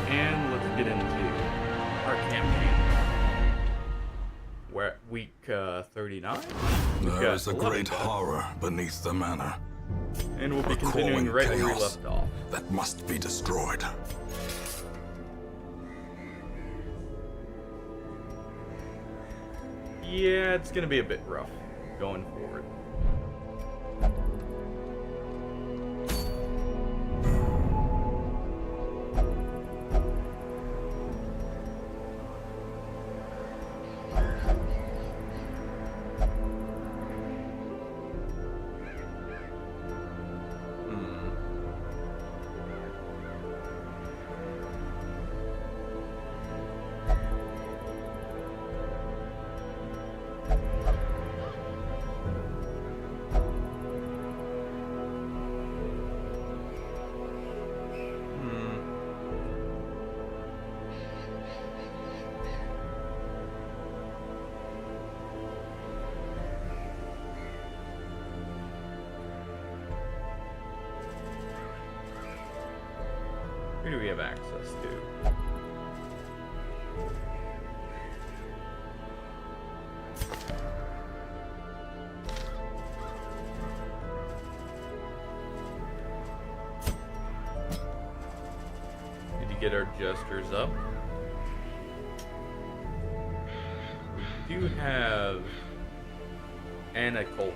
And let's get into our campaign. We're at week 39. There is a great horror beneath the manor. And we'll be A continuing crawling right where we chaos left off. that must be destroyed. Yeah, it's gonna be a bit rough going forward. Who do we have access to? Need to get our gestures up. We do have an occultist.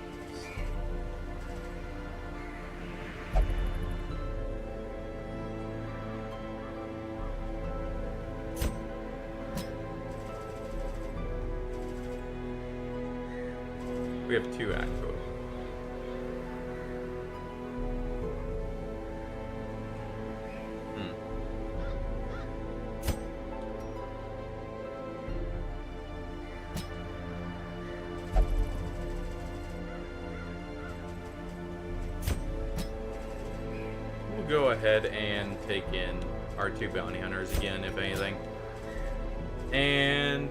We have two actually. We'll go ahead and take in our two bounty hunters again, if anything. And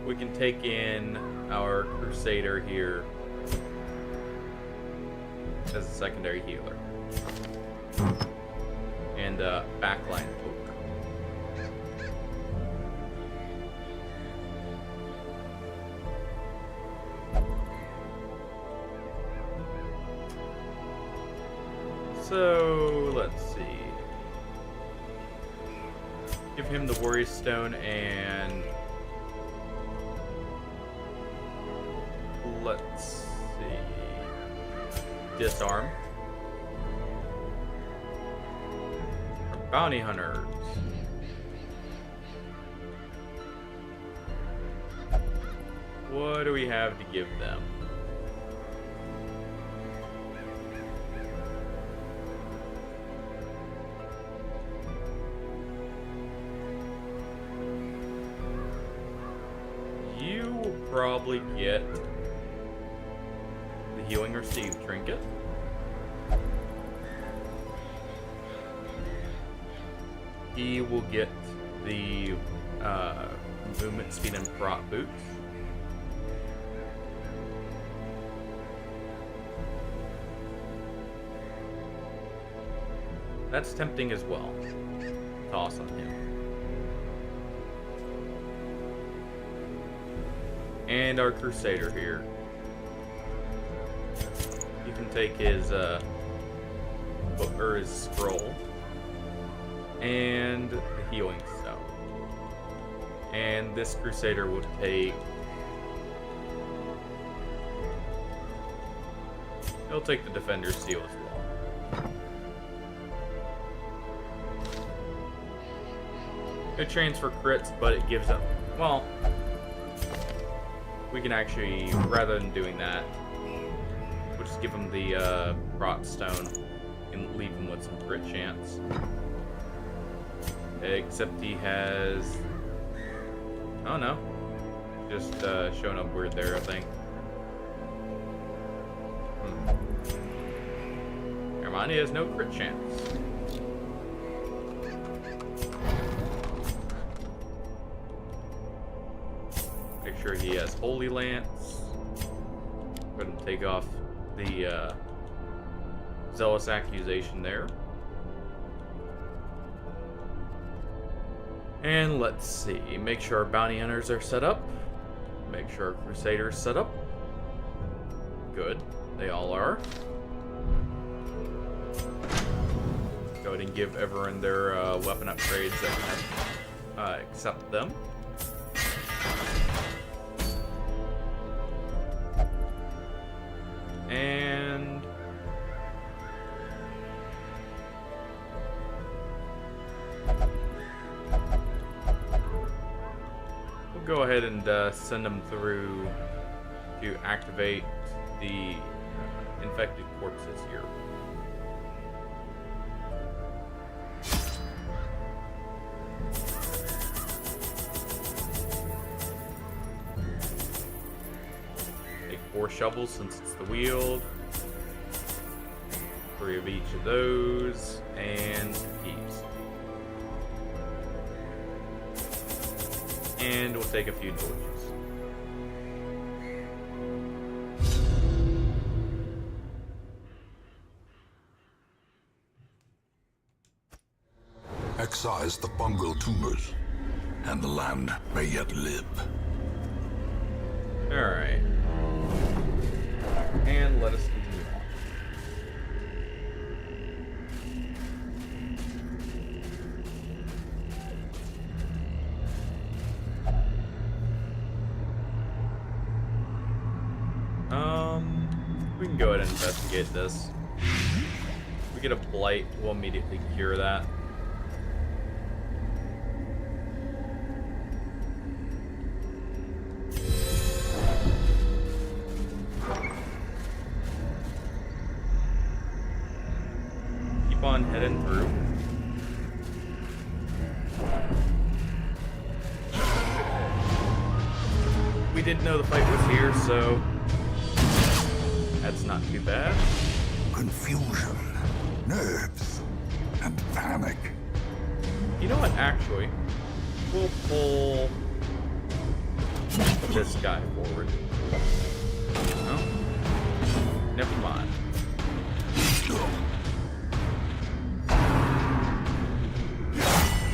we can take in our crusader here as a secondary healer. And backline poke. So let's see. Give him the Warrior Stone and let's see. Disarm. Our bounty hunters. What do we have to give them? You will probably get the Healing Received trinket. He will get the movement speed and prot boots. That's tempting as well. Toss on him. And our Crusader here. You can take his book or his scroll and the Healing Stone. And this Crusader will take. He'll take the Defender's Seal as well. It trains for crits, but it gives up. Well, we can actually, rather than doing that, we'll just give him the Rot Stone and leave him with some crit chance. Except he has. Oh no. Just showing up weird there, I think. Never mind, he has no crit chance. Make sure he has Holy Lance. Go ahead and take off the Zealous Accusation there. And let's see. Make sure our bounty hunters are set up. Make sure our crusaders set up. Good. They all are. Go ahead and give everyone their weapon upgrades that can accept them. And we'll go ahead and send them through to activate the infected corpses here. Take 4 shovels since it's the wield. 3 of each of those, and some keys. And we'll take a few torches. Excise the fungal tumors, and the land may yet live. Alright. And let us continue on. We can go ahead and investigate this. If we get a blight, we'll immediately cure that. On heading through. We didn't know the fight was here, so that's not too bad. Confusion, nerves, and panic. You know what, actually? We'll pull this guy forward. No? Never mind.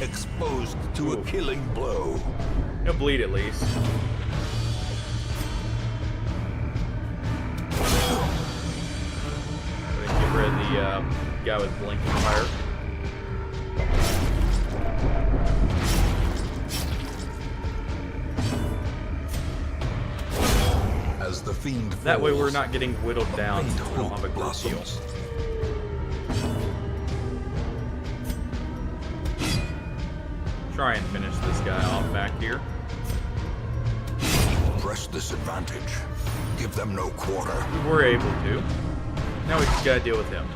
Exposed to a killing blow. He'll bleed at least. Get rid of the guy with blinking fire. As the fiend falls, that way we're not getting whittled down so we don't have a good heal. Try and finish this guy off back here. Press this advantage. Give them no quarter. We were able to. Now we just gotta deal with him.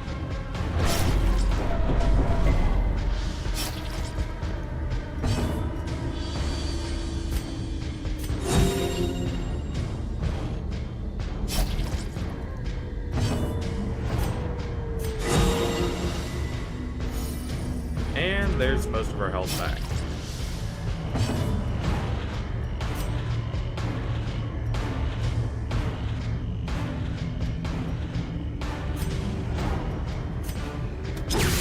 And there's most of our health back.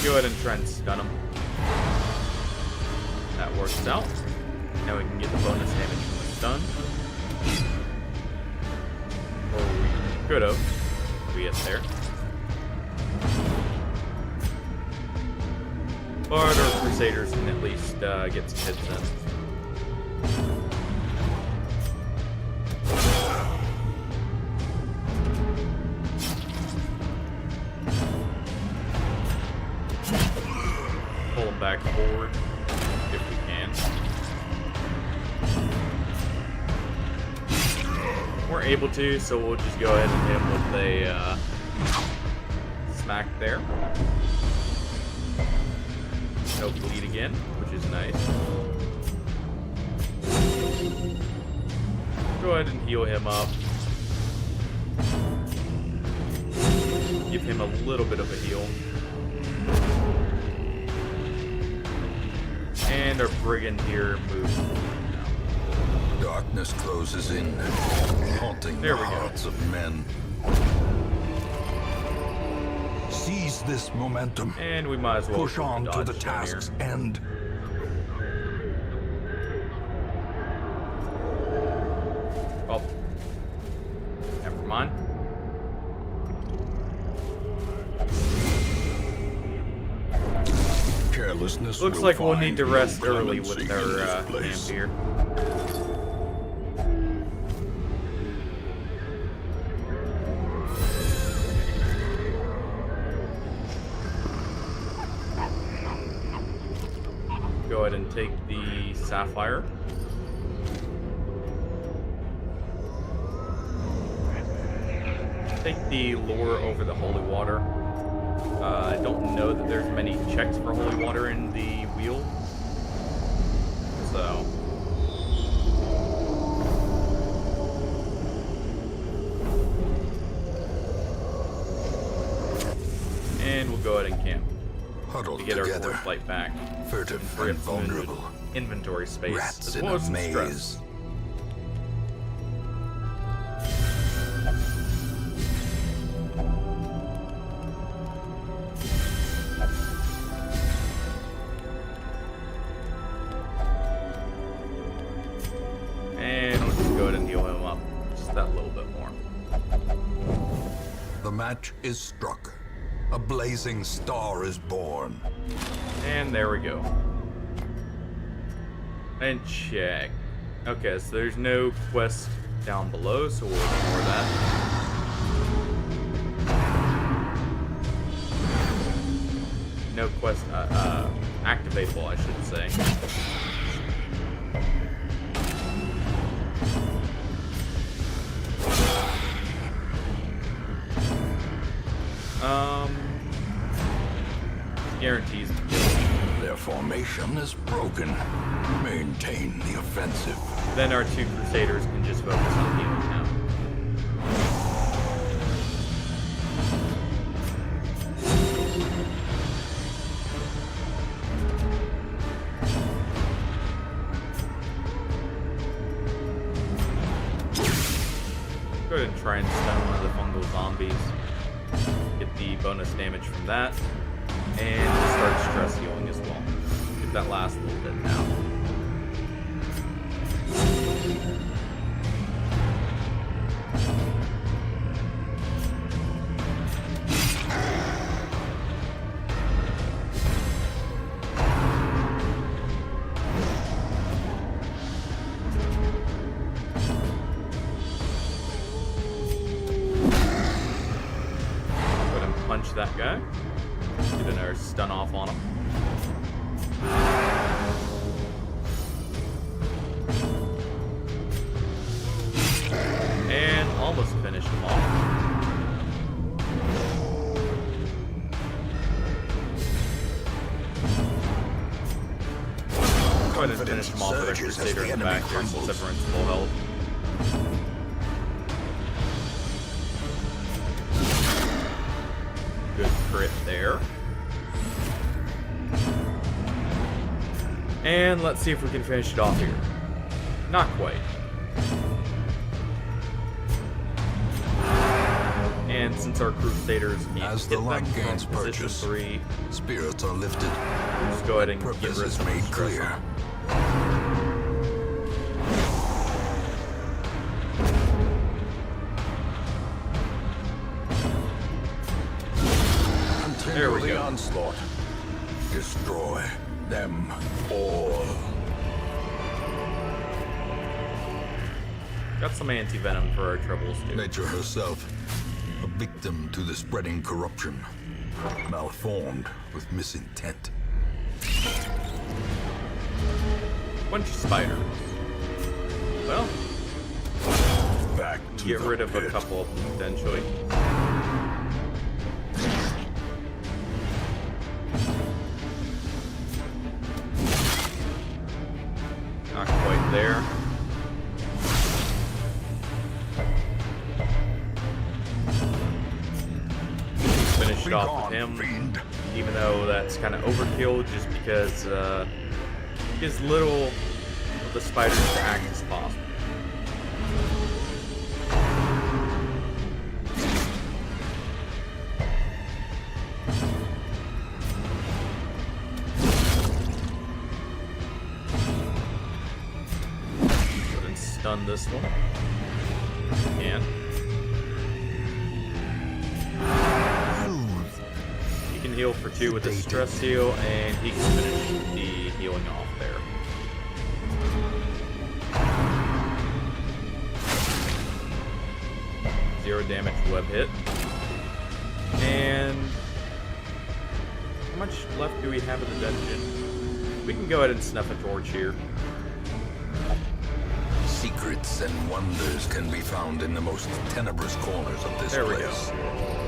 Go ahead and try and stun him. That works out. Now we can get the bonus damage from the stun. Or we could have. We get there. But our Crusaders can at least get some hits in. Pull them back forward if we can. We're able to, so we'll just go ahead and hit him with a smack there. No bleed again, which is nice. Go ahead and heal him up. Give him a little bit of a heal. And our brigand here moves. Darkness closes in, haunting There the we go. hearts of men. Seize this momentum. And we might as well Push on to dodge the down task's here. end. Carelessness Looks will like we'll find need to no rest early clemency with in our this camp place. here. Go ahead and take the sapphire. Take the lure over the holy water. I don't know that there's many checks for holy water in the wheel. So. And we'll go ahead and camp Huddled to get our together, foresight back. furtive Free and up some vulnerable. inventory space. Rats as in well a as some stress. maze. And we'll just go ahead and heal him up just that little bit more. The match is struck. A blazing star is born. And there we go. And check. Okay, so there's no quest down below, so we'll ignore that. No quest, activatable, I should say. Guarantees. Their formation is broken. Maintain the offensive. Then our two crusaders can just focus on healing now. Go ahead and try and stun one of the fungal zombies. Get the bonus damage from that. And we'll start stress healing as well. Get that last little bit now. Go ahead and punch that guy. Get another stun off on him. And almost finish him off. Go ahead and finish him off with a Surges as Crusader the in the enemy back here since crumbles. everyone's full health. Good crit there. And let's see if we can finish it off here. Not quite. And since our Crusaders can't As hit the light them gains from position purchase, 3, spirits are lifted. just go ahead and get Purpose rid of is some made stress clear. on them. There we Continue the go. onslaught. Destroy them all. Got some anti-venom for our troubles too. Nature herself, a victim to the spreading corruption, malformed with misintent. Bunch of spiders. Well, Back to get the rid of a pit. couple of them potentially. Not quite there. Finished Be off gone, with him, fiend. even though that's kind of overkill just because gives little of the spiders to act as possible. Go ahead and stun this one. And you can can heal for 2 with the stress heal, and he can finish the healing off there. Zero damage web hit. And how much left do we have in the dungeon? We can go ahead and snuff a torch here. Secrets and wonders can be found in the most tenebrous corners of this There we place. go.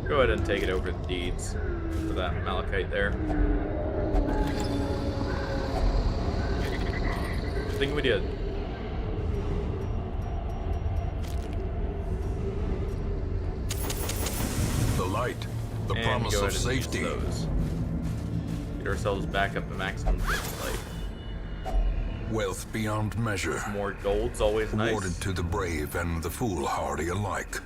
Go ahead and take it over the deeds for that Malachite there. I think we did. The light, the And promise go of ahead and use safety. those. Get ourselves back up to maximum life. Wealth beyond measure. More gold's always nice. Awarded to the brave and the foolhardy alike.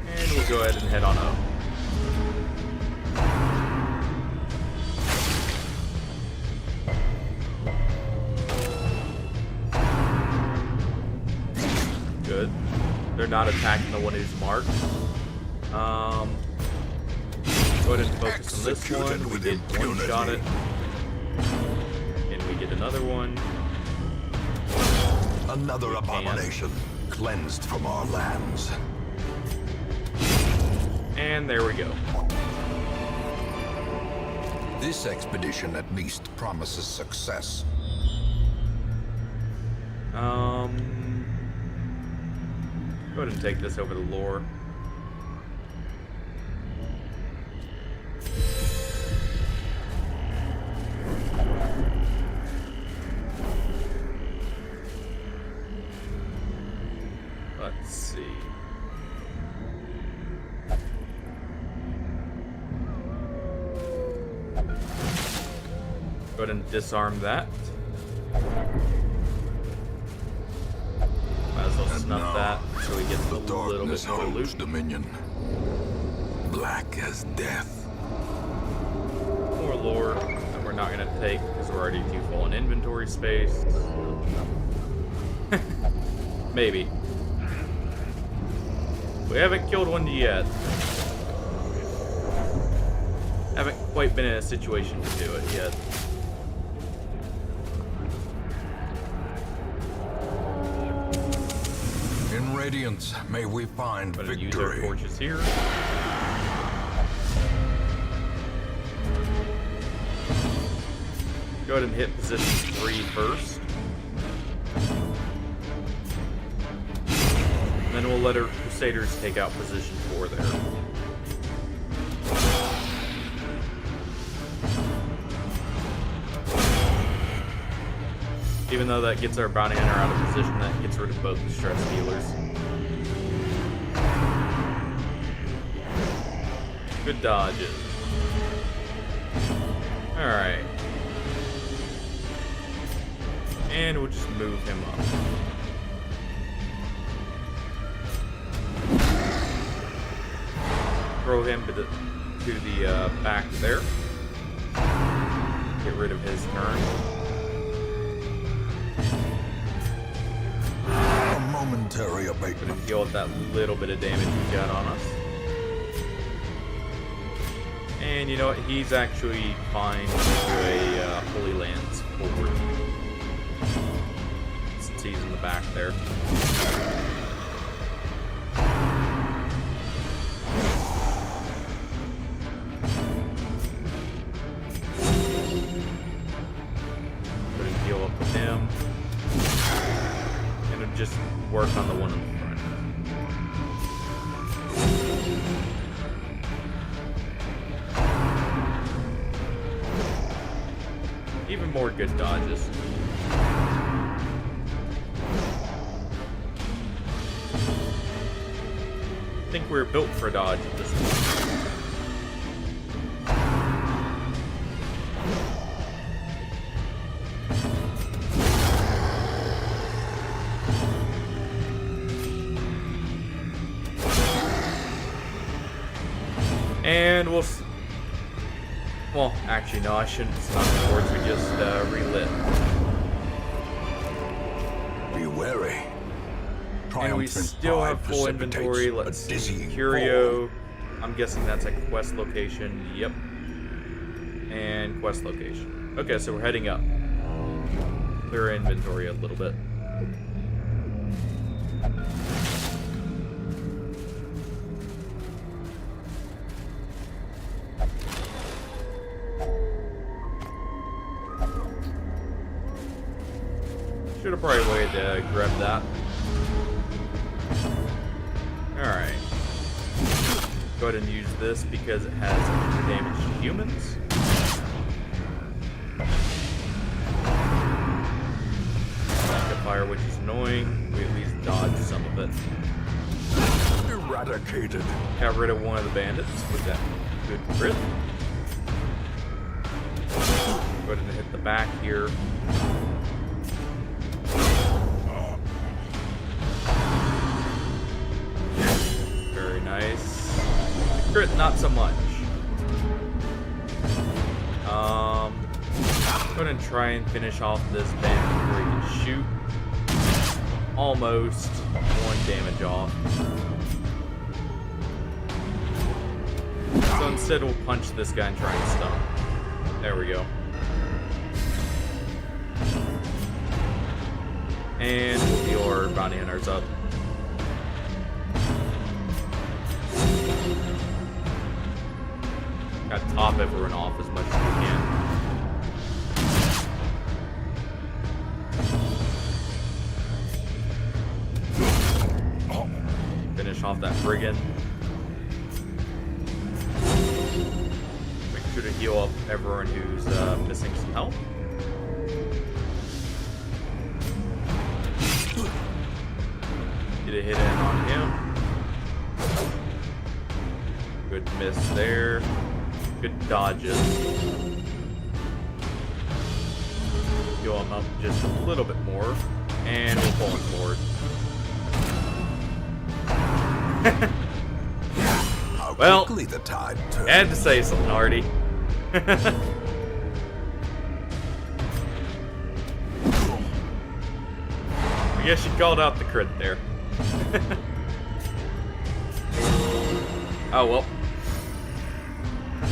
And we'll go ahead and head on up. Good. They're not attacking the one who's marked. Go ahead and focus on this Executed one. We with did one-shot it. impunity. Can we get another one? Another abomination cleansed from our lands. And there we go. This expedition at least promises success. Go ahead and take this over the lore. Let's see. Go ahead and disarm that. Might as well And snuff now, that so we get a The little darkness bit more holds loot. dominion. Black as death. More lore that we're not going to take because we're already too full in inventory space. Maybe. We haven't killed one yet. Haven't quite been in a situation to do it yet. In Radiance, may we find But use our victory. torches here. Go ahead and hit position 3 first. And then we'll let our Crusaders take out position 4 there. Even though that gets our bounty hunter out of position, that gets rid of both the stress healers. Good dodges. Alright. And we'll just move him up. Throw him to the back there. Get rid of his turn. A momentary Gonna abatement. deal with that little bit of damage he got on us. And you know what? He's actually fine to do a Holy Lands forward. Since he's in the back there. Gonna deal up with him. And it'll just work on the one in the front. Even more good dodges. I think we're built for dodge at this point. And we'll... Well, actually, no, I shouldn't stop the boards. We just relit. Be wary. And we still have full inventory. Let's see. Curio. I'm guessing that's a quest location. Yep. And quest location. Okay, so we're heading up. Clear inventory a little bit. Should have probably waited to grab that. Alright. Go ahead and use this because it has damage to humans. Fire, which is annoying. We at least dodged some of it. Eradicated. Got rid of one of the bandits with that good crit. Go ahead and hit the back here. Very nice. Crit, not so much. Go ahead and try and finish off this bandit before he can shoot. Almost 1 damage off. So instead we'll punch this guy and try and stun him. There we go. And we'll heal our bounty hunters up. Gotta top everyone off as much as we can. Finish off that brigand. Make sure to heal up everyone who's missing some health. Get a hit in on him. Good miss there. Good dodges. Heal him up just a little bit more. And we'll pull him forward. Well, the tide turns. I had to say something, Artie. I guess you called out the crit there. Oh, well.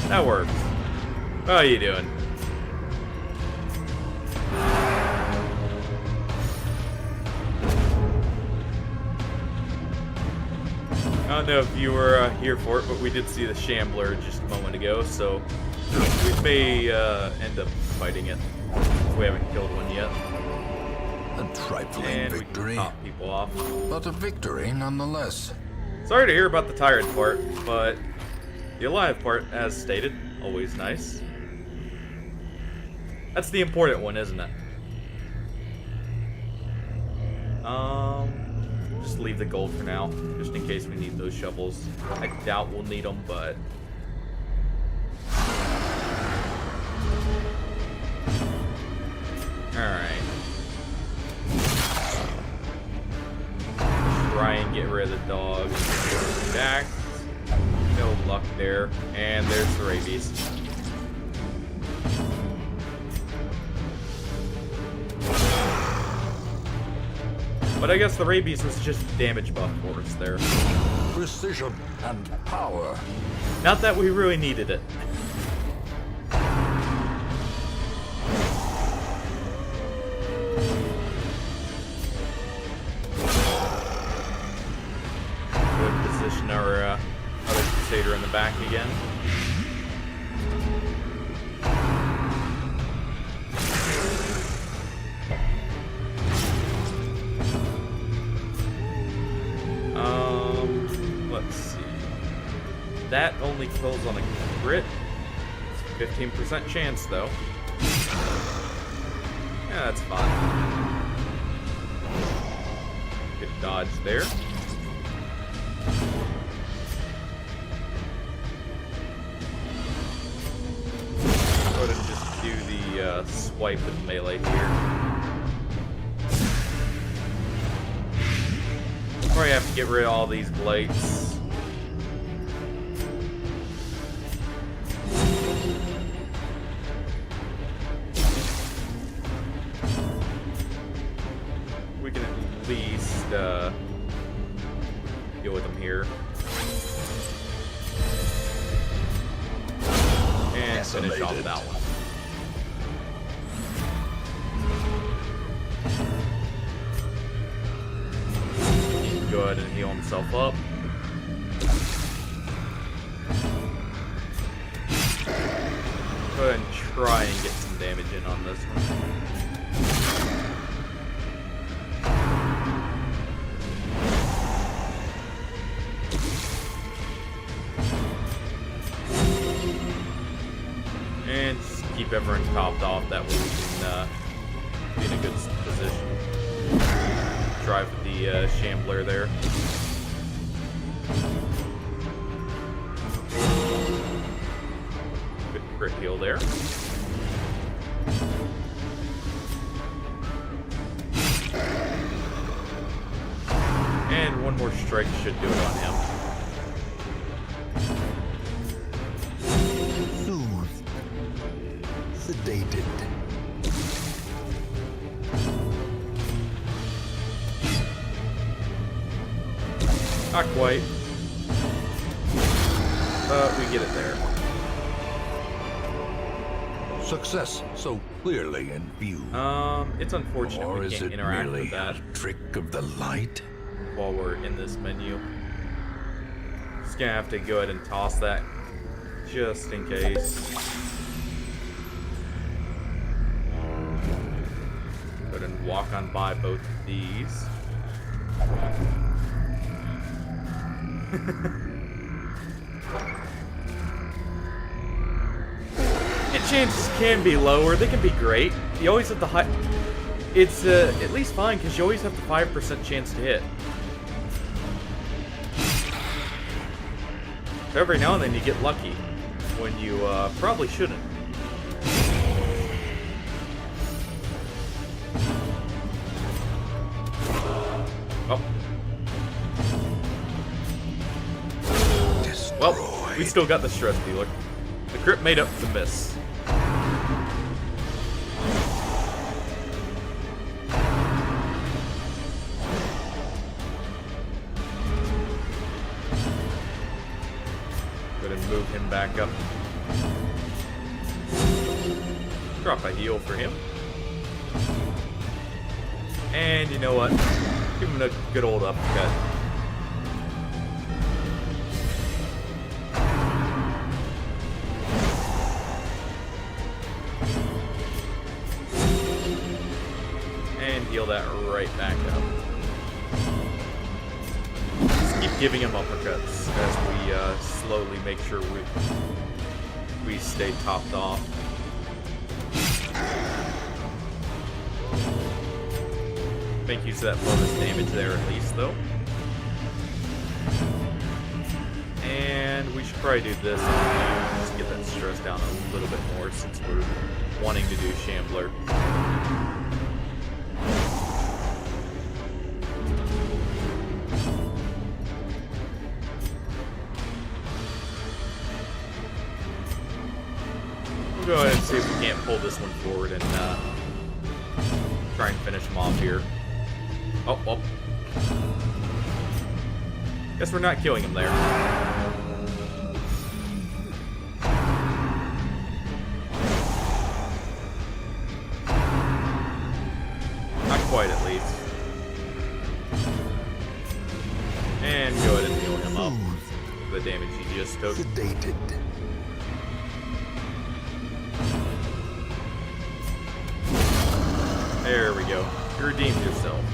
That works. How are you doing? I don't know if you were here for it, but we did see the Shambler just a moment ago, so we may end up fighting it. We haven't killed one yet. A trifling And victory, we can top people off. but a victory nonetheless. Sorry to hear about the tired part, but the alive part, as stated, always nice. That's the important one, isn't it? Just leave the gold for now, just in case we need those shovels. I doubt we'll need them, but... Alright. Try and get rid of the dog. Back. No luck there. And there's the rabies. But I guess the rabies was just a damage buff for us there. Precision and power. Not that we really needed it. Good position our other Crusader in the back again. Let's see. That only kills on a crit. It's a 15% chance, though. Yeah, that's fine. Good dodge there. Go ahead and just do the swipe with melee here. Probably have to get rid of all these blights. here. And finish off that one. He can go ahead and heal himself up. Go ahead and try and get some damage in on this one. And just keep everyone topped off, that way we can be in a good position. Drive the Shambler there. Good crit heal there. And one more strike should do it on him. Soothed. Sedated. Not quite. But we get it there. Success so clearly in view. It's unfortunate Or we is can't it interact merely with that a trick of the light? while we're in this menu. Just gonna have to go ahead and toss that just in case. Go ahead and walk on by both of these. And chances can be lower. They can be great. You always have the high. It's at least fine because you always have the 5% chance to hit. So every now and then you get lucky when you probably shouldn't. Oh. Well, we still got the stress dealer. The crit made up the miss. Go ahead and move him back up. Drop a heal for him. And you know what? Give him a good old uppercut. And heal that right back up. Just keep giving him uppercuts as we slowly make sure we stay topped off. Make use of that bonus damage there at least, though. And we should probably do this and just get that stress down a little bit more since we're wanting to do Shambler. We'll go ahead and see if we can't pull this one forward and try and finish him off here. Oh, well. Guess we're not killing him there. Not quite, at least. And go ahead and heal him up. The damage he just took. Sedated. There we go. You redeemed yourself.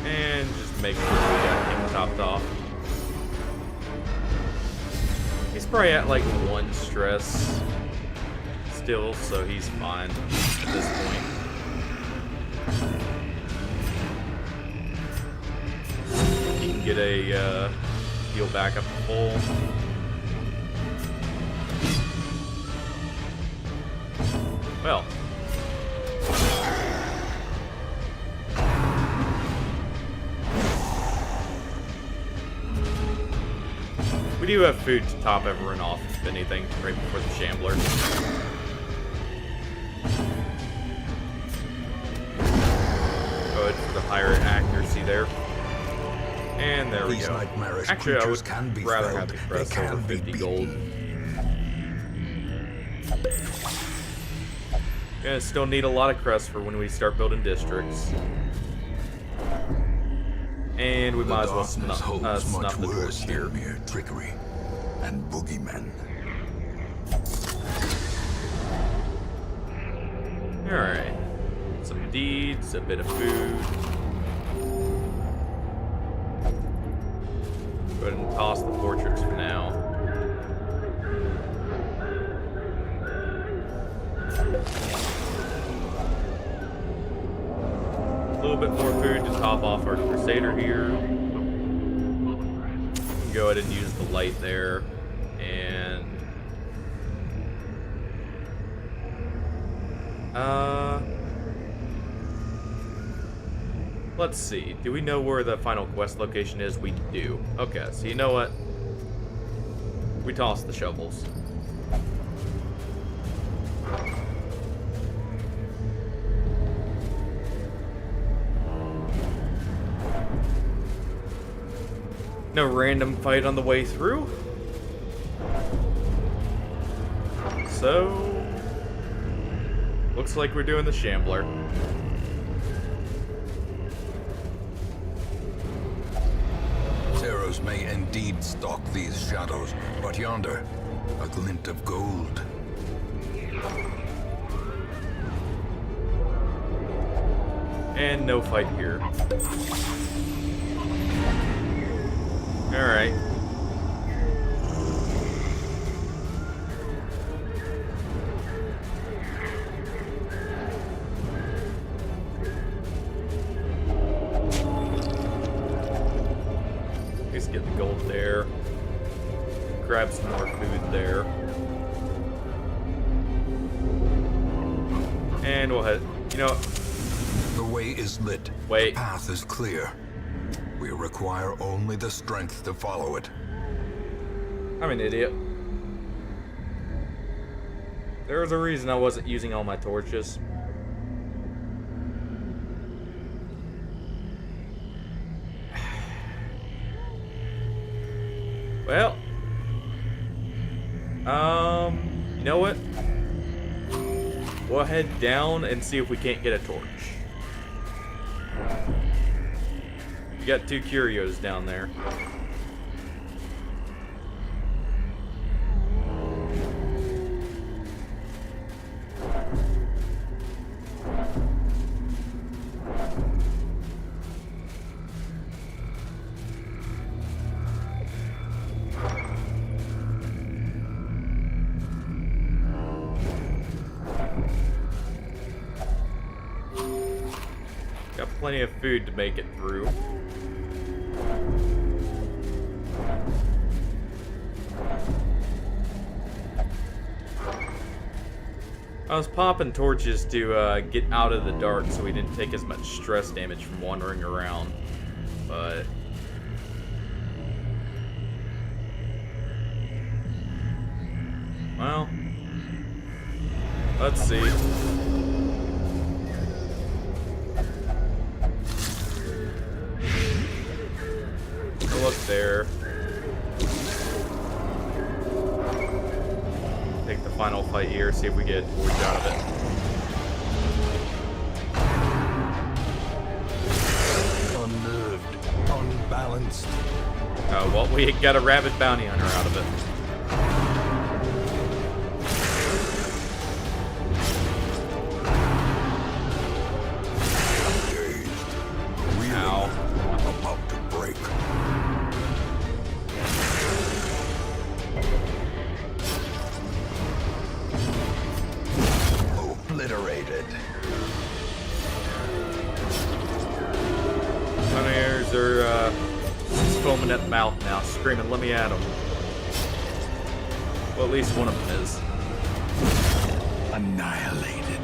And just make sure we got him topped off. He's probably at like 1 stress still, so he's fine at this point. Get a heal back up to full. Well. We do do have food to top everyone off, if anything, right before the Shambler. Good for the higher accuracy there. And there we These go. nightmarish Actually, I would creatures can be rather felled. have the They crest can over be 50 gold. Gonna still need a lot of crests for when we start building districts. And we might as well Darkness holds snuff much the worse torch here. than mere trickery and boogeymen. Alright. Some deeds, a bit of food. Go ahead and toss the fortress for now. A little bit more food to top off our Crusader here. Go ahead and use the light there. And let's see. Do we know where the final quest location is? We do. Okay, so you know what? We toss the shovels. No random fight on the way through. So looks like we're doing the Shambler. Terrors may indeed stalk these shadows, but yonder, a glint of gold. And no fight here. Alright. Let's get the gold there. Grab some more food there. And we'll head. You know, The way is lit. wait. The path is clear. We require only the strength to follow it. I'm an idiot. There was a reason I wasn't using all my torches. Well, you know what? We'll head down and see if we can't get a torch. You got 2 curios down there. Got plenty of food to make it through. I was popping torches to get out of the dark so we didn't take as much stress damage from wandering around, but well, let's see. Look there. Take the final fight here, see if we get a torch out of it. Unnerved, unbalanced. Oh, well, we got a rabid bounty hunter out of it. Dazed. Reeling. Ow. About to break. Obliterated. Hunters are foaming at the mouth now, screaming, "Let me at them." Well, at least one of them is. Annihilated.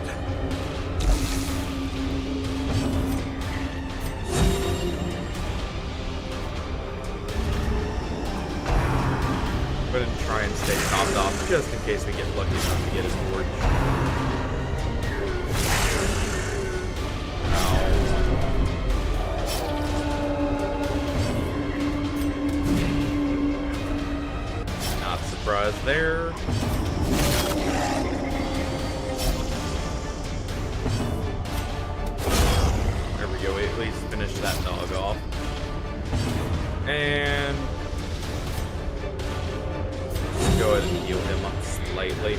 Go ahead and try and stay topped off just in case we get lucky enough to get his torch. Not surprised there. There we go. We at least finish that dog off. And go ahead and heal him up slightly.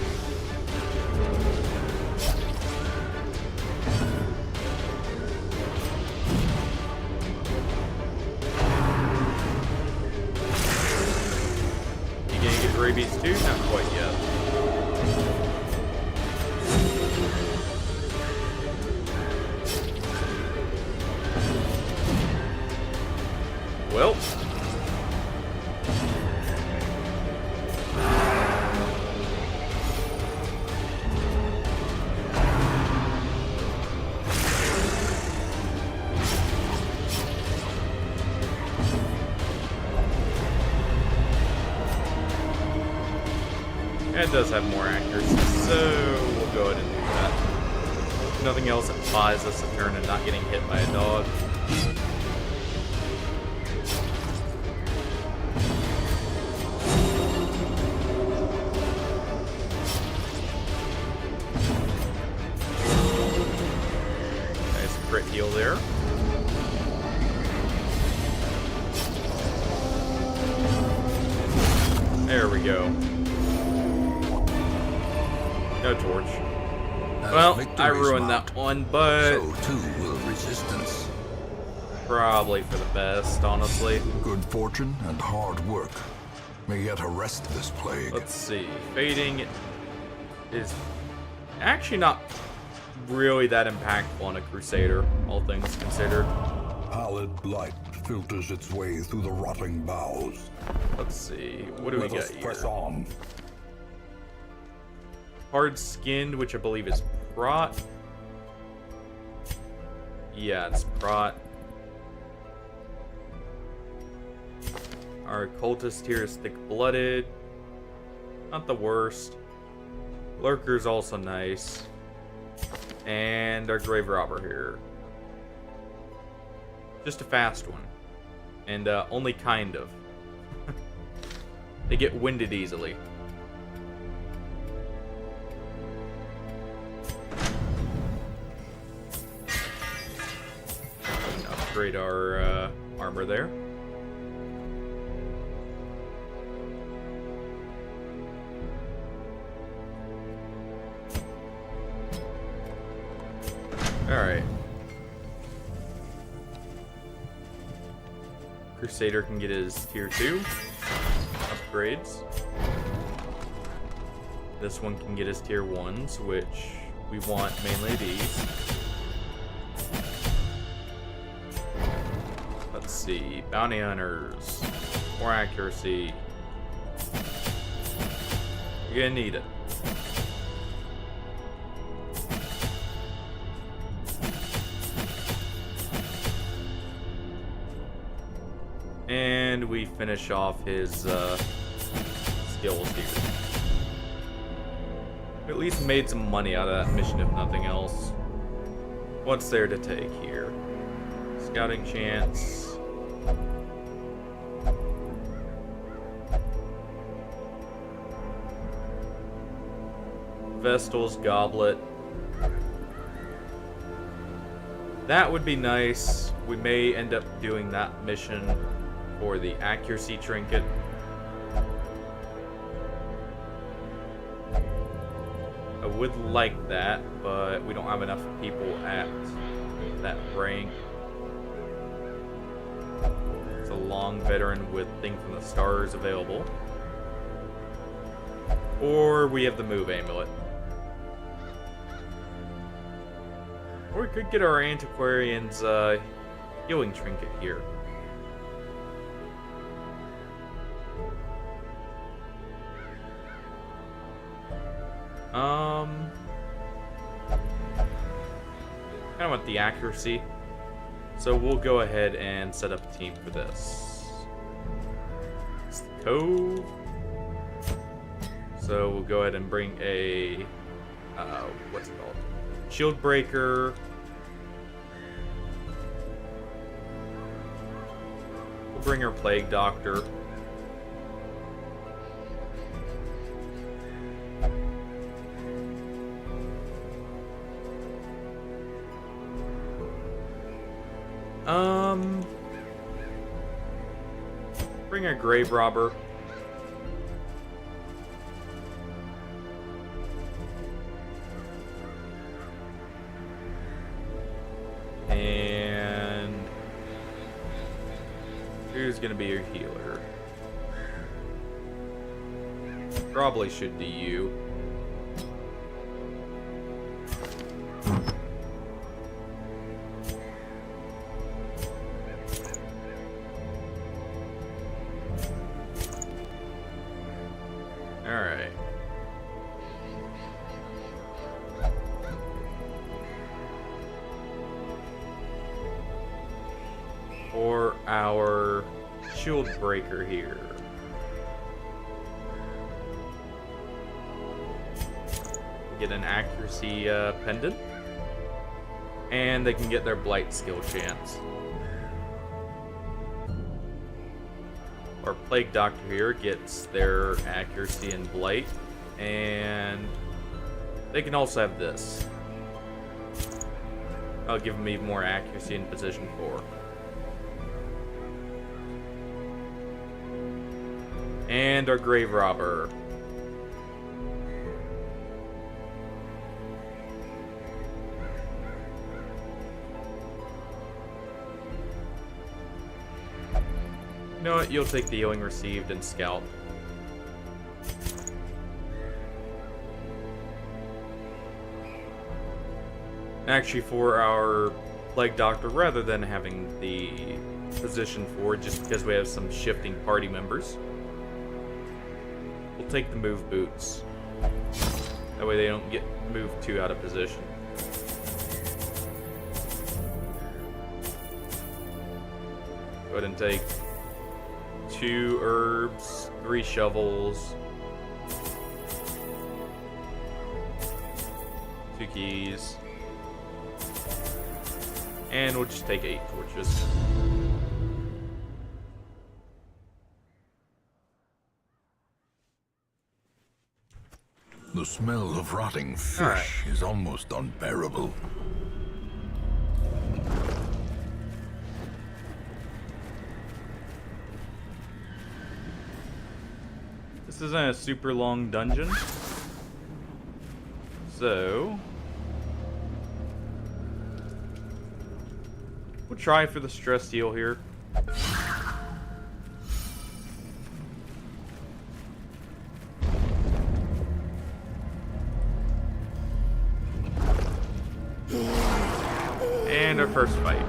You gonna get rabies too? Not quite yet. Well. It does have more accuracy, so we'll go ahead and do that. If nothing else, it buys us a turn and not getting hit by a dog. Nice crit heal there. There we go. No torch. Well, I ruined that one, but So too will resistance. probably for the best, honestly. Good fortune and hard work may yet arrest this plague. Let's see. Fading is actually not really that impactful on a Crusader, all things considered. Pallid light filters its way through the rotting boughs. Let's see. What do we Let got us here? press on. Hard skinned, which I believe is Prot. Yeah, it's Prot. Our cultist here is thick blooded. Not the worst. Lurker's also nice. And our grave robber here. Just a fast one. And only kind of. They get winded easily. Upgrade our armor there. Alright. Crusader can get his tier 2 upgrades. This one can get his tier 1s, which we want mainly these. Let's see. Bounty hunters. More accuracy. You're gonna need it. And we finish off his skills here. We at least made some money out of that mission, if nothing else. What's there to take here? Scouting chance. Vestal's goblet. That would be nice. We may end up doing that mission for the accuracy trinket. I would like that, but we don't have enough people at that rank. It's a long veteran with Thing from the Stars available. Or we have the move amulet. Or we could get our antiquarian's healing trinket here. I don't want the accuracy, so we'll go ahead and set up a team for this. It's the Cove. So we'll go ahead and bring a what's it called? Shield breaker. We'll bring our plague doctor. Bring a grave robber. And who's gonna be your healer? Probably should be you. Alright. For our shield breaker here. Get an accuracy pendant. And they can get their blight skill chance. Our plague doctor here gets their accuracy and blight, and they can also have this. I'll give them even more accuracy in position 4. And our grave robber. You know what? You'll take the healing received and scout. Actually, for our plague doctor, rather than having the position 4, just because we have some shifting party members, we'll take the move boots. That way they don't get moved too out of position. Go ahead and take 2 herbs, 3 shovels, 2 keys, and we'll just take 8 torches. The smell of rotting fish is almost unbearable. This isn't a super long dungeon, so we'll try for the stress heal here. And our first fight.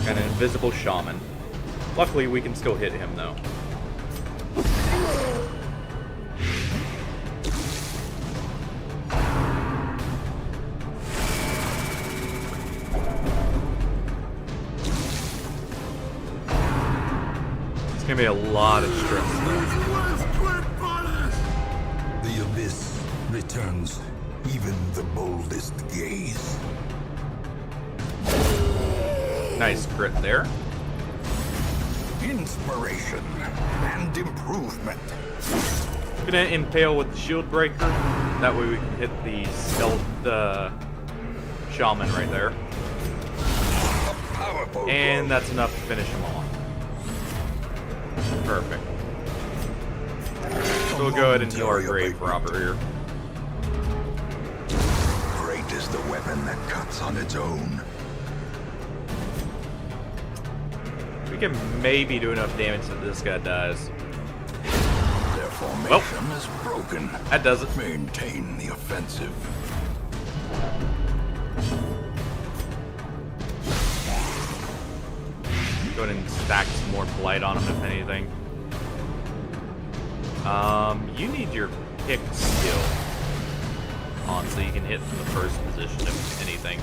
Got an invisible shaman. Luckily, we can still hit him, though. It's gonna be a lot of stress, though. The abyss returns even the boldest gaze. Nice crit there. Inspiration and improvement. Gonna impale with the shield breaker. That way we can hit the stealth shaman right there. And that's enough to finish him off. Perfect. So we'll go ahead and heal our grave robber here. Great is the weapon that cuts on its own. We can maybe do enough damage that this guy dies. Their formation is broken. That does it. Maintain the offensive. Go ahead and stack some more blight on him, if anything. You need your pick skill on so you can hit from the first position, if anything,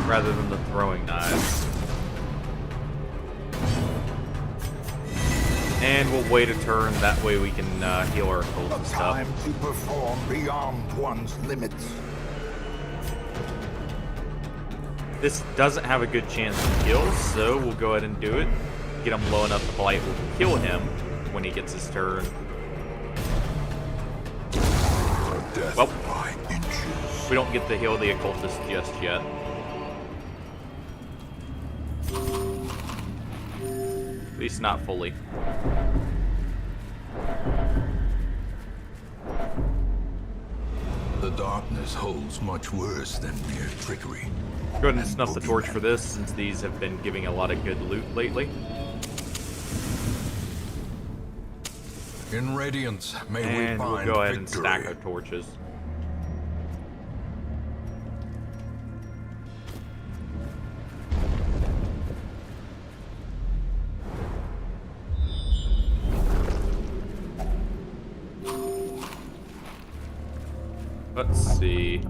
rather than the throwing knives. And we'll wait a turn, that way we can heal our cult and stuff. Time to perform beyond one's limits. This doesn't have a good chance to kill, so we'll go ahead and do it. Get him low enough the blight will kill him when he gets his turn. Well, we don't get to heal the occultist just yet. At least not fully. The darkness holds much worse than mere trickery. Go ahead and snuff the torch for this, since these have been giving a lot of good loot lately. In Radiance, may we And we'll find go ahead and victory. stack our torches. Let's see.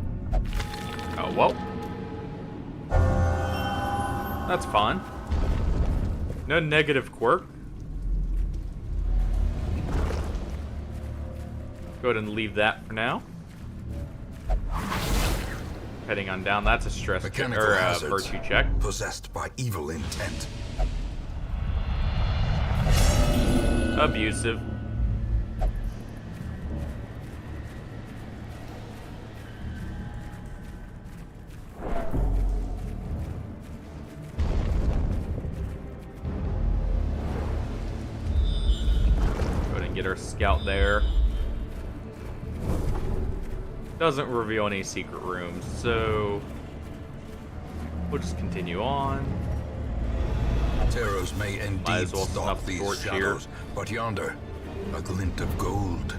Oh, whoa. That's fine. No negative quirk. Go ahead and leave that for now. Heading on down, that's a stress check, Mechanical or a hazards, virtue check. possessed by evil intent. Abusive. Go ahead and get our scout there. Doesn't reveal any secret rooms, so we'll just continue on. Terrors may indeed Might as well stalk snuff the these torch here. shadows, but yonder, a glint of gold.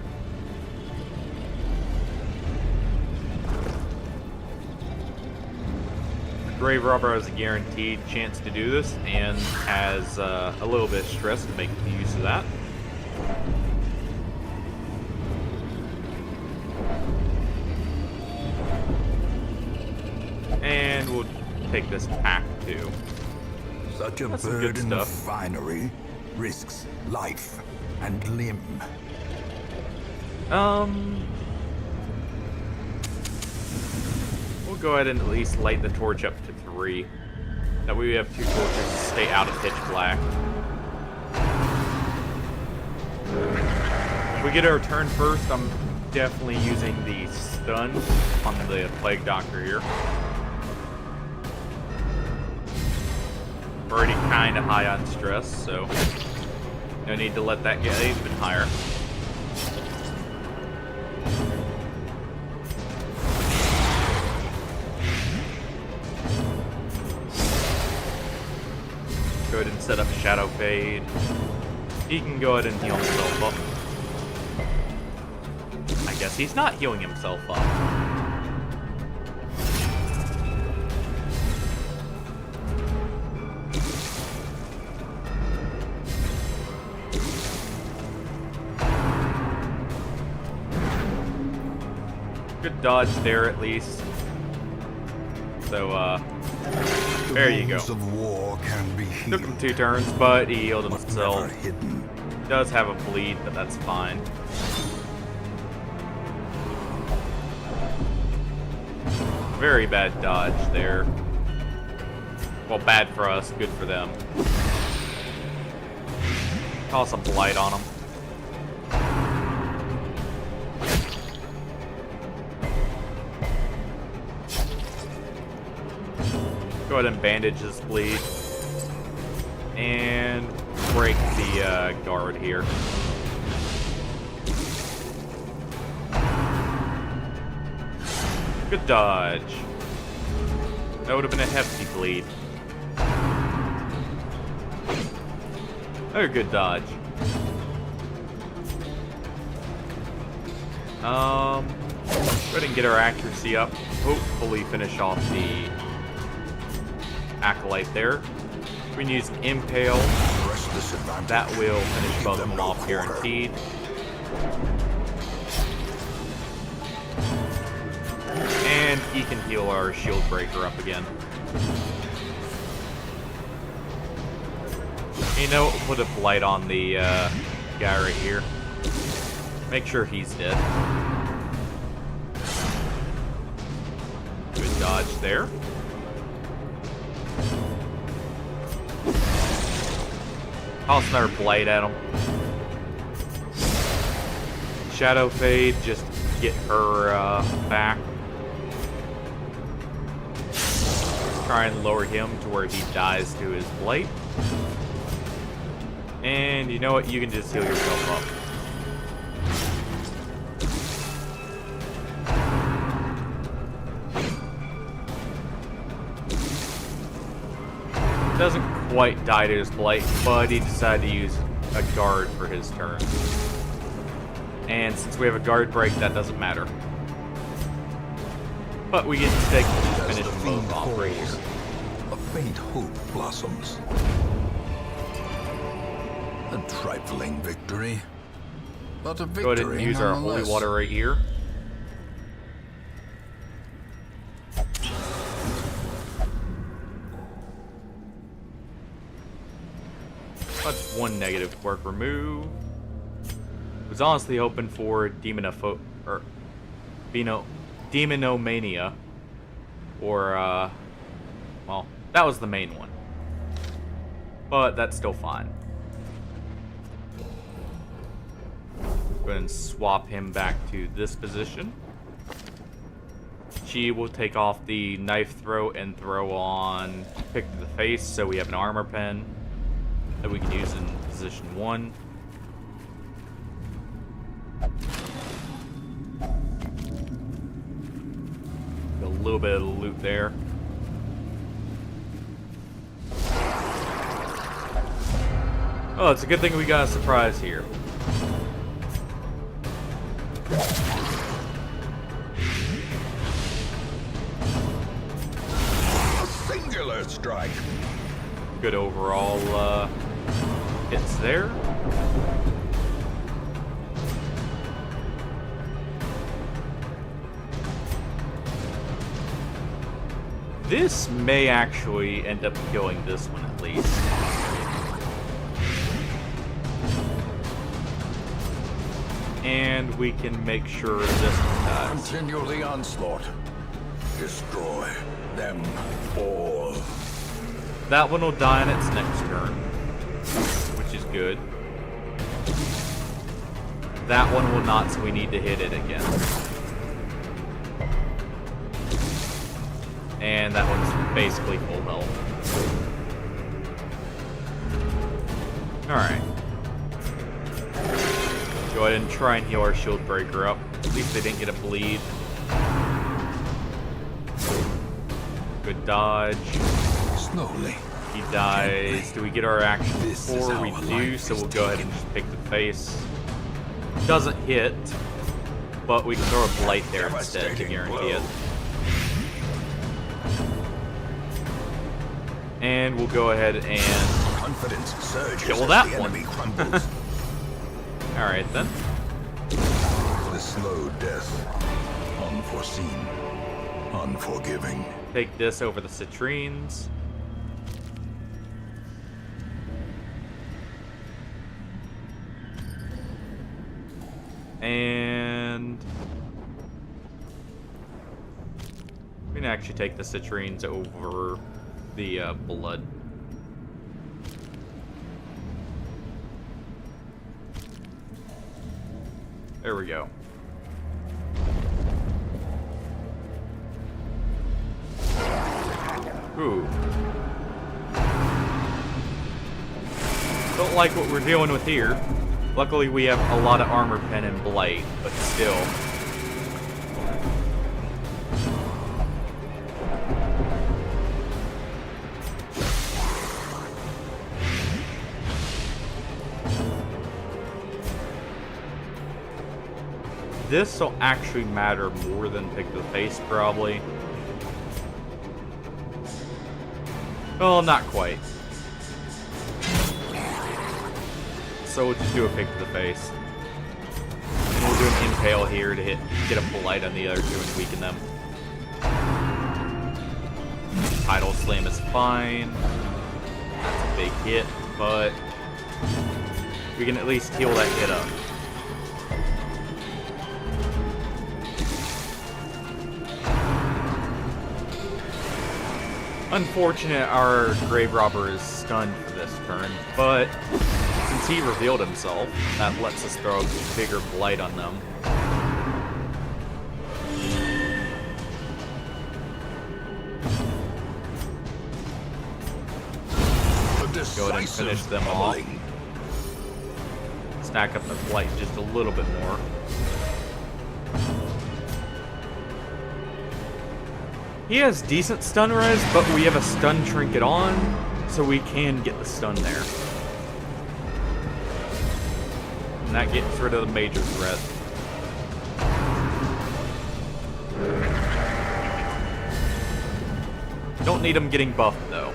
Grave Robber has a guaranteed chance to do this and has a little bit of stress to make use of that. And we'll take this pack too. Such a That's some good burden of stuff. finery risks life and limb. We'll go ahead and at least light the torch up to 3. That way we have 2 torches to stay out of pitch black. If we get our turn first, I'm definitely using the stun on the Plague Doctor here. Already kind of high on stress, so no need to let that get even higher. Go ahead and set up Shadow Fade. He can go ahead and heal himself up. I guess he's not healing himself up. Good dodge there at least. So, there you go. Wounds of war can be Took healed, him 2 turns, but he healed but himself. never hidden. Does have a bleed, but that's fine. Very bad dodge there. Well, bad for us, good for them. Toss a blight on him. Go ahead and bandage this bleed. And break the guard here. Good dodge. That would have been a hefty bleed. Another good dodge. Go ahead and get our accuracy up. Hopefully finish off the Acolyte there. We can use Impale. Press this advantage. That will finish Give both of them them no off quarter. guaranteed. And he can heal our shield breaker up again. You know, we'll put a blight on the guy right here. Make sure he's dead. Good dodge there. Toss another blade at him. Shadow Fade, just get her back. Try and lower him to where he dies to his blade. And you know what? You can just heal yourself up. Doesn't quite die to his blight, but he decided to use a guard for his turn. And since we have a guard break, that doesn't matter. But we get to take As finish the them fiend both off right here. falls, a faint hope blossoms. A trifling victory, but a victory Go ahead and use our holy nonetheless. water right here. That's one negative quirk remove. Was honestly hoping for Demonomania. Or, well, that was the main one. But that's still fine. Go ahead and swap him back to this position. She will take off the knife throw and throw on pick to the face, so we have an armor pen that we can use in position 1. A little bit of loot there. Oh, it's a good thing we got a surprise here. A singular strike. Good overall hits there. This may actually end up killing this one at least. And we can make sure this one dies. Continue the onslaught. Destroy them all. That one will die on its next turn, which is good. That one will not, so we need to hit it again. And that one's basically full health. Alright. Go ahead and try and heal our shield breaker up. At least they didn't get a bleed. Good dodge. Slowly. He dies. Do we get our action This is before how we a do? life So is we'll go ahead and taken. just pick the face. Doesn't hit, but we can throw a blight there instead to Devastating guarantee blow. it. And we'll go ahead and Confidence surges kill as that the one. enemy crumbles. Alright then. The slow death. Unforeseen. Unforgiving. Take this over the citrines. And we can actually take the citrines over the blood. There we go. Ooh. Don't like what we're dealing with here. Luckily, we have a lot of armor pen and blight, but still. This will actually matter more than pick the face, probably. Well, not quite. So we'll just do a pick to the face. And we'll do an impale here to get a blight on the other two and weaken them. Tidal slam is fine. That's a big hit, but we can at least heal that hit up. Unfortunate our Grave Robber is stunned for this turn, but since he revealed himself, that lets us throw a bigger blight on them. Go ahead and finish them off. Stack up the blight just a little bit more. He has decent stun res, but we have a stun trinket on, so we can get the stun there. And that gets rid of the major threat. Don't need him getting buffed, though.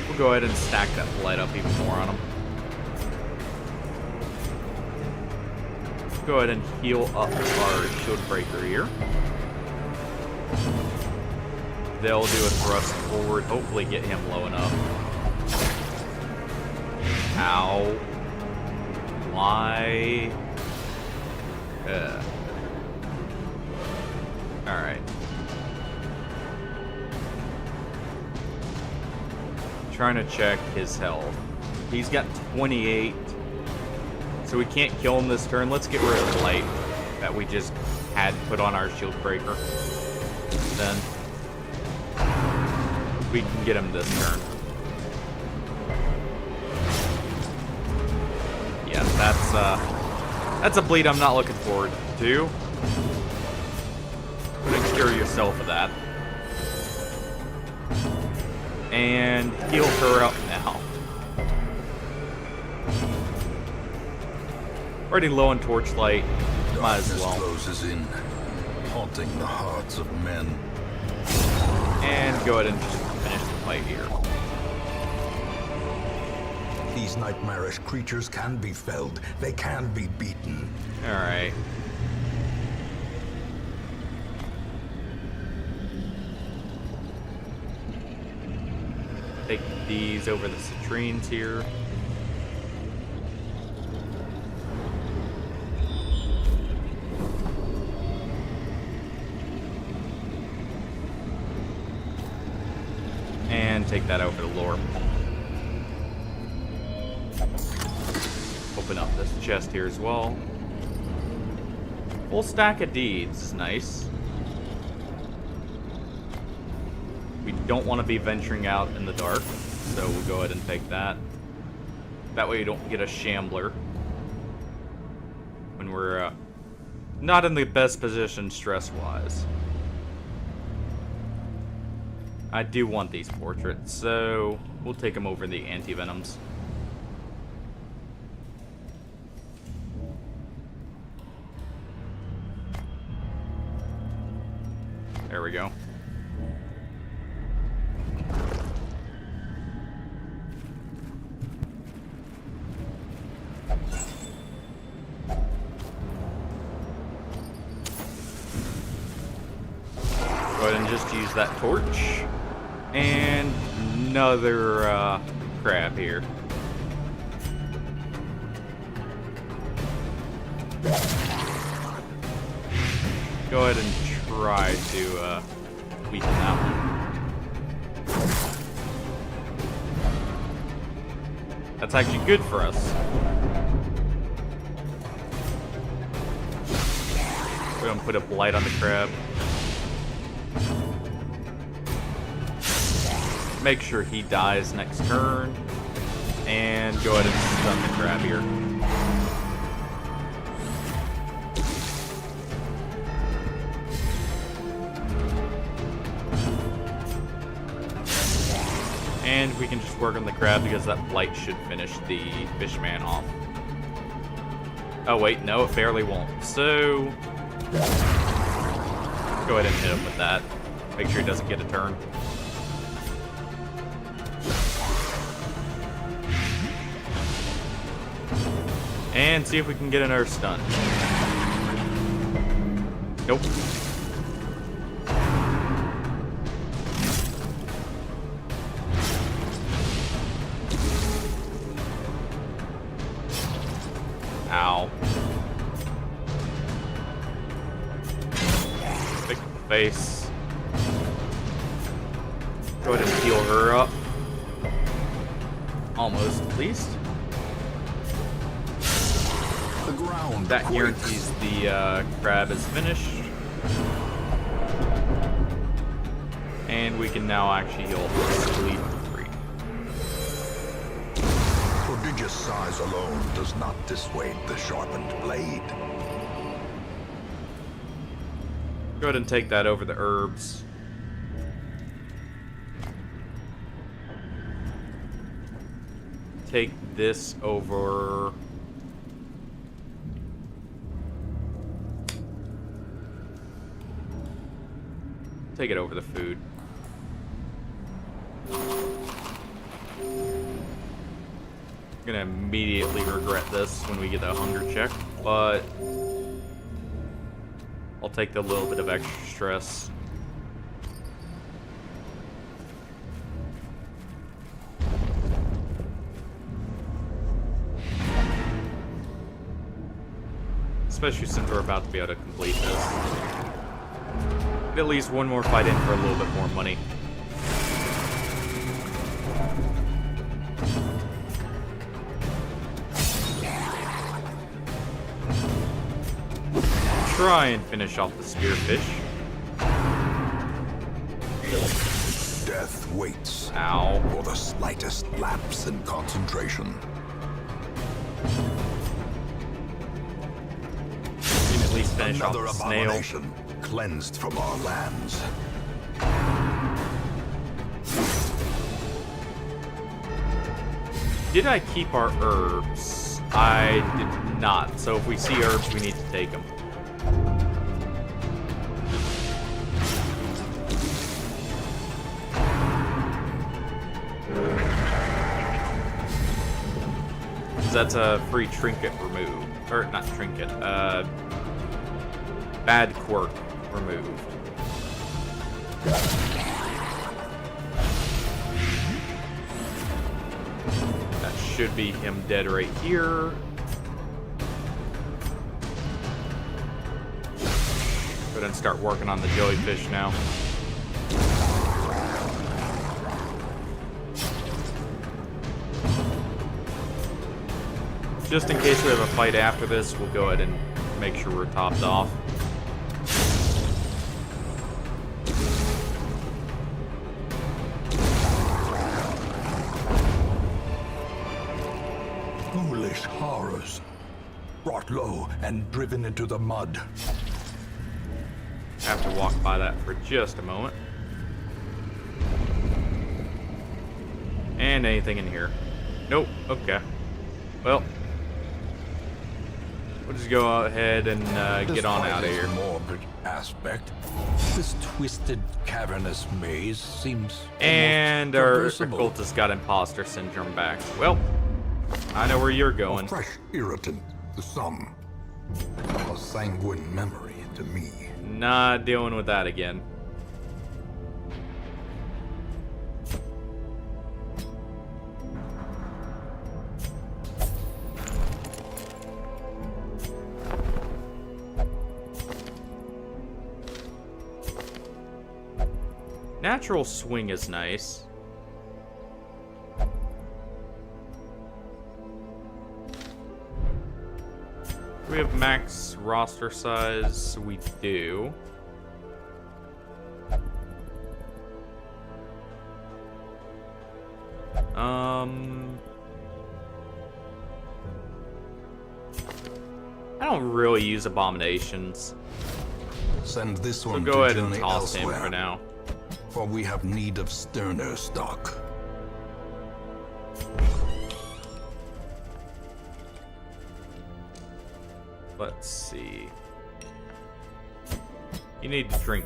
We'll go ahead and stack that blight up even more on him. Go ahead and heal up our shield breaker here. They'll do a thrust forward, hopefully get him low enough. Ow. Why? Alright. Trying to check his health. He's got 28. So we can't kill him this turn. Let's get rid of the light that we just had put on our shield breaker. Then we can get him this turn. Yeah, that's a bleed I'm not looking forward to. Couldn't cure yourself of that. And heal her up now. Already low on torchlight, might as well. Closes in, haunting the hearts of men. And go ahead and just finish the fight here. These nightmarish creatures can be felled. They can be beaten. Alright. Take these over the citrines here. And take that over the lore. Open up this chest here as well. Full stack of deeds is nice. We don't want to be venturing out in the dark, so we'll go ahead and take that. That way you don't get a shambler when we're not in the best position stress-wise. I do want these portraits, so we'll take them over the anti-venoms. There we go. Go ahead and just use that torch. And another crab here. Go ahead and try to weaken that one. That's actually good for us. We're gonna put a blight on the crab. Make sure he dies next turn. And go ahead and stun the crab here. And we can just work on the crab because that blight should finish the fishman off. Oh wait, no, it barely won't. So go ahead and hit him with that. Make sure he doesn't get a turn. And see if we can get another stun. Nope. face. Go ahead and heal her up. Almost, at least. The ground That quakes. guarantees the crab is finished. And we can now actually heal sleep free. Prodigious size alone does not dissuade the sharpened blade. Go ahead and take that over the herbs. Take this over. Take it over the food. I'm gonna immediately regret this when we get the hunger check, but I'll take the little bit of extra stress. Especially since we're about to be able to complete this. Get at least one more fight in for a little bit more money. Try and finish off the spearfish. Death waits Ow. for the slightest lapse in concentration. We can at least finish off Another the snail. abomination cleansed from our lands. Did I keep our herbs? I did not. So if we see herbs, we need to take them. That's a free trinket remove. Or, not trinket, bad quirk removed. That should be him dead right here. Go ahead and start working on the jellyfish now. Just in case we have a fight after this, we'll go ahead and make sure we're topped off. Foolish horrors. Brought low and driven into the mud. Have to walk by that for just a moment. And anything in here? Nope. Okay. Well, we'll just go ahead and get on out of here. Despite its morbid aspect, this twisted, cavernous maze seems And almost our traversable. occultist got imposter syndrome back. Well, I know where you're A going. fresh irritant to some, a sanguine memory to me. Not dealing with that again. Natural swing is nice. Do we have max roster size? We do. I don't really use abominations. Send this So one go to ahead and journey toss him elsewhere, for now. for we have need of sterner stock. Let's see. You need to drink.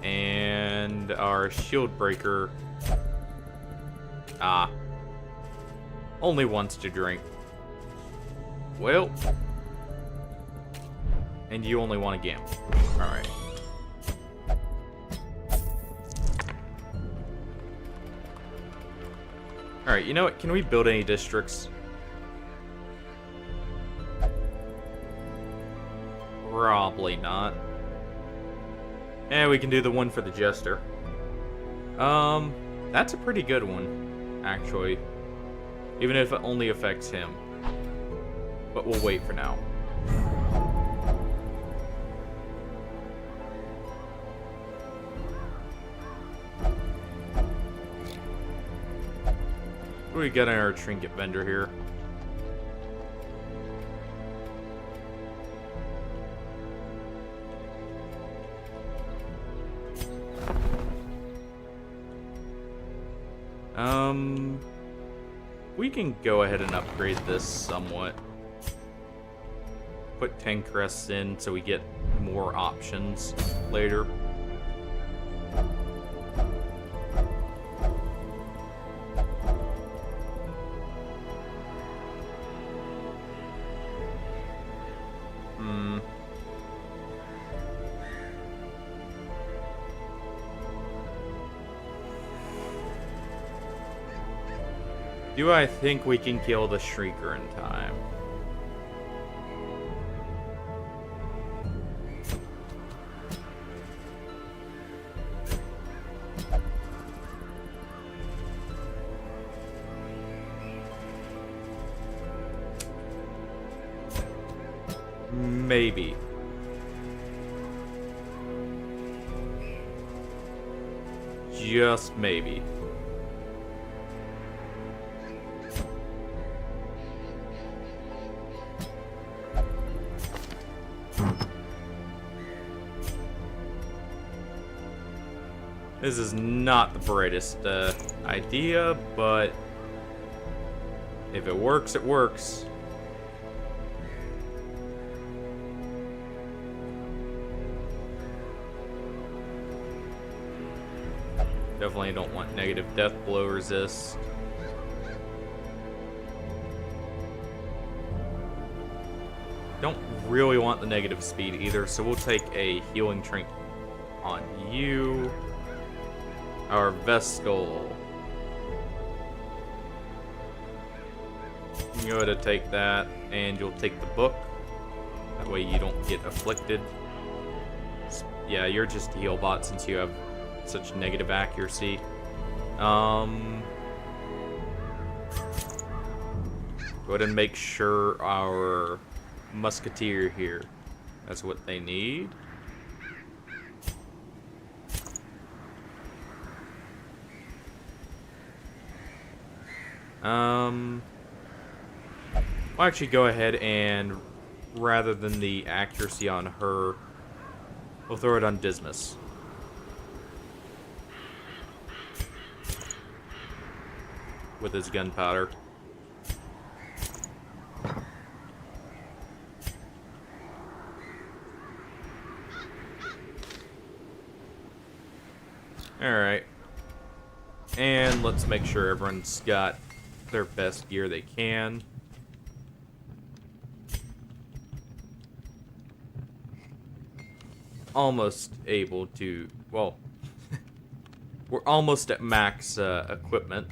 And our shield breaker. Only wants to drink. Well. And you only want to gamble. Alright. Alright, you know what? Can we build any districts? Probably not. And we can do the one for the Jester. That's a pretty good one, actually. Even if it only affects him. But we'll wait for now. What do we got in our trinket vendor here? We can go ahead and upgrade this somewhat. Put 10 crests in so we get more options later. Do I think we can kill the Shrieker in time? Maybe. Just maybe. This is not the brightest idea, but if it works, it works. Definitely don't want negative death blow resist. Don't really want the negative speed either, so we'll take a healing trinket on you. Our Vestal. You can go ahead and take that, and you'll take the book. That way you don't get afflicted. Yeah, you're just a heal bot since you have such negative accuracy. Go ahead and make sure our Musketeer here. That's what they need. I'll actually go ahead and, rather than the accuracy on her, we'll throw it on Dismas. With his gunpowder. Alright. And let's make sure everyone's got their best gear they can. Almost able to, well, we're almost at max equipment.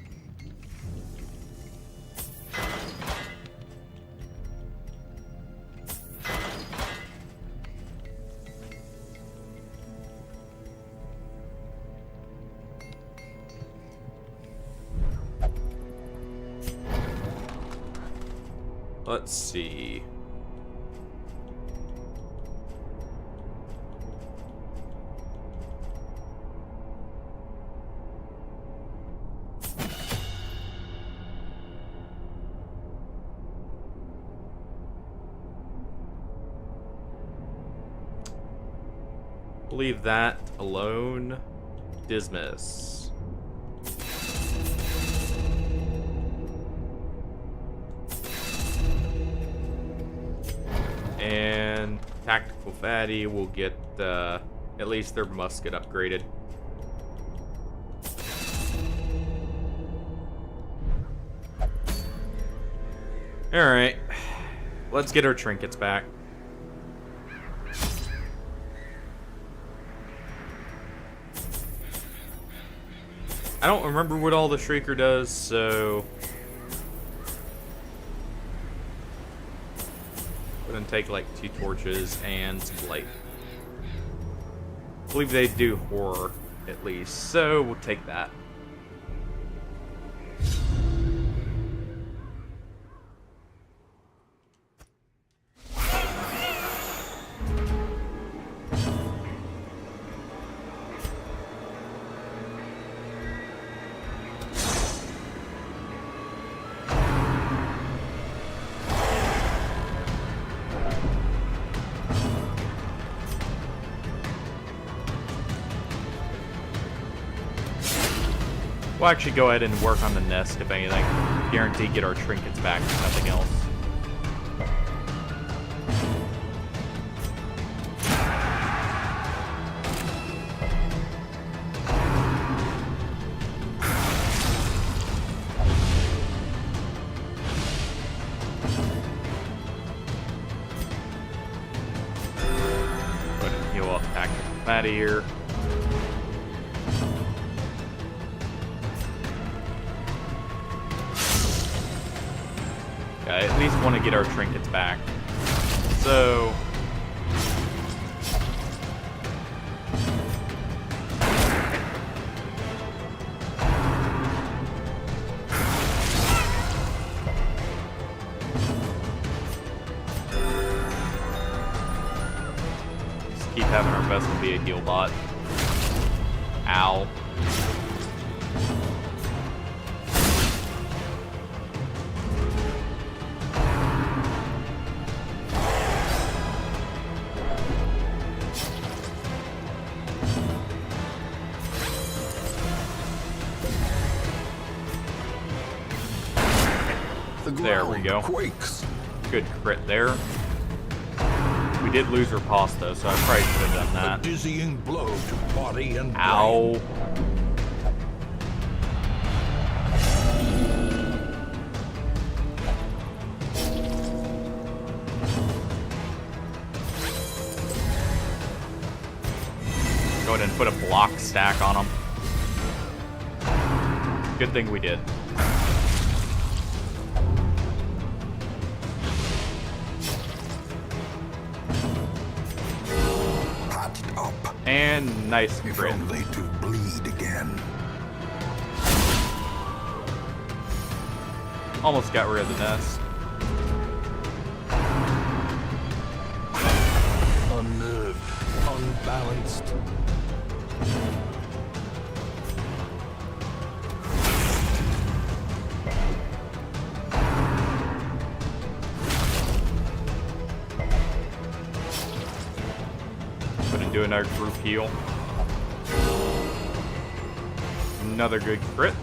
Let's see. Leave that alone. Dismas. And Tactical Fatty will get at least their musket upgraded. Alright. Let's get our trinkets back. I don't remember what all the Shrieker does, so Gonna take like 2 torches and some light. I believe they do horror at least, so we'll take that. We'll actually go ahead and work on the nest, if anything. Guarantee get our trinkets back, if nothing else. Go ahead and heal up tactical fatty here. I at least want to get our trinkets back. So... just keep having our vessel be a heal bot. Ow. There we go. Quakes. Good crit there. We did lose our pasta, so I probably should have done A that. dizzying blow to body and brain. Ow. Go ahead and put a block stack on them. Good thing we did. Patched up. And nice If crit. only to bleed again. Almost got rid of the nest. Unnerved, unbalanced. Gonna do another group heal. Another good crit.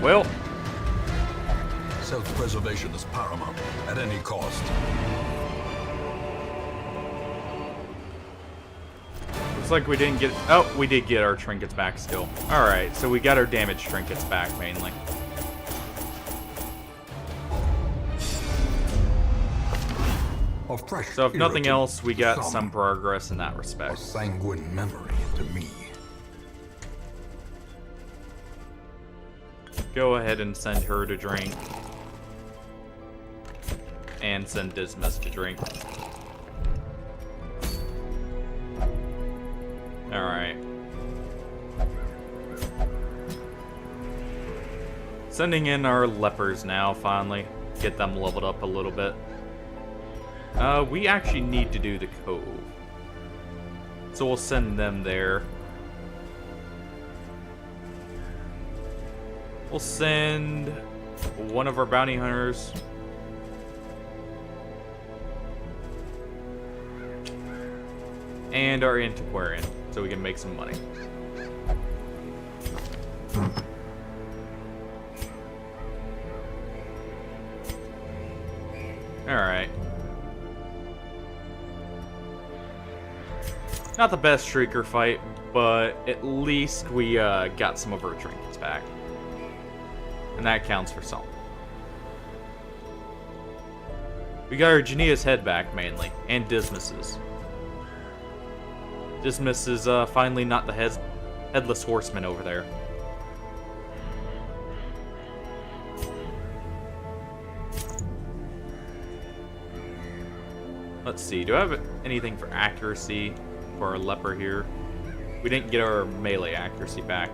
Well, Self-preservation is paramount at any cost. looks like we didn't get... Oh, we did get our trinkets back still. Alright, so we got our damaged trinkets back mainly. A fresh So if nothing irritant else, we got to some progress in that respect. A sanguine memory to me. Go ahead and send her to drink. And send Dismas to drink. Alright. Sending in our lepers now, finally. Get them leveled up a little bit. We actually need to do the cove. So we'll send them there. We'll send one of our bounty hunters. And our antiquarian, so we can make some money. Alright. Not the best Shrieker fight, but at least we got some of our trinkets back. And that counts for something. We got our Jania's head back, mainly, and Dismas's. Dismas is finally not the Headless Horseman over there. Let's see, do I have anything for accuracy for our leper here? We didn't get our melee accuracy back,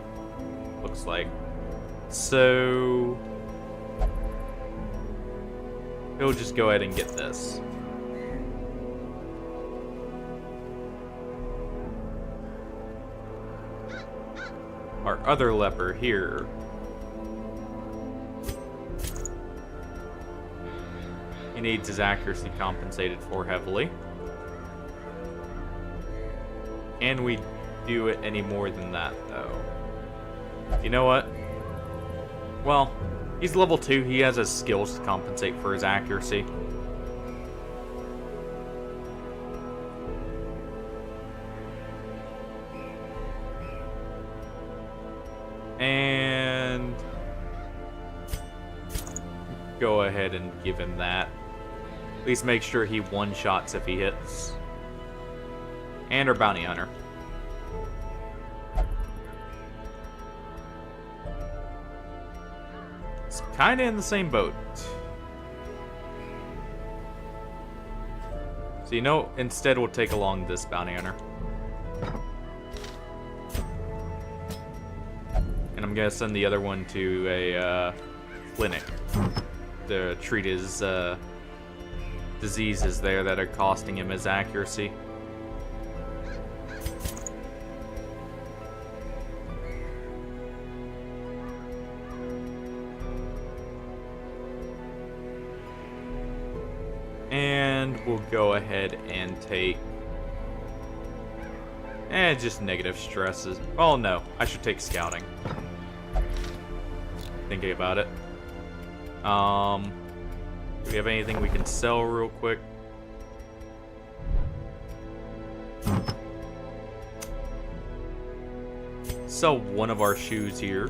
looks like. So he'll just go ahead and get this. Our other leper here, he needs his accuracy compensated for heavily. Can we do it any more than that, though? You know what? Well, he's level 2. He has his skills to compensate for his accuracy. And go ahead and give him that. At least make sure he one-shots if he hits. And our bounty hunter. It's kind of in the same boat. So you know, instead we'll take along this bounty hunter. And I'm gonna send the other one to a clinic to treat his diseases there that are costing him his accuracy. And we'll go ahead and take just negative stresses. Oh no, I should take scouting. Thinking about it. Do we have anything we can sell real quick? Sell one of our shoes here.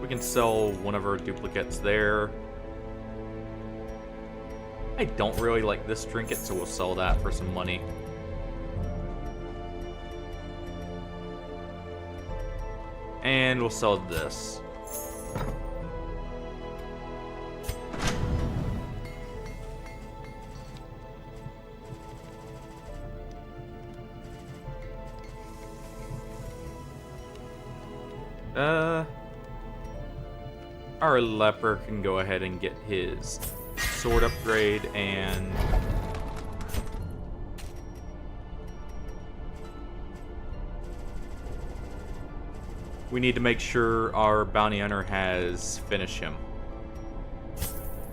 We can sell one of our duplicates there. I don't really like this trinket, so we'll sell that for some money. And we'll sell this. Our leper can go ahead and get his sword upgrade, and we need to make sure our bounty hunter has finished him,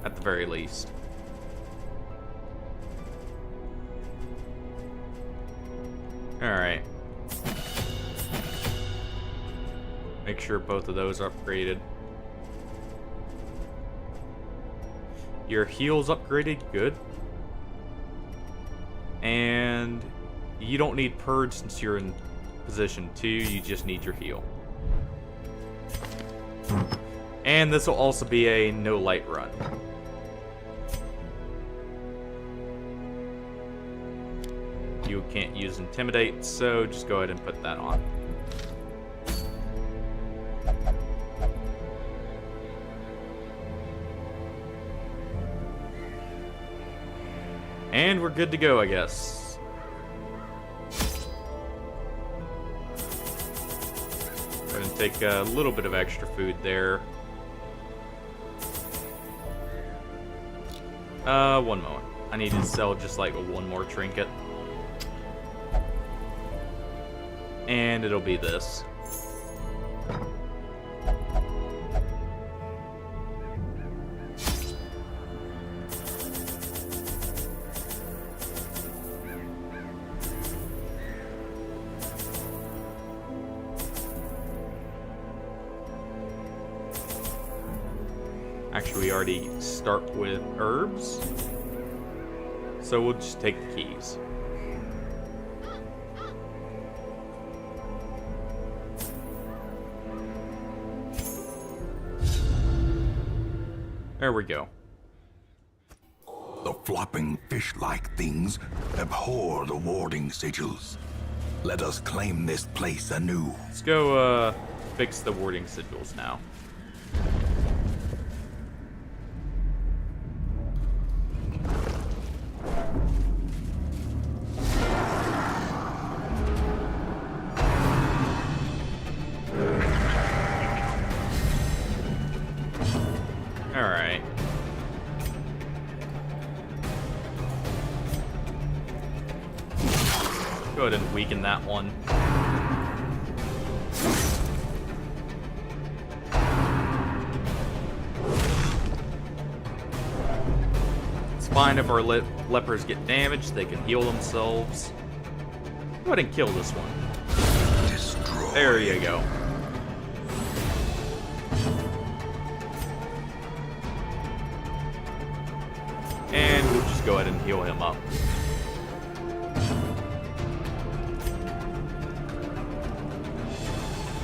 at the very least. Alright. Make sure both of those are upgraded. Your heal's upgraded, good. And you don't need purge since you're in position 2, you just need your heal. And this will also be a no light run. You can't use intimidate, so just go ahead and put that on. And we're good to go, I guess. Go ahead and take a little bit of extra food there. One moment. I need to sell just like one more trinket. And it'll be this. Actually, we already start with herbs. So we'll just take the keys. There we go. The flopping fish-like things abhor the warding sigils. Let us claim this place anew. Let's go fix the warding sigils now. Alright. Go ahead and weaken that one. It's fine if our lepers get damaged, they can heal themselves. Go ahead and kill this one. Destroy. There you go. And we'll just go ahead and heal him up.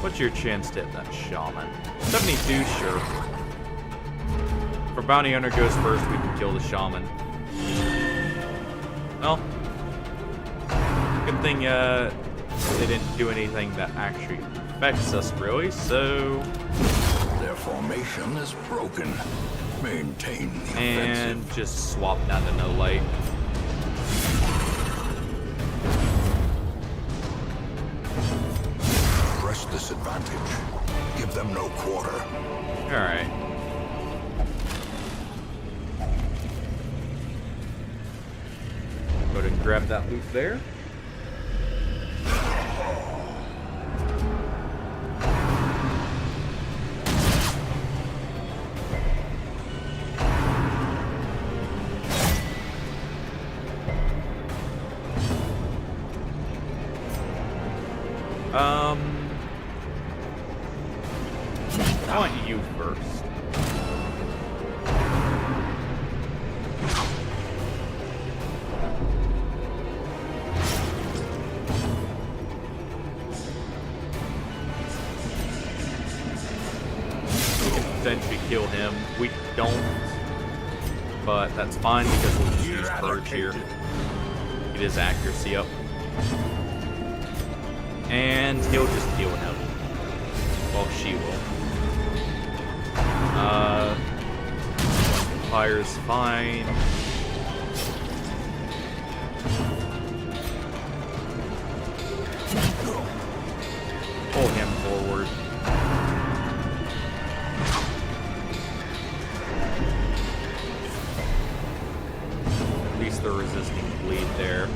What's your chance to hit that shaman? 72, sure. If our bounty hunter goes first, we can kill the shaman. Well, good thing they didn't do anything that actually affects us, really, so... Their formation is broken. Maintain the And offensive. just swap down to no light. Press this advantage. Give them no quarter. Alright. Go ahead and grab that loot there. I want you first. We can potentially kill him. We don't, but that's fine because we'll just use Purge here. Get his accuracy up. And he'll just heal him. Well, she will. Fire's fine. Pull him forward. At least they're resisting bleed there.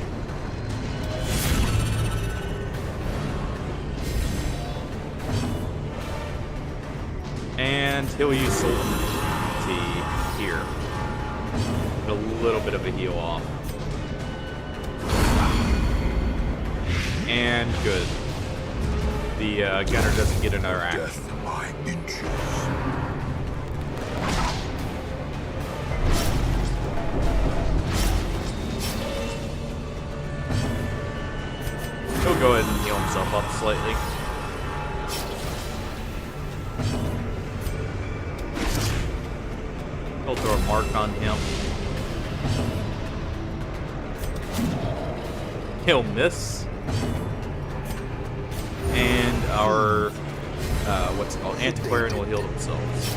And he'll use Solemnity here. Get a little bit of a heal off. And good. The gunner doesn't get another action. Death by inches. He'll go ahead and heal himself up slightly. He'll throw a mark on him. He'll miss. And our, what's it called, Antiquarian will heal themselves.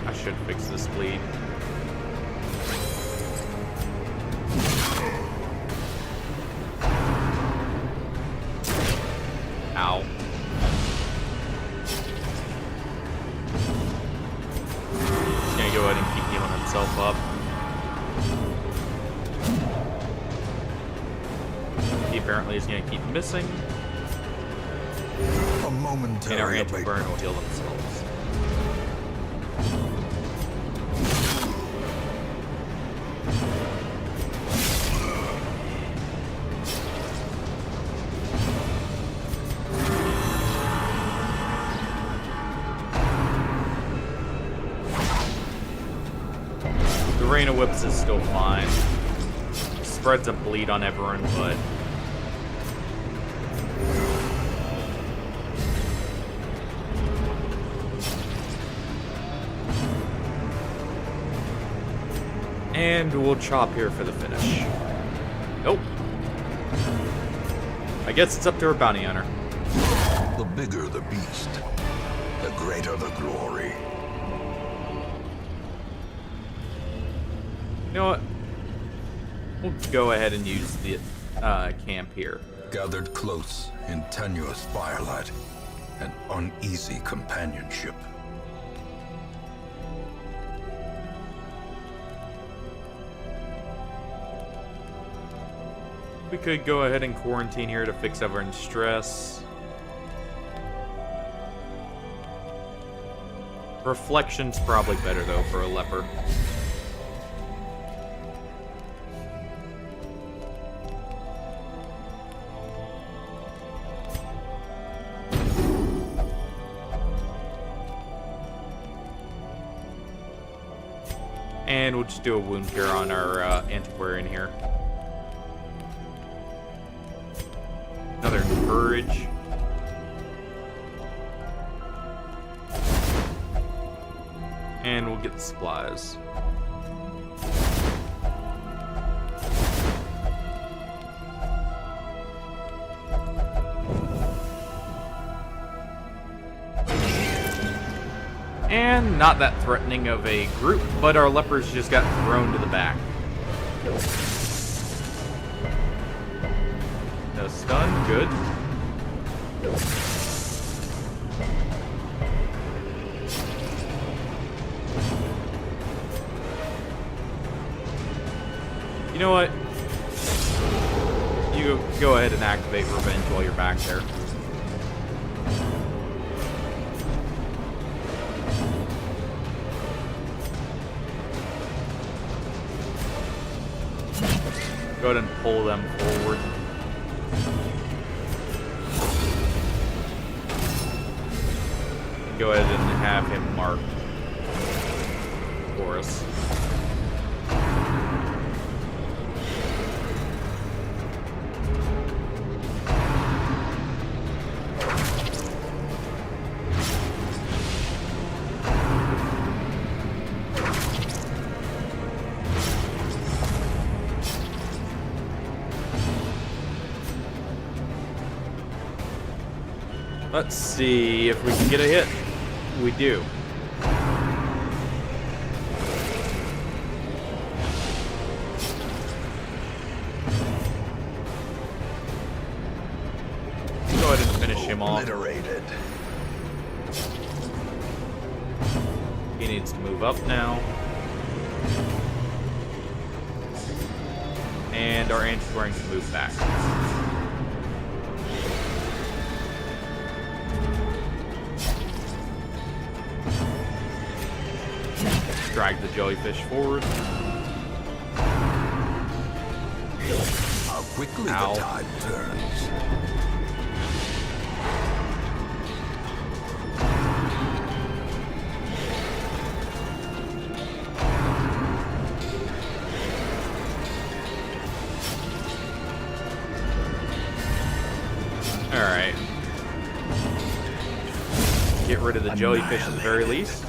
I should fix this bleed. Ow. He's gonna go ahead and keep healing himself up. He apparently is gonna keep missing. A momentary And our abatement. Antiquarian will heal themselves. The Rain of Whips is still fine. Spreads a bleed on everyone, but and we'll chop here for the finish. Nope. I guess it's up to our bounty hunter. The bigger the beast, the greater the glory. You know what? We'll go ahead and use the camp here. Gathered close in tenuous firelight and uneasy companionship. We could go ahead and quarantine here to fix everyone's stress. Reflection's probably better though for a leper. And we'll just do a wound cure on our antiquarian here. Another courage. And we'll get the supplies. And not that threatening of a group, but our lepers just got thrown to the back. No stun, good. You know what? You go ahead and activate Revenge while you're back there. Go ahead and pull them forward. Go ahead and have him mark for us. Let's see if we can get a hit. We do. Go ahead and finish him off. Obliterated. He needs to move up now. And our antiquarian can move back. Drag the jellyfish forward. How quickly Ow. the tide turns. Alright. Get rid of the jellyfish at the very least.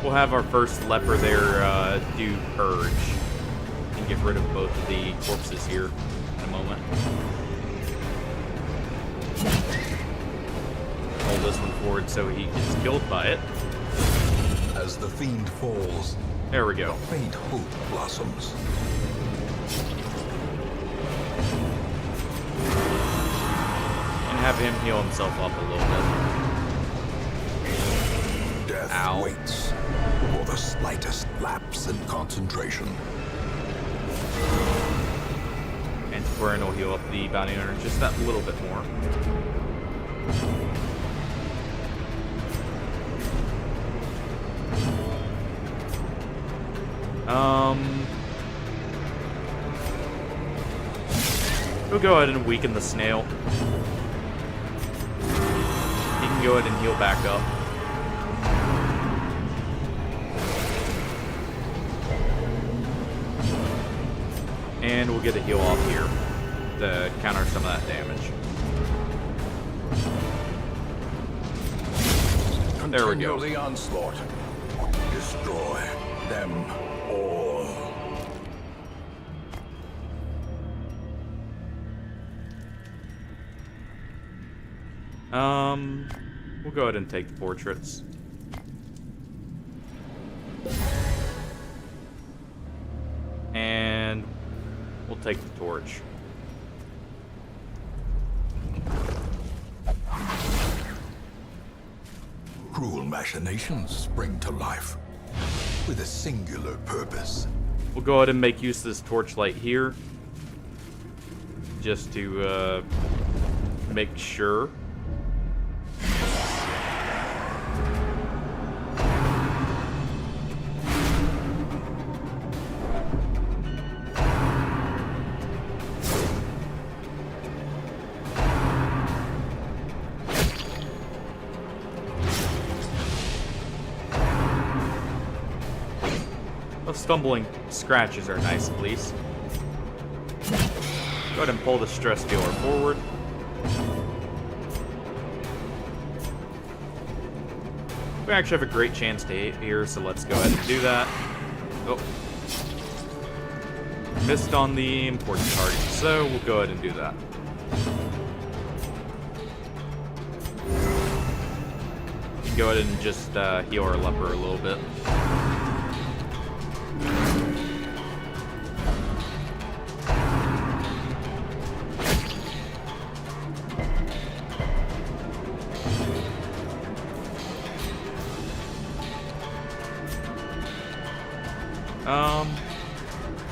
We'll have our first leper there do purge and get rid of both of the corpses here in a moment. Hold this one forward so he gets killed by it. As the fiend falls, There we go. a faint hope blossoms. And have him heal himself up a little bit. Death Ow. waits for the slightest lapse in concentration. Antiquarian will heal up the bounty hunter just that little bit more. We'll go ahead and weaken the snail. He can go ahead and heal back up. And we'll get a heal off here to counter some of that damage. There we go. Continue the onslaught. Destroy them all. We'll go ahead and take the portraits. And we'll take the torch. Cruel machinations spring to life with a singular purpose. We'll go ahead and make use of this torchlight here. Just to, make sure. Those stumbling scratches are nice, at least. Go ahead and pull the stress dealer forward. We actually have a great chance to hit here, so let's go ahead and do that. Oh. Missed on the important target, so we'll go ahead and do that. Go ahead and just heal our leper a little bit.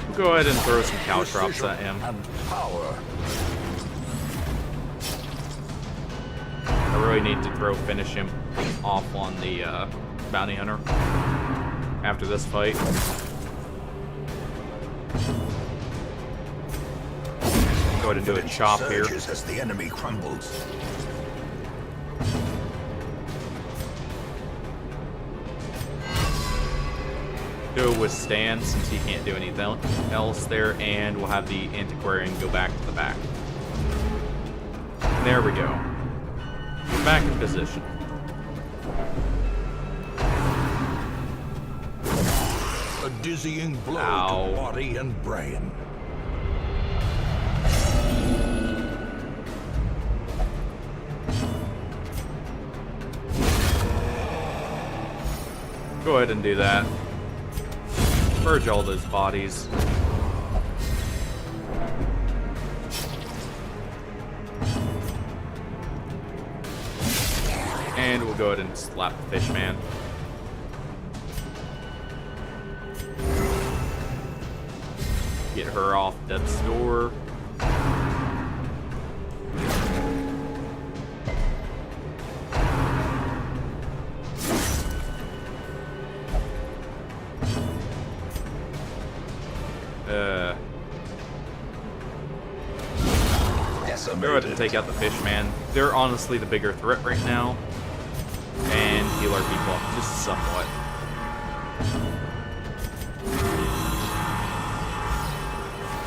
We'll go ahead and throw some caltrops at him. And power. I really need to finish him off on the bounty hunter after this fight. Go ahead and do a chop here. As the enemy crumbles. Go withstand since he can't do anything else there, and we'll have the antiquarian go back to the back. And there we go. We're back in position. A dizzying blow Ow. to body and brain. Go ahead and do that. Purge all those bodies. And we'll go ahead and slap the fish man. Get her off death's door. Go ahead and take out the fish man. They're honestly the bigger threat right now. And heal our people up just somewhat.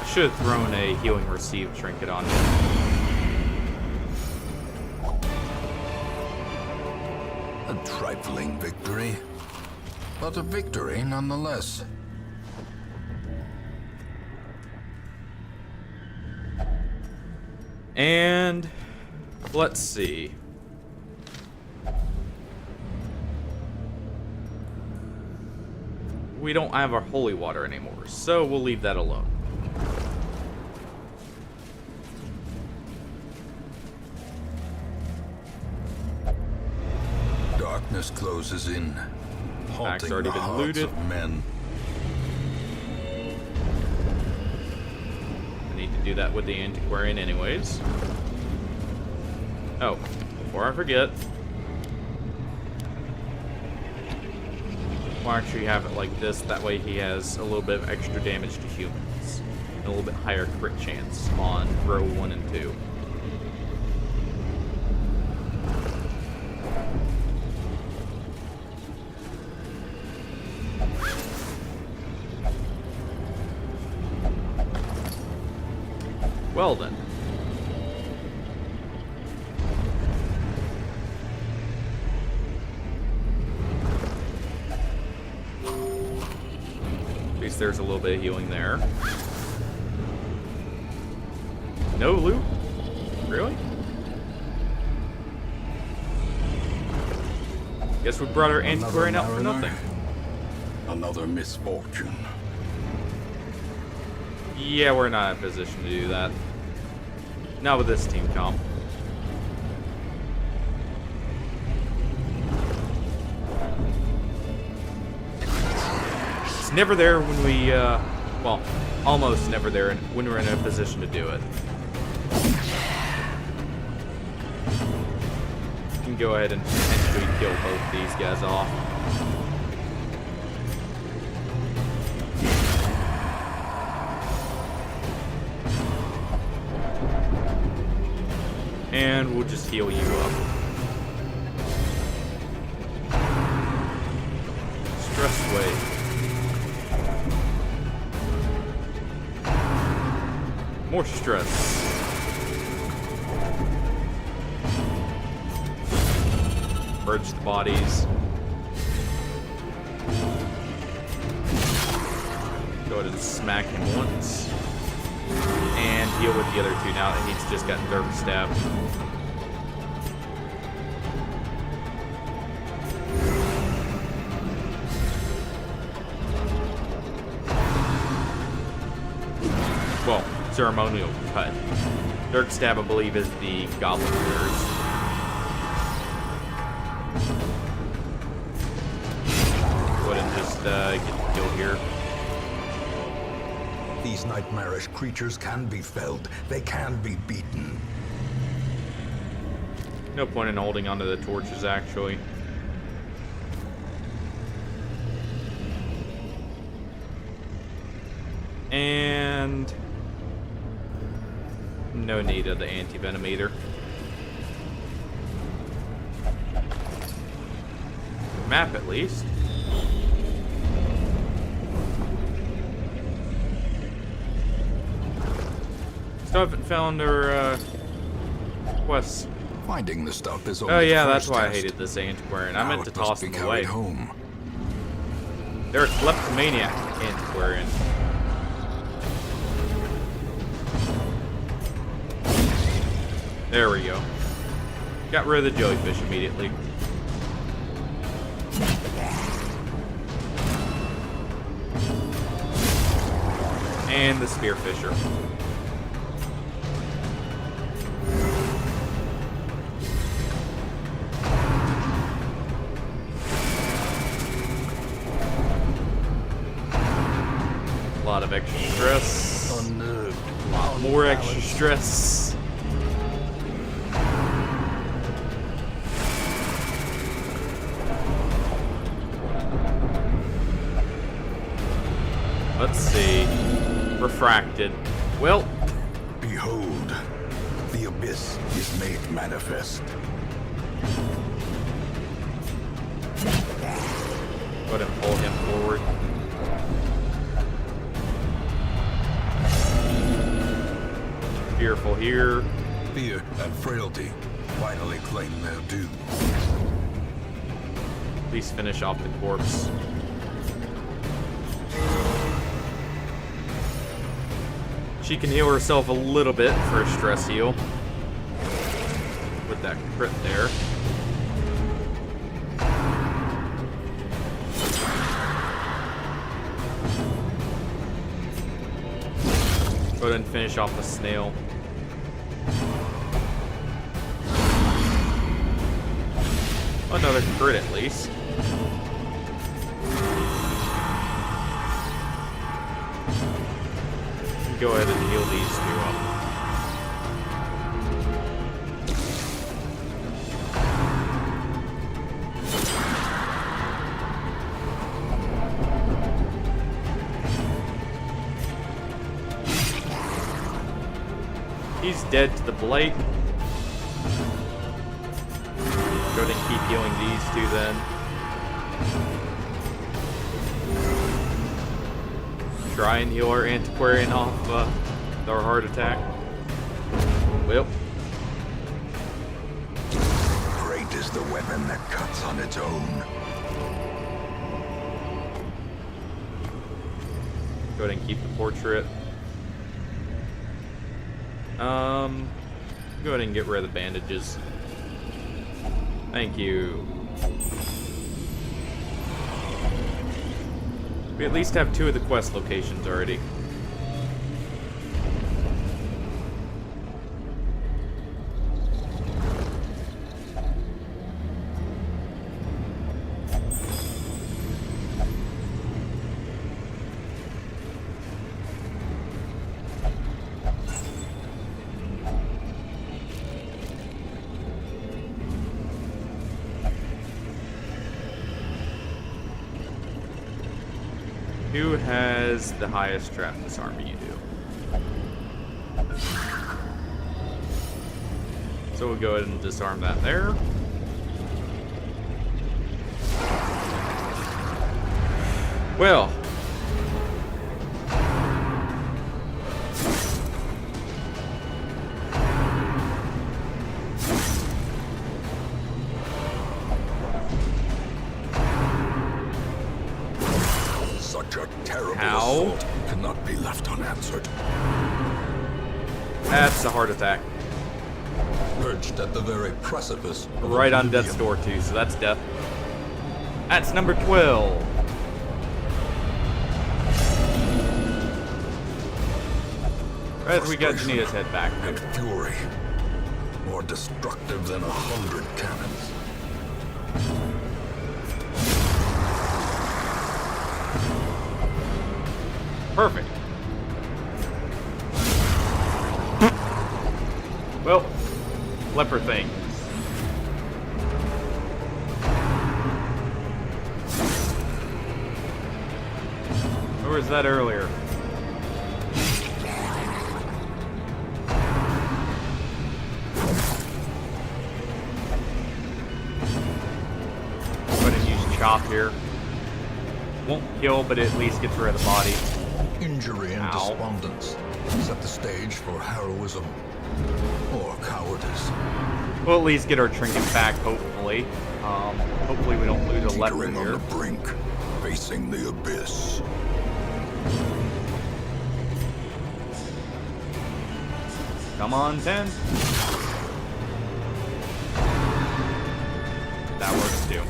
I should have thrown a healing receive trinket on him. A trifling victory, but a victory nonetheless. And let's see. We don't have our holy water anymore, so we'll leave that alone. Darkness closes in, haunting already the been hearts looted. of men. I need to do that with the antiquarian anyways. Oh, before I forget, we'll actually have it like this, that way he has a little bit of extra damage to humans. And a little bit higher crit chance on row 1 and 2. Well then. At least there's a little bit of healing there. No loot? Really? Guess we brought our antiquarian out for mariner, nothing. Another misfortune. Yeah, we're not in a position to do that. Not with this team comp. It's never there when we, well, almost never there when we're in a position to do it. You can go ahead and potentially kill both these guys off. And we'll just heal you up. Stress wave. More stress. Purge the bodies. Go ahead and smack him once. And heal with the other two now that he's just gotten Dirk stabbed. Well, ceremonial cut. Dirk stab, I believe, is the goblin curse. Go ahead and just get the kill here. These nightmarish creatures can be felled. They can be beaten. No point in holding onto the torches, actually. And no need of the anti-venom either. Map, at least. Still haven't found our quests. Finding the stuff is only Oh yeah, the that's first why I test. hated this antiquarian. I Now meant to it must toss be them away. carried home. They're a kleptomaniac antiquarian. There we go. Got rid of the jellyfish immediately. And the spearfisher. A lot of extra stress. Unnerved. More extra stress. Let's see. Refracted. Well, Behold, the abyss is made manifest. go ahead and pull him forward. Fearful here. Fear and frailty finally claim their due. Please finish off the corpse. She can heal herself a little bit for a stress heal. With that crit there. Go ahead and finish off the snail. Another crit at least. Go ahead and heal these two up. He's dead to the blade. Go ahead and keep healing these two then. Try and heal our antiquarian off our heart attack. Well. Great is the weapon that cuts on its own. Go ahead and keep the portrait. Go ahead and get rid of the bandages. Thank you. We at least have 2 of the quest locations already. Who has the highest draft this army? You do. So we'll go ahead and disarm that there. Well. Such a terrible How? assault cannot be left unanswered. That's a heart attack. Perched at the very precipice of Right on oblivion. death's door too, so that's death. That's number 12. As we got Janita's head back. And fury, more destructive than 100 cannons. Perfect. Well, leper things. Where was that earlier? Go ahead and use chop here. Won't kill, but it at least gets rid of the body. Injury and Ow. despondence set the stage for heroism or cowardice. We'll at least get our trinket back, hopefully. Hopefully we don't lose a leper Teetering on here. the brink, facing the abyss. Come on, 10. That works too.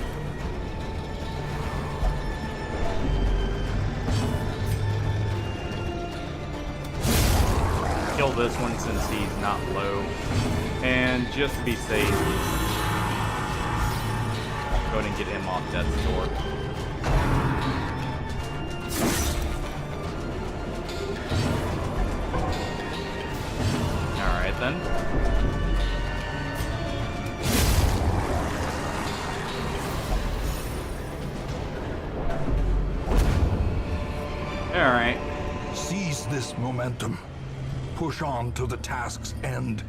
Kill this one since he's not low. And just to be safe, go ahead and get him off death's door. Alright then. Alright. Seize this momentum. Push on to the task's end.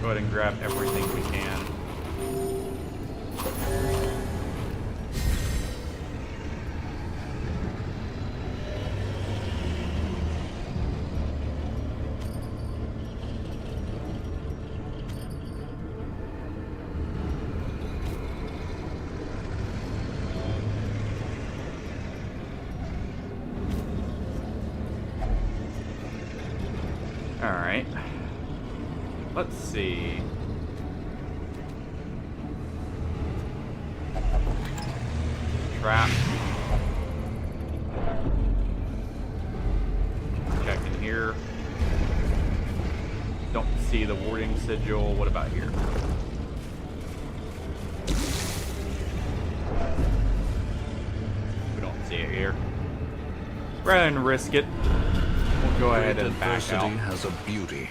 Go ahead and grab everything we can. Alright. Let's see. Trap. Check in here. Don't see the warding sigil. What about here? We don't see it here. Rather than risk it, we'll go ahead and back Adversity out. has a beauty.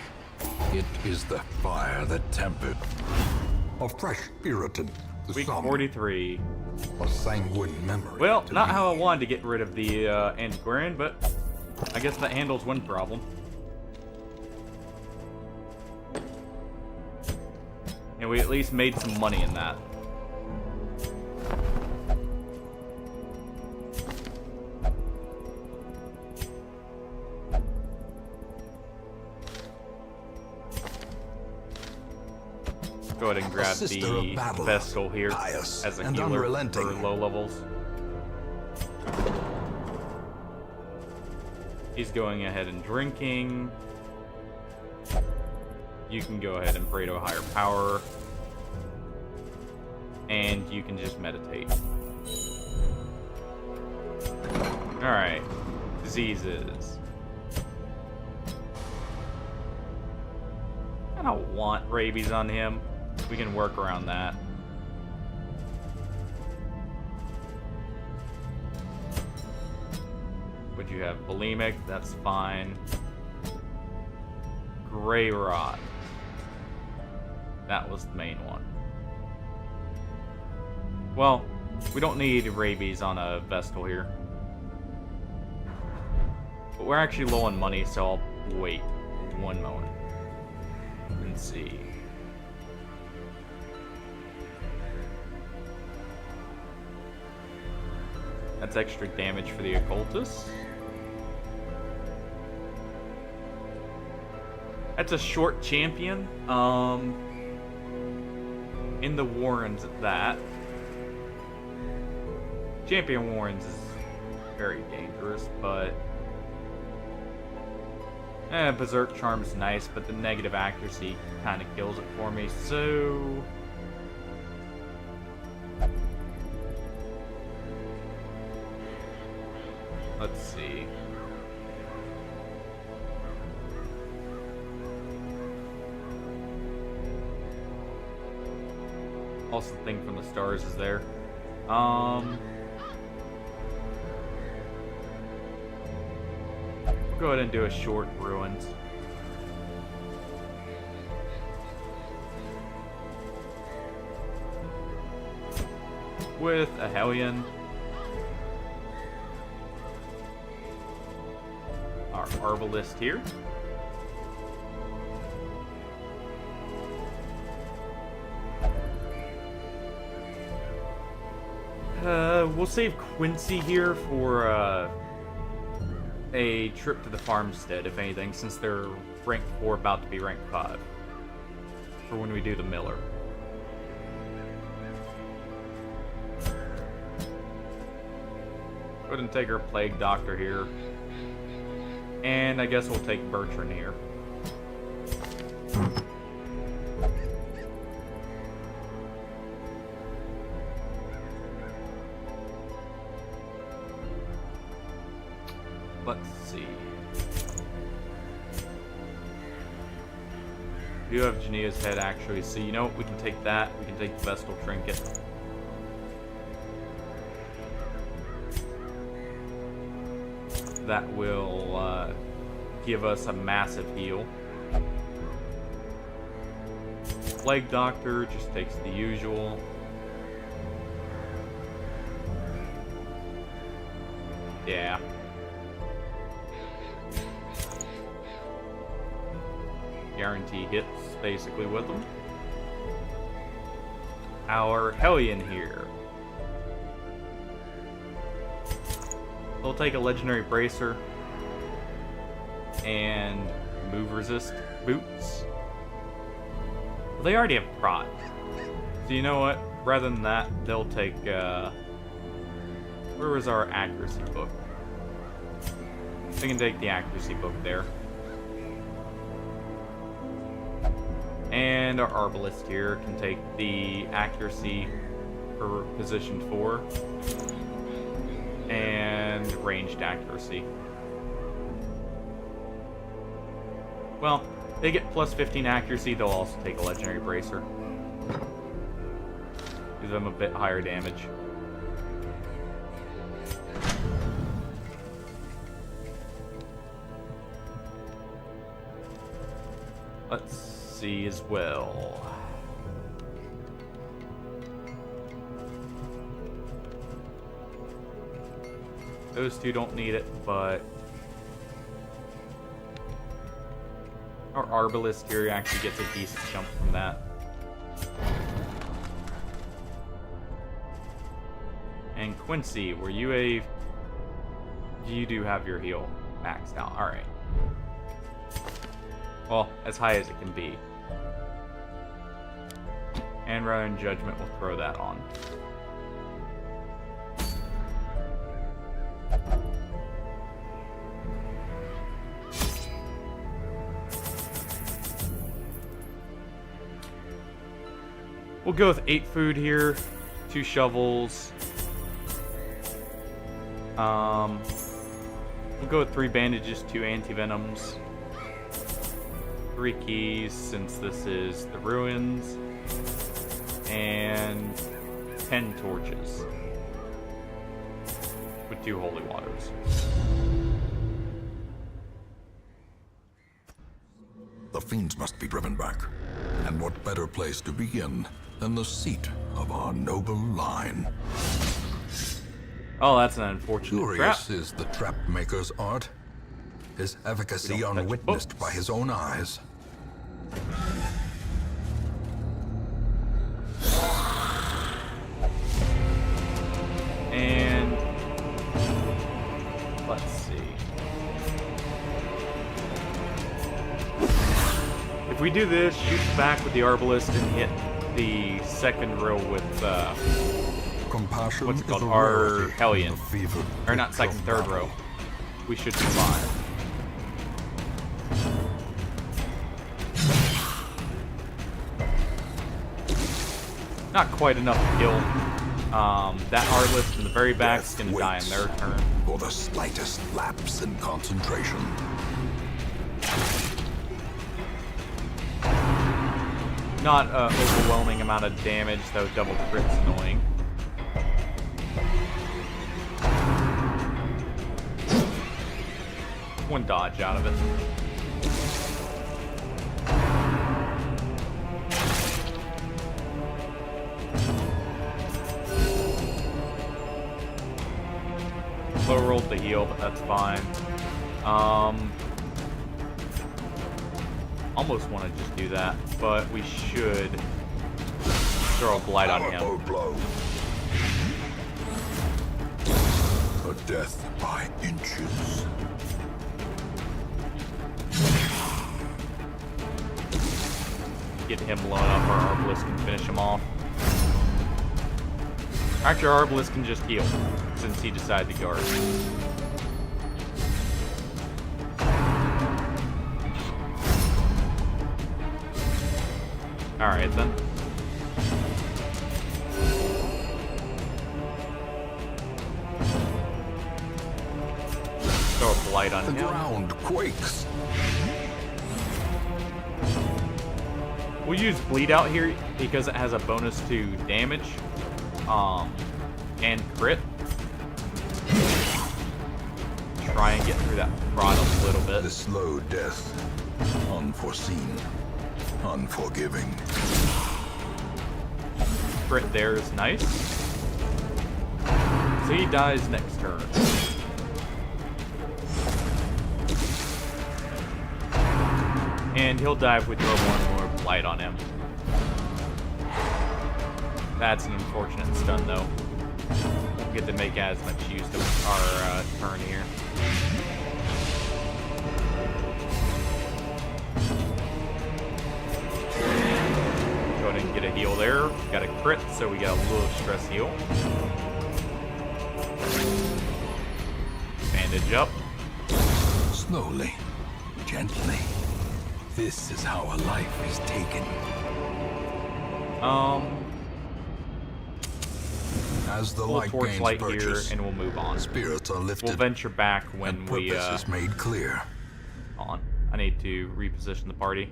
It is the fire that tempered. A fresh spirit in the Week summer. 43. A sanguine memory. Well, to not be- how I wanted to get rid of the antiquarian, but I guess that handles one problem. And we at least made some money in that. Go ahead and grab sister the of battle, Vestal here pious as a and healer for unrelenting. low levels. He's going ahead and drinking. You can go ahead and pray to a higher power. And you can just meditate. Alright. Diseases. I don't want rabies on him. We can work around that. Would you have bulimic? That's fine. Gray rot. That was the main one. Well, we don't need rabies on a Vestal here. But we're actually low on money, so I'll wait one moment. And see. That's extra damage for the occultist. That's a short champion. In the Warrens at that. Champion Warrens is very dangerous, but Berserk Charm's nice, but the negative accuracy kind of kills it for me, so let's see. Also, the thing from the stars is there. Go ahead and do a short ruins. With a Hellion. Our Arbalist here. We'll save Quincy here for a trip to the Farmstead, if anything, since they're rank 4, about to be rank 5. For when we do the Miller. Go ahead and take our Plague Doctor here. And I guess we'll take Bertrand here. Let's see. We do have Genea's head, actually, so you know what? We can take that. We can take the Vestal Trinket. That will give us a massive heal. Plague Doctor just takes the usual. Yeah. Guarantee hits, basically, with them. Our Hellion here. They'll take a Legendary Bracer and move resist boots. Well, they already have prot. So you know what? Rather than that, they'll take, where was our accuracy book? They can take the accuracy book there. And our Arbalist here can take the accuracy for position 4 and ranged accuracy. Well, they get plus 15 accuracy, they'll also take a Legendary Bracer. Gives them a bit higher damage. Let's see as well. Those two don't need it, but our Arbalist here actually gets a decent jump from that. And Quincy, were you a... You do have your heal maxed out. Alright. Well, as high as it can be. And rather than Judgment, we'll throw that on. We'll go with 8 food here, 2 shovels. We'll go with 3 bandages, 2 anti-venoms, 3 keys since this is the ruins, and 10 torches with 2 holy waters. The fiends must be driven back. And what better place to begin than the seat of our noble line? Oh, that's an unfortunate trap. Curious is the trap maker's art. His efficacy unwitnessed by his own eyes. And let's see. If we do this, shoot back with the arbalist and hit the second row with Compassion what's it is called? a Our rarity in Hellion. the fevered Or not pitch second, of third battle. row. We should be fine. Not quite enough to kill. That arbalist in the very back is Death going to die in waits their turn. for the slightest lapse in concentration. Not an overwhelming amount of damage, though double crit's annoying. One dodge out of it. Low rolled the heal, but that's fine. Almost want to just do that, but we should throw a blight on him. Powerful blow. A death by inches. Get him low enough our arbalist can finish him off. Actually, our arbalist can just heal, since he decided to guard. Alright then. Throw a blight on The him. ground quakes. We'll use bleed out here because it has a bonus to damage. And crit. Try and get through that prod a little bit. The slow death. Unforeseen. Unforgiving. Crit there is nice. So he dies next turn. And he'll die if we throw one more blight on him. That's an unfortunate stun though. Won't get to make as much use of our turn here. Go ahead and get a heal there. Got a crit, so we got a little stress heal. Bandage up. Slowly, gently. This is how a life is taken. As the We'll light gains torchlight here purchase, and we'll move on. spirits are lifted We'll venture back when and we purpose is made clear. on. I need to reposition the party.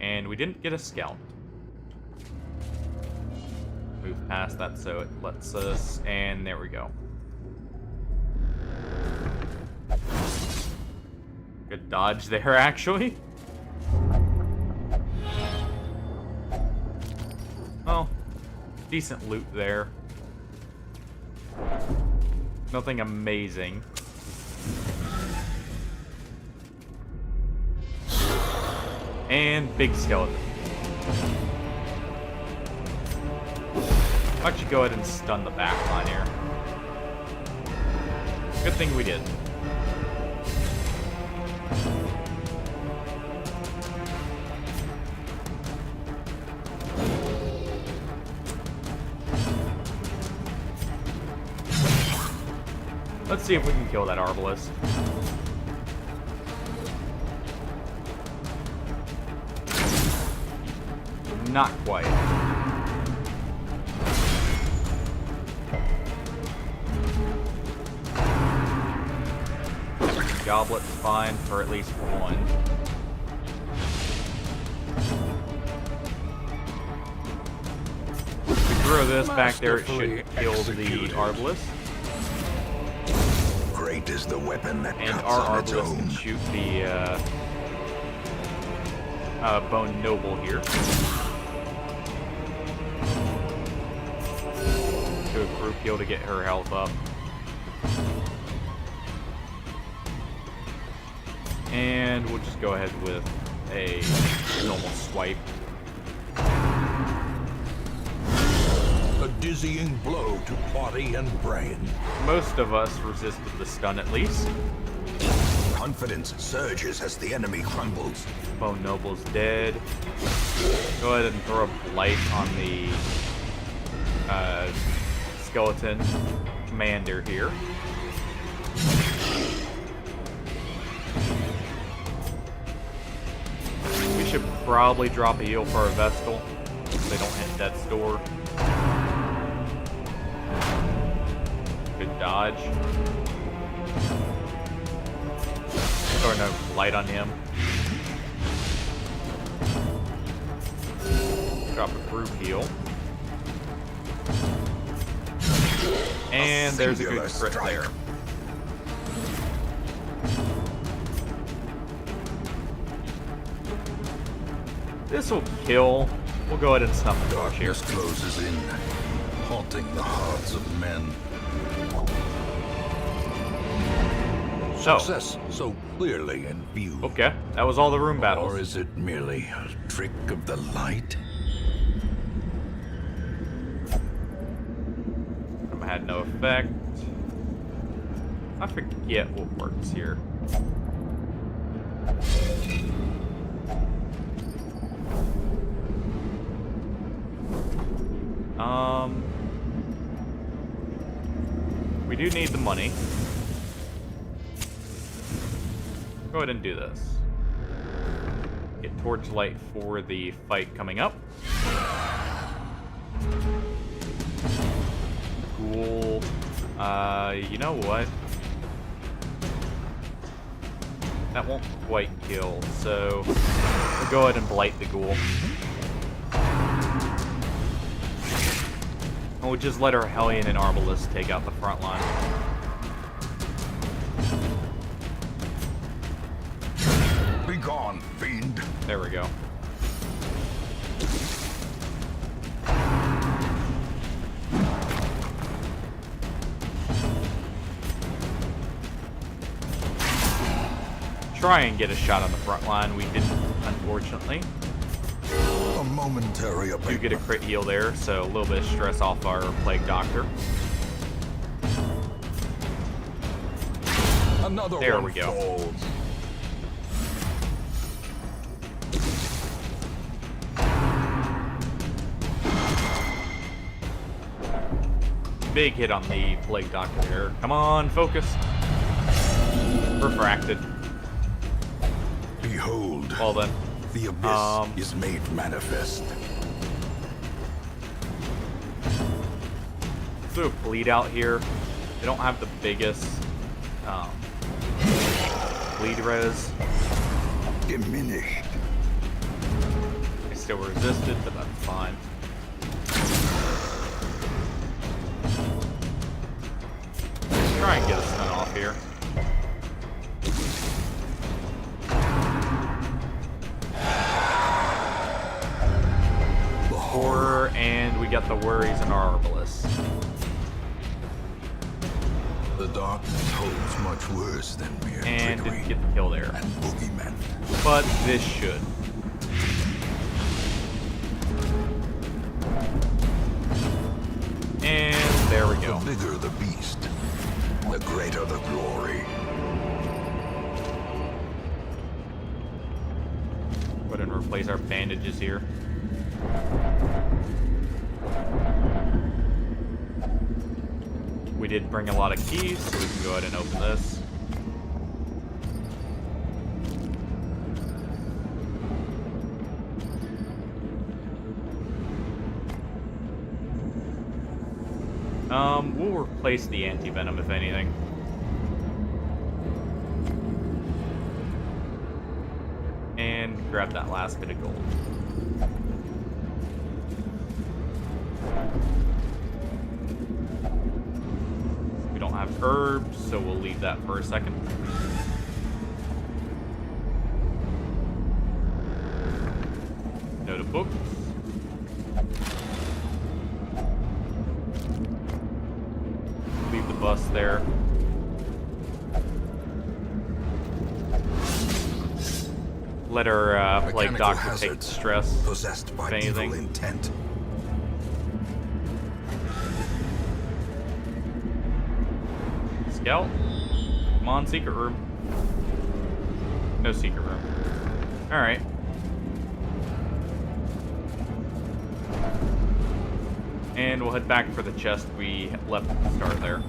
And we didn't get a scout. Move past that so it lets us, and there we go. Good dodge there, actually. Well, decent loot there. Nothing amazing. And big skeleton. Why don't you go ahead and stun the back line here? Good thing we did. Let's see if we can kill that arbalist. Not quite. goblet's fine for at least one. If we throw this back there, it should kill the Arbalest. Great is the weapon that And cuts our on its Arbalest can own. shoot the Bone Noble here. Do a group heal to get her health up. And we'll just go ahead with a normal swipe. A dizzying blow to body and brain. Most of us resisted the stun at least. Confidence surges as the enemy crumbles. Bone Noble's dead. Go ahead and throw a blight on the skeleton commander here. We should probably drop a heal for our Vestal so they don't hit death's door. Good dodge. Or no, light on him. Drop a group heal. And there's a good crit there. This will kill. We'll go ahead and snuff the torch here. Darkness closes in, haunting the hearts of men. Success so clearly in view. Okay, that was all the room battles. Or is it merely a trick of the light? Had no effect. I forget what works here. We do need the money. Go ahead and do this. Get torchlight for the fight coming up. Ghoul. You know what? That won't quite kill, so we'll go ahead and blight the ghoul. And we'll just let our Hellion and Arbalest take out the front line. Be gone, fiend. There we go. Try and get a shot on the front line. We didn't, unfortunately. A momentary Do abatement. get a crit heal there, so a little bit of stress off our Plague Doctor. Another There one we go. falls. Big hit on the Plague Doctor there. Come on, focus. Refracted. Behold, Well then. the abyss is made manifest. Do a bleed out here. They don't have the biggest bleed res. Diminished. They still resisted, but that's fine. Let's try and get a stun off here. Horror, and we got the worries in our Arbalest. The darkness holds much worse than mere And trickery didn't get the kill there. and boogeymen. But this should. And there we go. The bigger the beast, the greater the glory. Go ahead and replace our bandages here. We did bring a lot of keys, so we can go ahead and open this. We'll replace the anti-venom if anything. grab that last bit of gold. We don't have herbs, so we'll leave that for a second. Note of books. Leave the bus there. Let her play Mechanical doctor take hazards stress. possessed by if anything. evil intent. Scout. Come on, secret room. No secret room. Alright. And we'll head back for the chest we left at the start there.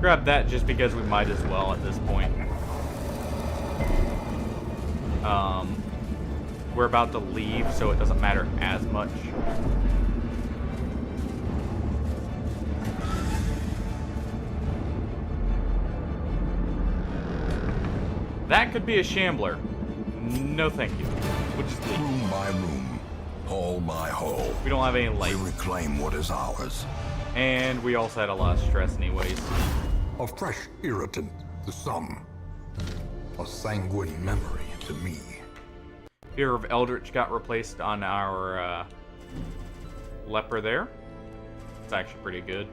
Grab that just because we might as well at this point. We're about to leave, so it doesn't matter as much. That could be a shambler. No thank you. We'll just leave. Room by room, hall by hall, We don't have any light. we reclaim what is ours. And we also had a lot of stress anyways. A fresh irritant to some, a sanguine memory to me. Fear of Eldritch got replaced on our leper there. It's actually pretty good.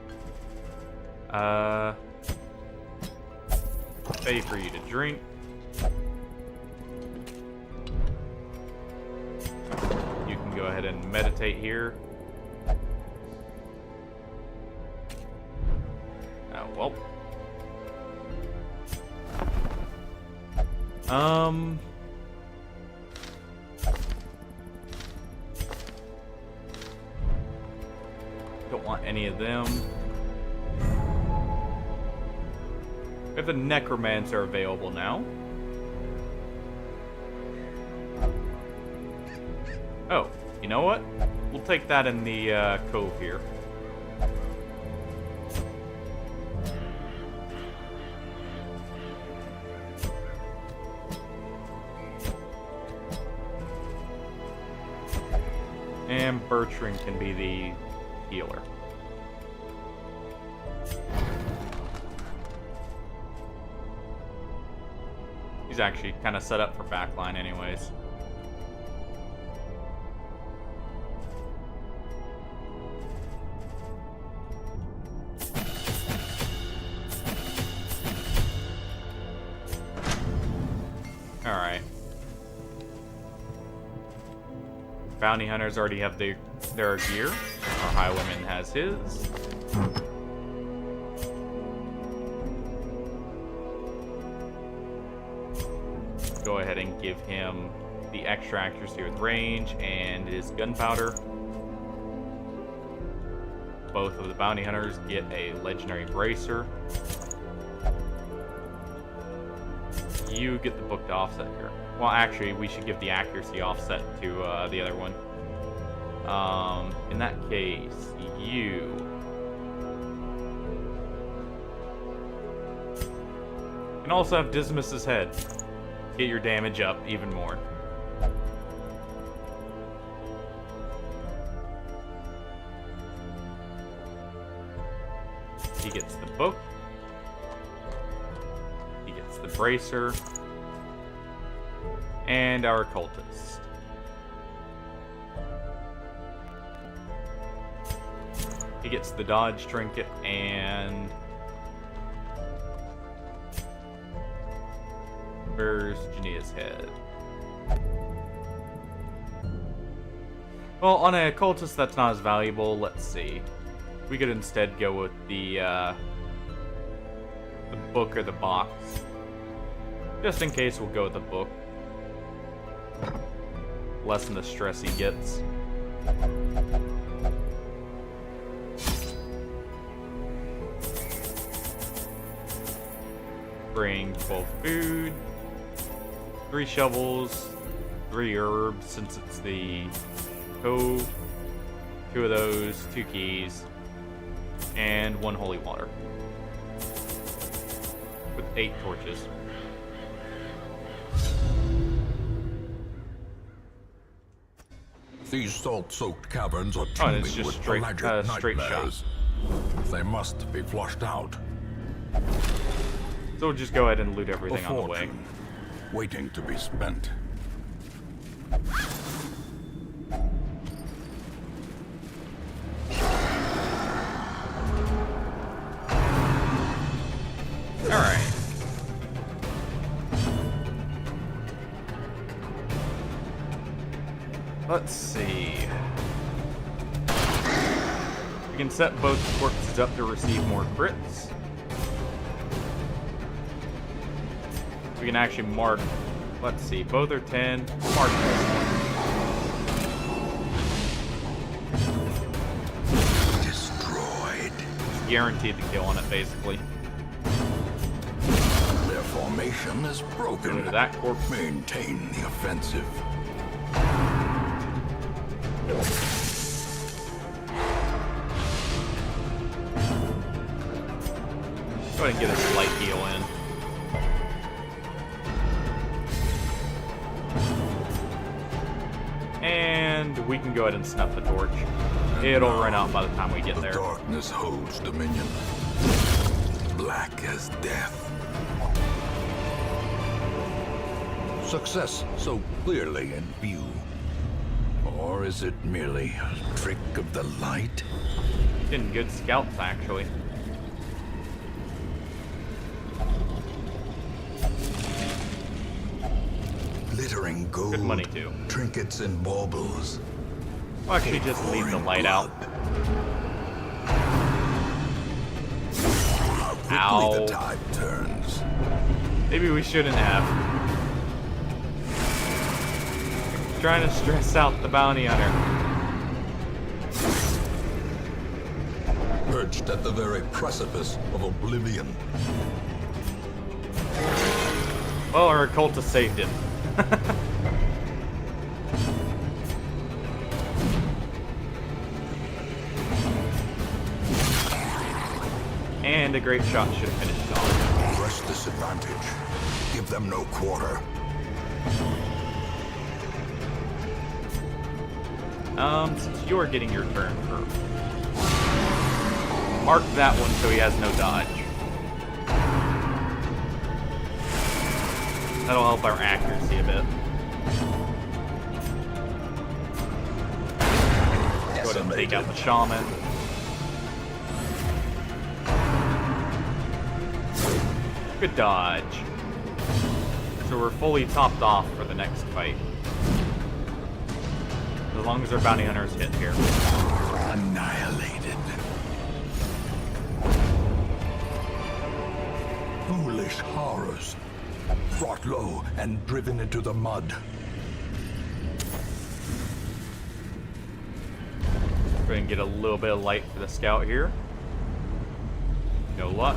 Pay for you to drink. You can go ahead and meditate here. Well. Don't want any of them. We have the Necromancer available now. Oh, you know what? We'll take that in the cove here. And Bertrand can be the healer. He's actually kind of set up for backline anyways. Alright. Bounty hunters already have their gear. Our highwayman has his. Go ahead and give him the extra accuracy with range and his gunpowder. Both of the bounty hunters get a legendary bracer. You get the book to offset here. Well, actually, we should give the accuracy offset to the other one. In that case, you... can also have Dismas's head. Get your damage up even more. He gets the book. He gets the bracer. And our cultist. He gets the dodge trinket and... where's Jania's head? Well, on a cultist that's not as valuable, let's see. We could instead go with the book or the box. Just in case, we'll go with the book. Lessen the stress he gets. Bring 12 food, 3 shovels, 3 herbs since it's the cove, 2 of those, 2 keys, and 1 holy water. 8 torches. These salt-soaked caverns are Oh, and it's teeming just with straight, pelagic straight nightmares. They must be flushed out. So we'll just go ahead and loot A everything on the way. fortune waiting to be spent. Alright. Let's see. We can set both corpses up to receive more crits. We can actually mark. Let's see. Both are 10. Mark this one. Destroyed. Guaranteed to kill on it, basically. Their formation is broken. Go to that corpse. Maintain the offensive. Go ahead and get a slight heal in. And we can go ahead and snuff the torch. It'll run out by the time we get The there. darkness holds dominion. Black as death. Success so clearly in view. Or is it merely a trick of the light? Getting good scouts, actually. Glittering gold. Good money, too. Trinkets and baubles. We'll actually just leave the light out. How quickly Ow. the tide turns. Maybe we shouldn't have. Trying to stress out the bounty hunter. Perched at the very precipice of oblivion. Well, our occultist saved him. And a great shot should have finished it off. Press this advantage. Give them no quarter. Since you're getting your turn first, mark that one so he has no dodge. That'll help our accuracy a bit. Go ahead and take out the shaman. Good dodge. So we're fully topped off for the next fight. As long as our bounty hunters hit here. Annihilated. Foolish horrors. Brought low and driven into the mud. Go ahead and get a little bit of light for the scout here. No luck.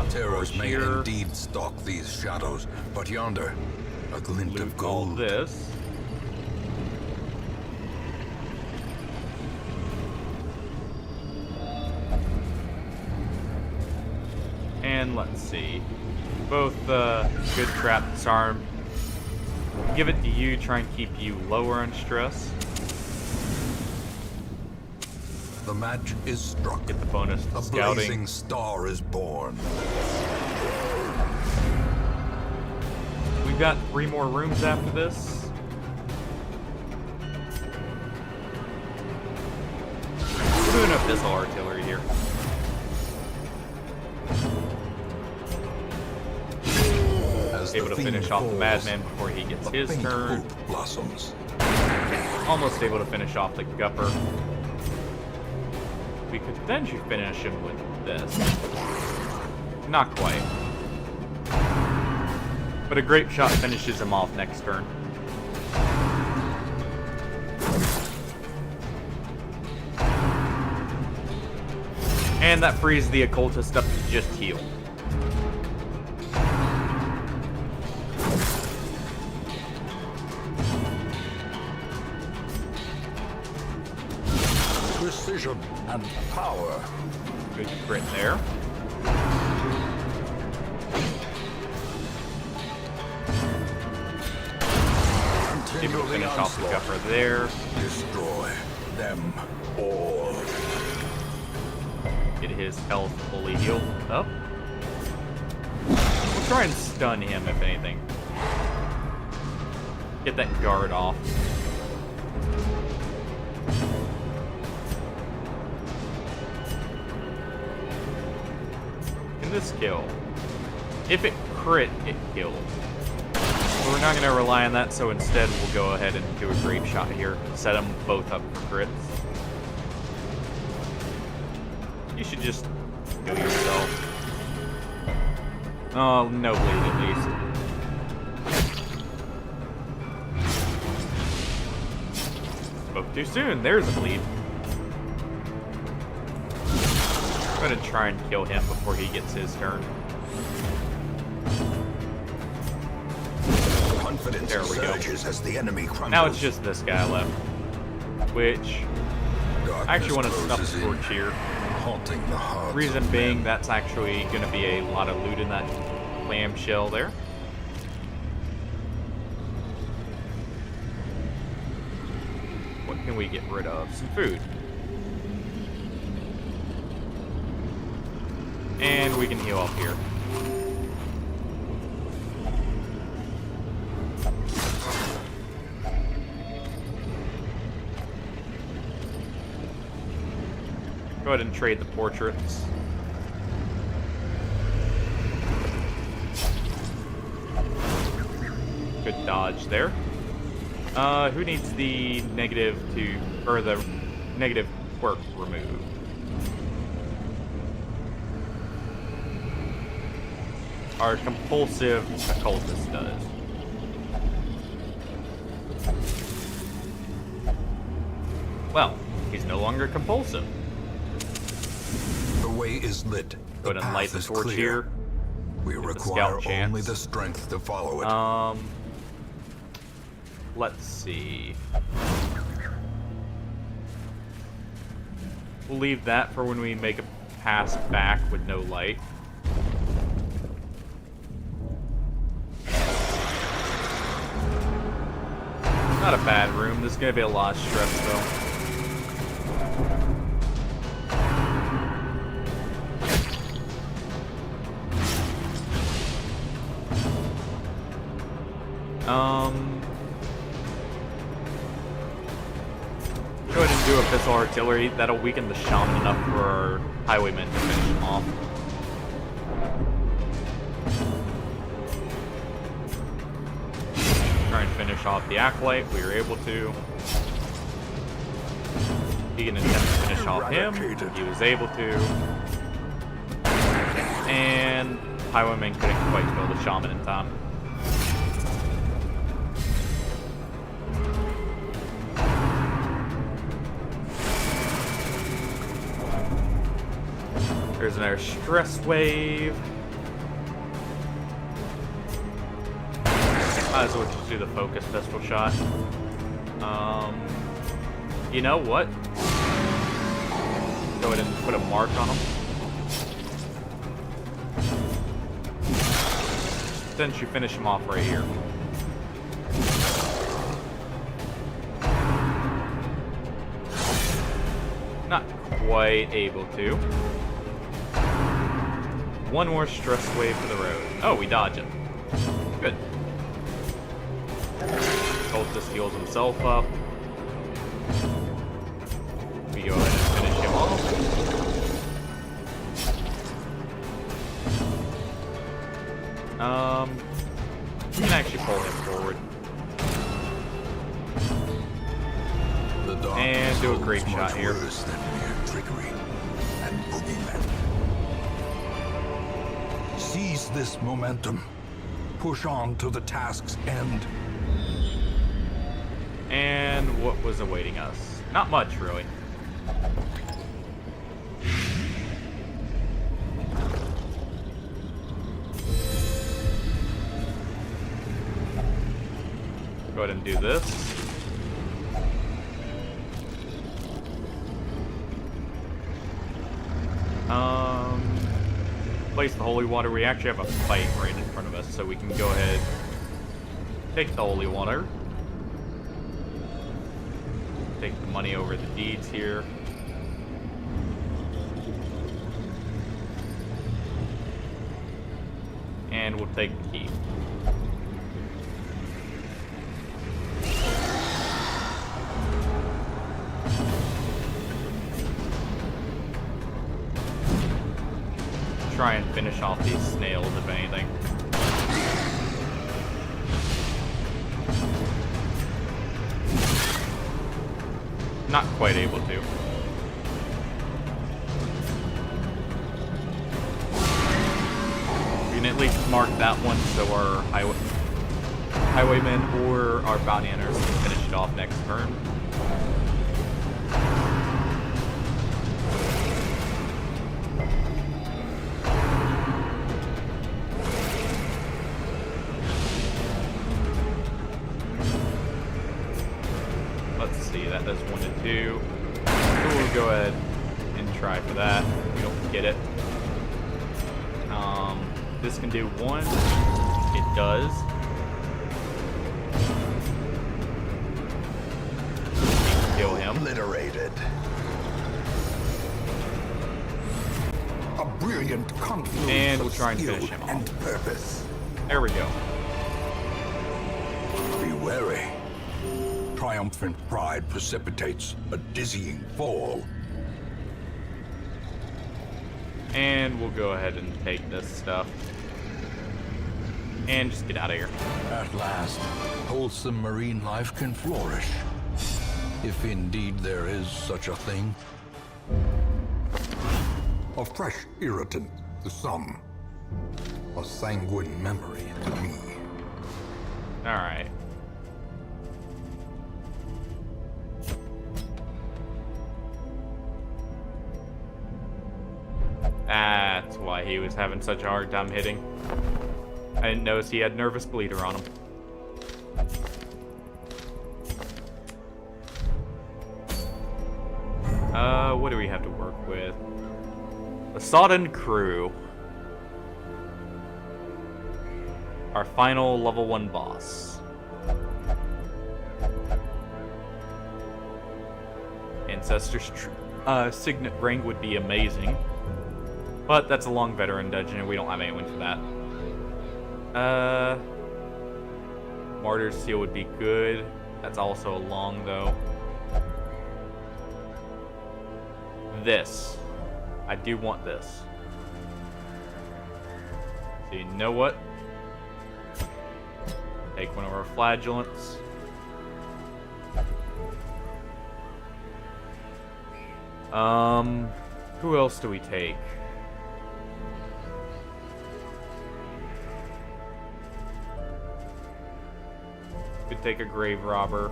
Terrors may here. indeed stalk these shadows, but yonder, a glint Loot of all gold. this. And let's see. Both good trap disarm. Give it to you, try and keep you lower on stress. The match is struck. Get the bonus to A scouting. blazing star is born. We've got 3 more rooms after this. We're doing abyssal artillery here. As Able the to finish fiend off the falls, madman before he gets a his faint turn. hope blossoms. Almost able to finish off the gupper. We could potentially finish him with this. Not quite. But a grape shot finishes him off next turn. And that frees the occultist up to just heal. Precision and power. Good crit there. finish off the guffer there. Destroy them all. Get his health fully healed up. We'll try and stun him if anything. Get that guard off. Can this kill? If it crit, it kills. But we're not going to rely on that, so instead we'll go ahead and do a grape shot here. Set them both up for crits. You should just kill yourself. Oh, no bleed at least. Spoke too soon. There's a bleed. I'm going to try and kill him before he gets his turn. Confidence There we go. surges as the enemy crumbles. Now it's just this guy left. Which, I actually want to snuff the torch here. Haunting the hearts Reason of being, men. that's actually going to be a lot of loot in that clamshell there. What can we get rid of? Some food. And we can heal up here. Go ahead and trade the portraits. Good dodge there. Who needs the negative or the negative quirk removed? Our compulsive occultist does. Well, he's no longer compulsive. The way is lit. Go ahead and light the torch here. We Get the require scout chance. only the strength to follow it. Let's see. We'll leave that for when we make a pass back with no light. Not a bad room. There's gonna be a lot of stress though. Go ahead and do a pistol artillery. That'll weaken the shaman enough for our highwaymen to finish him off. Try and finish off the acolyte. We were able to. He can attempt to finish off him. He was able to. And highwaymen couldn't quite kill the shaman in time. There's another stress wave. Might as well just do the focus pistol shot. You know what? Go ahead and put a mark on him. Then you finish him off right here. Not quite able to. One more stress wave for the road. Oh, we dodge it. Good. Cultist heals himself up. We go ahead and finish him off. We can actually pull him forward. And do a grape shot here. Worse than mere trickery and boogeymen. Seize this momentum. Push on to the task's end. And what was awaiting us? Not much, really. Go ahead and do this. Place the holy water. We actually have a fight right in front of us, so we can go ahead, take the holy water. Take the money over the deeds here. And we'll take the key. Try and finish off these snails, if anything. Not quite able to. We can at least mark that one so our highwaymen or our bounty hunters can finish it off next turn. Let's see, that does 1 to 2. So we'll go ahead and try for that. We don't get it. This can do 1. It does. Kill him. Obliterated. A brilliant confluence And we'll of try and skill finish him off. and purpose. There we go. Be wary. Triumphant pride precipitates a dizzying fall. And we'll go ahead and take this stuff. And just get out of here. At last, wholesome marine life can flourish. If indeed there is such a thing. A fresh irritant to some. A sanguine memory to me. Alright. That's why he was having such a hard time hitting. I didn't notice he had Nervous Bleeder on him. What do we have to work with? The Sodden Crew. Our final level 1 boss. Ancestor's Signet Ring would be amazing. But that's a long veteran dungeon and we don't have anyone for that. Martyr's Seal would be good. That's also long though. This. I do want this. So you know what? Take one of our flagellants. Who else do we take? Could take a grave robber.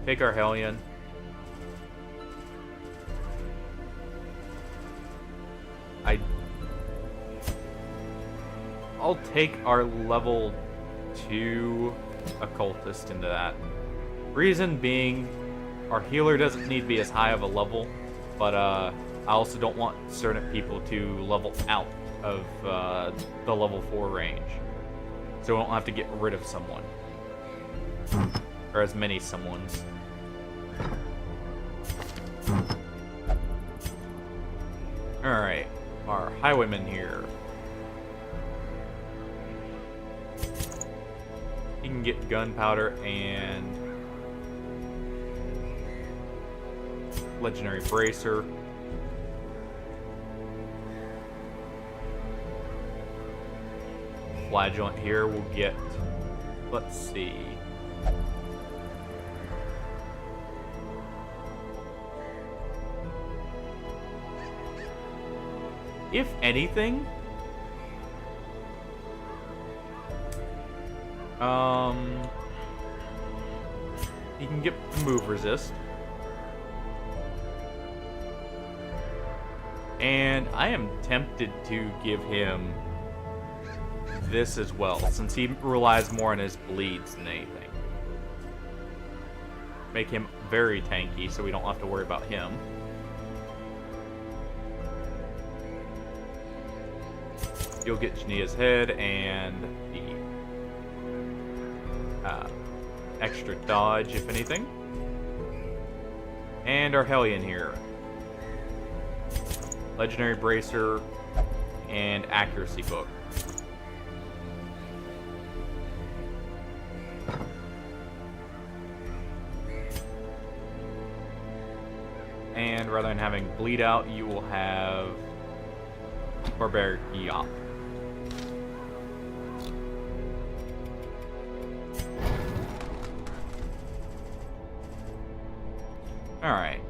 Take our Hellion. I'll take our level 2 occultist into that. Reason being, our healer doesn't need to be as high of a level, but I also don't want certain people to level out of the level 4 range. So we don't have to get rid of someone. Or as many someones. Alright, our highwayman here. He can get gunpowder and legendary bracer. Flagellant here will get, let's see. If anything, he can get move resist. And I am tempted to give him this as well, since he relies more on his bleeds than anything. Make him very tanky so we don't have to worry about him. You'll get Jania's head and the extra dodge, if anything. And our Hellion here. Legendary Bracer and Accuracy Book. And rather than having Bleed Out, you will have Barbaric Yop. Alright.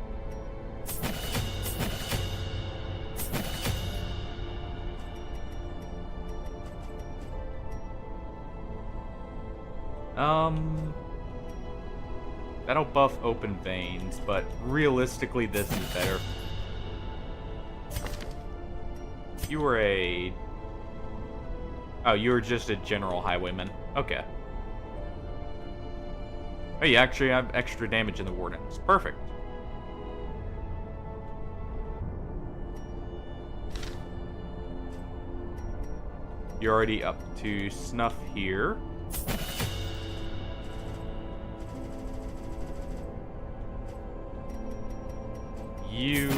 That'll buff Open Veins, but realistically this is better. You were a... Oh, you were just a general highwayman. Okay. Oh, you actually have extra damage in the Wardens. Perfect. You're already up to snuff here. You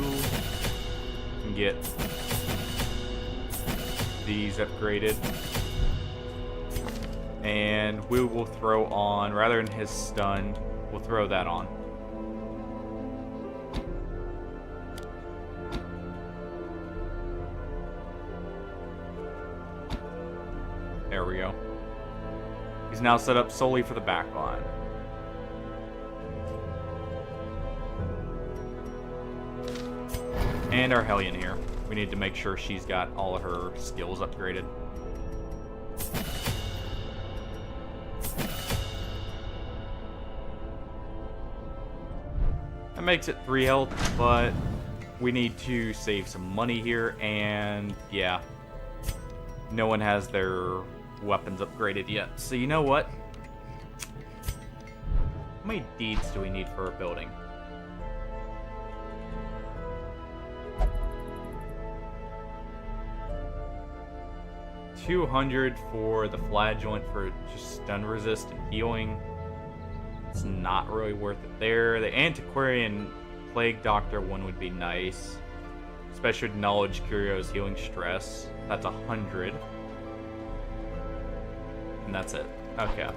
can get these upgraded. And we will throw on, rather than his stun, we'll throw that on. There we go. He's now set up solely for the back line. And our Hellion here. We need to make sure she's got all of her skills upgraded. That makes it 3 health, but we need to save some money here, and yeah, no one has their weapons upgraded yet. So you know what? How many deeds do we need for a building? 200 for the Flagellant for just stun resist and healing. It's not really worth it there. The Antiquarian Plague Doctor one would be nice. Especially with Knowledge Curios healing stress. That's 100. And that's it. Okay.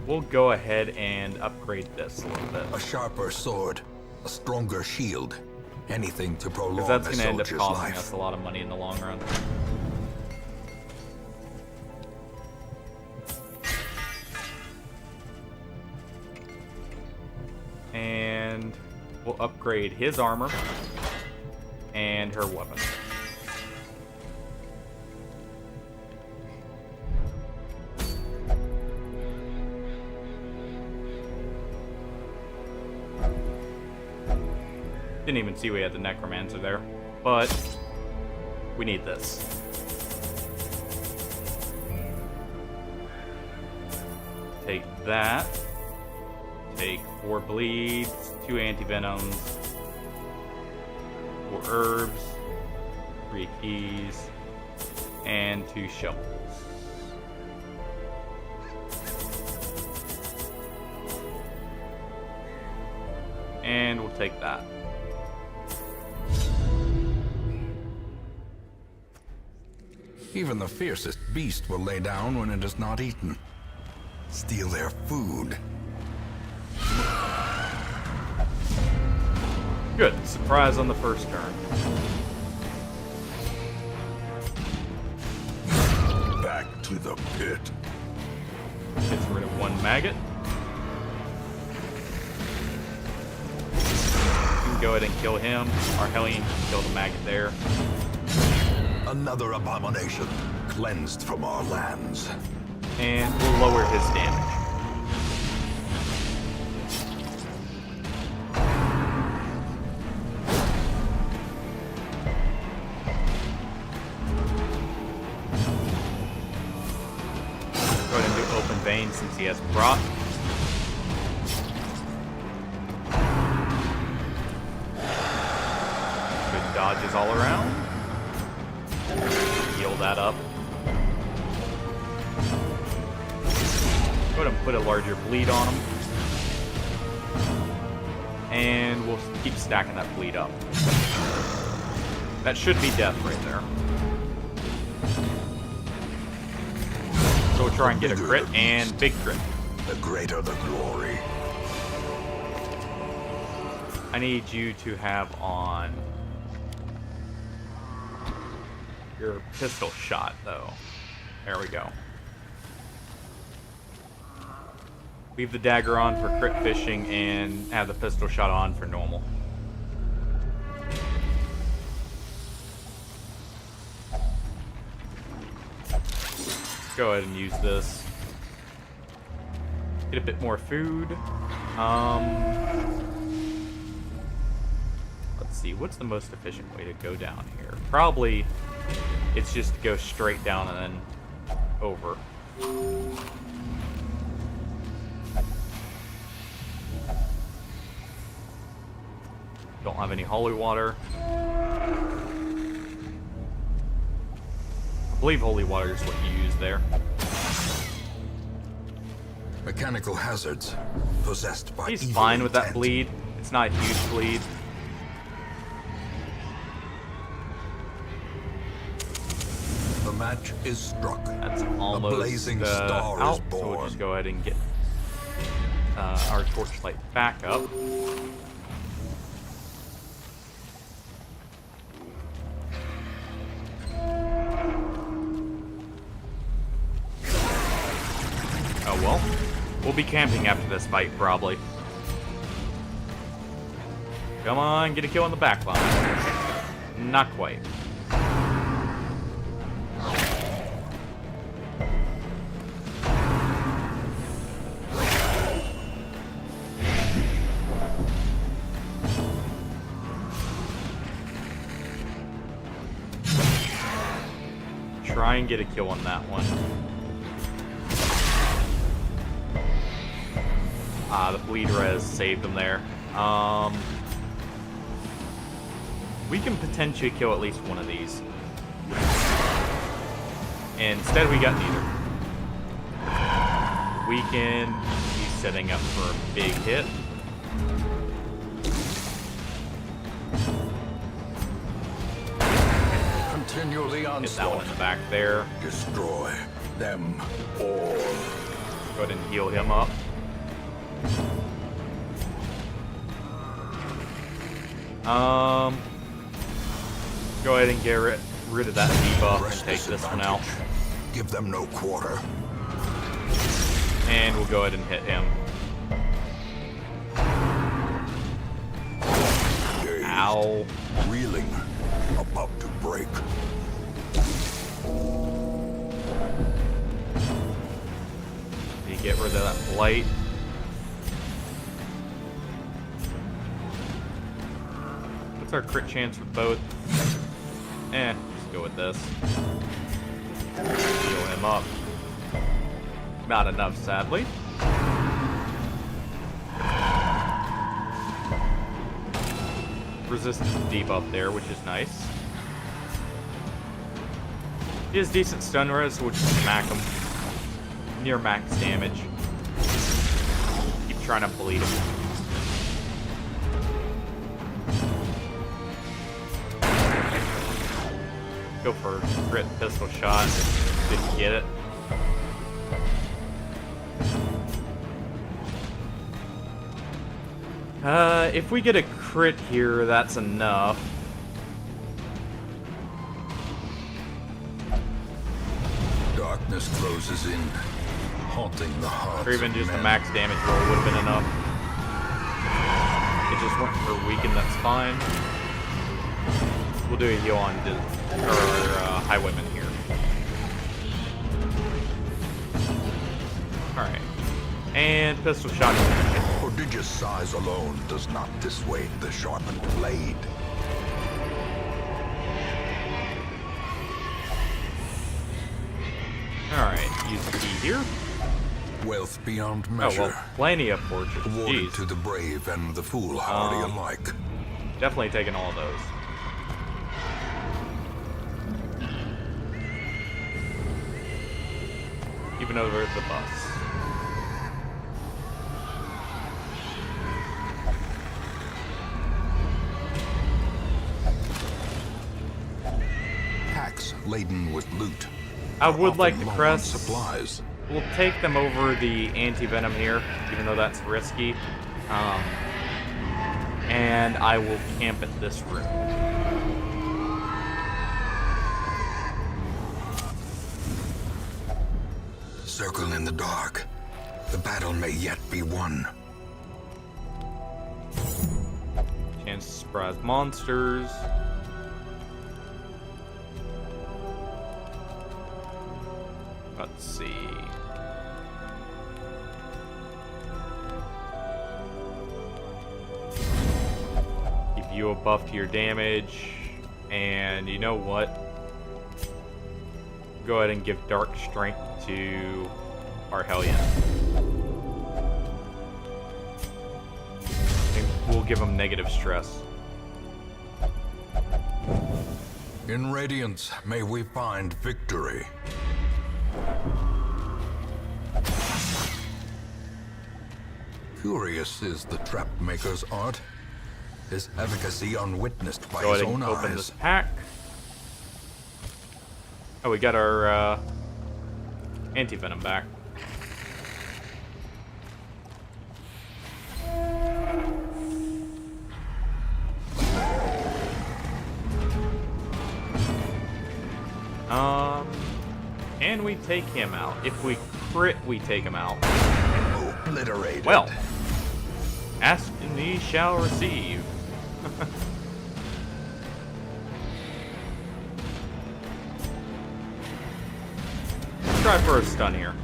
We'll go ahead and upgrade this a little bit. A sharper sword, a stronger shield, anything to prolong Because that's a going to end up soldier's costing life. us a lot of money in the long run. And we'll upgrade his armor and her weapon. Didn't even see we had the Necromancer there, but we need this. Take that. Take 4 bleeds, 2 anti-venoms, 4 herbs, 3 keys, and 2 shovels. And we'll take that. Even the fiercest beast will lay down when it is not eaten. Steal their food. Good. Surprise on the first turn. Back to the pit. Gets rid of 1 maggot. You can go ahead and kill him. Our Hellion can kill the maggot there. Another abomination cleansed from our lands. And we'll lower his damage. Go ahead and do Open Vein since he has Proc. Good dodges all around. Heal that up. Go ahead and put a larger bleed on him. And we'll keep stacking that bleed up. That should be death right there. So we'll try and get a crit and big crit. The greater the glory. I need you to have on your pistol shot, though. There we go. Leave the dagger on for crit fishing and have the pistol shot on for normal. Let's go ahead and use this. Get a bit more food. Let's see, what's the most efficient way to go down here? Probably it's just to go straight down and then over. Don't have any holy water. I believe holy water is what you use there. Mechanical hazards possessed by He's evil fine with that intent. bleed. It's not a huge bleed. The match is struck. That's almost A blazing star out. is born. So we'll just go ahead and get our torchlight back up. Oh well. We'll be camping after this fight, probably. Come on, get a kill on the back line. Not quite. Try and get a kill on that one. The bleed res saved them there. We can potentially kill at least one of these. And instead we got neither. We can be setting up for a big hit. Continue the Get that one onslaught. in the back there. Destroy them all. Go ahead and heal him up. Go ahead and get rid of that debuff Press and take this one out. disadvantage. Give them no quarter. And we'll go ahead and hit him. Dazed, Ow. reeling, about to break. You get rid of that blight. What's our crit chance with both? Let's go with this. Heal him up. Not enough, sadly. Resistance debuff there, which is nice. He has decent stun res, so we'll just smack him. Near max damage. Keep trying to bleed him. Go for a crit pistol shot. Didn't get it. If we get a crit here, that's enough. Darkness closes in, haunting the hearts Or even of just a men. max damage roll would have been enough. It just went for weaken, that's fine. We'll do a heal on Highwayman here. Alright. And pistol shot. Prodigious size alone does not dissuade the sharpened blade. Alright, use the key here. Wealth beyond Oh, measure. well, plenty of fortune. Awarded Jeez. to the brave and the foolhardy Um, alike. Definitely taking all of those. Even over the bus. ships laden with loot. I would like to Often low on press. supplies. We'll take them over the anti-venom here, even though that's risky. And I will camp at this room. Circle in the dark. The battle may yet be won. Chance to surprise monsters. Let's see. Give you a buff to your damage. And you know what? Go ahead and give Dark Strength to our Hellion. And we'll give him negative stress. In Radiance, may we find victory. Curious is the trap maker's art. His efficacy unwitnessed by Go his ahead own and open eyes. this pack. Oh, we got our anti-venom back. Can we take him out? If we crit, we take him out. Obliterated. Well, ask and ye shall receive. Let's try for a stun here.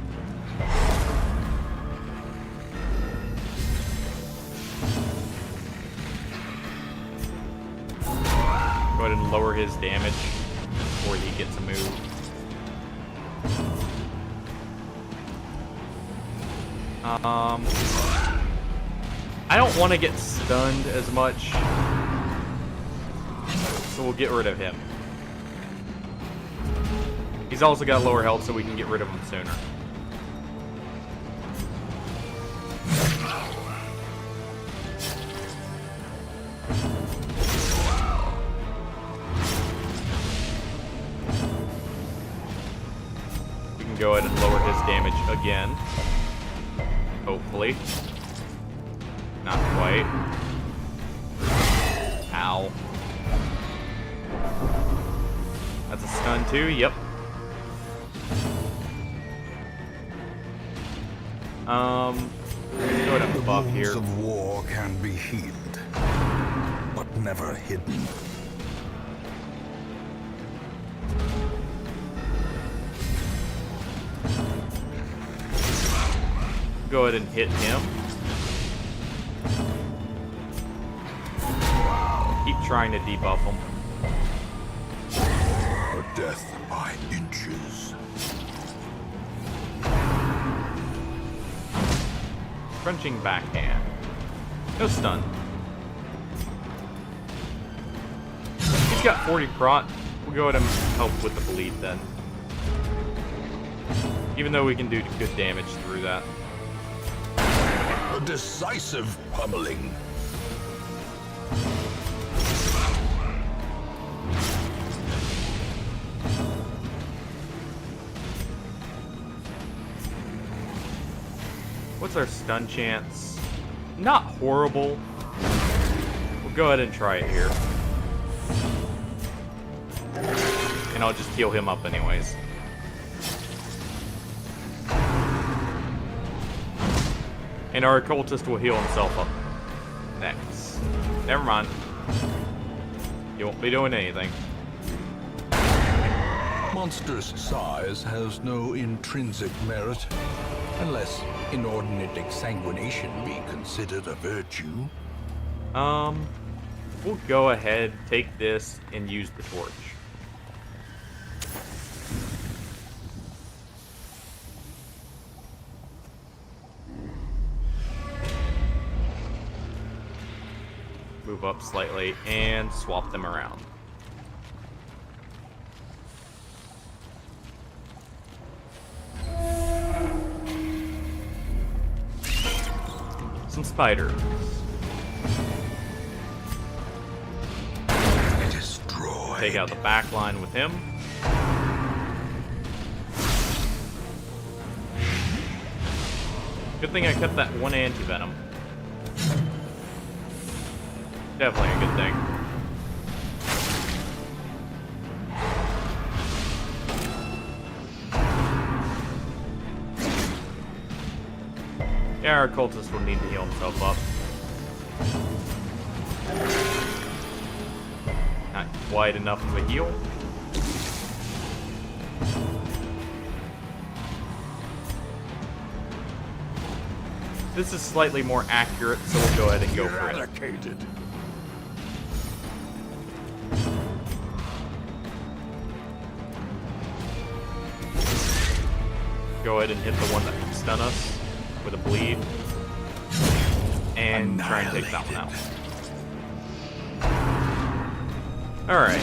Go ahead and lower his damage before he gets a move. I don't want to get stunned as much, so we'll get rid of him. He's also got lower health, so we can get rid of him sooner. We can go ahead and lower his damage again. Hopefully. Not quite. Ow. That's a stun too, yep. Go ahead and buff The here. wounds of war can be healed, but never hidden. Go ahead and hit him. Keep trying to debuff him. A death by inches. Crunching backhand. No stun. He's got 40 prot. We'll go ahead and help with the bleed then. Even though we can do good damage through that. A decisive pummeling. What's our stun chance? Not horrible. We'll go ahead and try it here. And I'll just heal him up anyways. And our occultist will heal himself up next. Never mind. You won't be doing anything. Monster's size has no intrinsic merit, unless inordinate exsanguination be considered a virtue. We'll go ahead, take this, and use the torch. Move up slightly and swap them around. Some spiders. Destroy. Take out the back line with him. Good thing I kept that one anti-venom. Definitely a good thing. Yeah, our cultist will need to heal himself up. Not quite enough of a heal. This is slightly more accurate, so we'll go ahead and go for it. Eradicated. Go ahead and hit the one that can stun us with a bleed. And try and take that one out. Alright.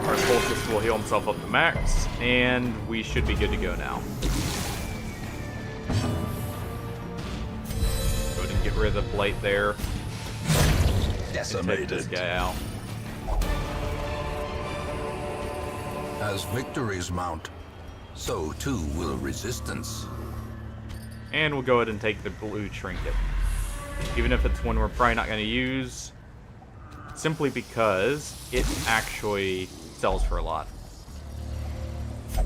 Our cultist will heal himself up to max, and we should be good to go now. Go ahead and get rid of the blight there. Decimated. Take this guy out. As victories mount, so too will resistance. And we'll go ahead and take the blue trinket. Even if it's one we're probably not going to use, simply because it actually sells for a lot. Go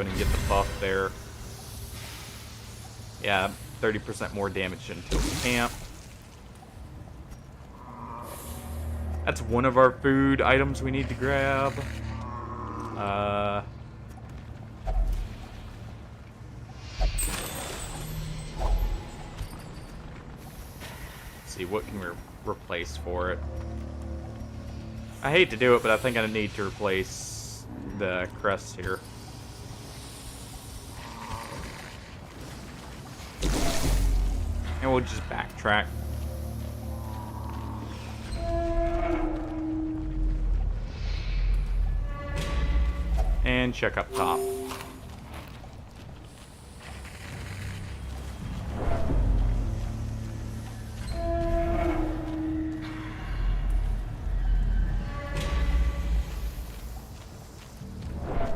ahead and get the buff there. Yeah, 30% more damage until camp. That's one of our food items we need to grab. Let's see, what can we replace for it? I hate to do it, but I think I need to replace the crest here. And we'll just backtrack. And check up top.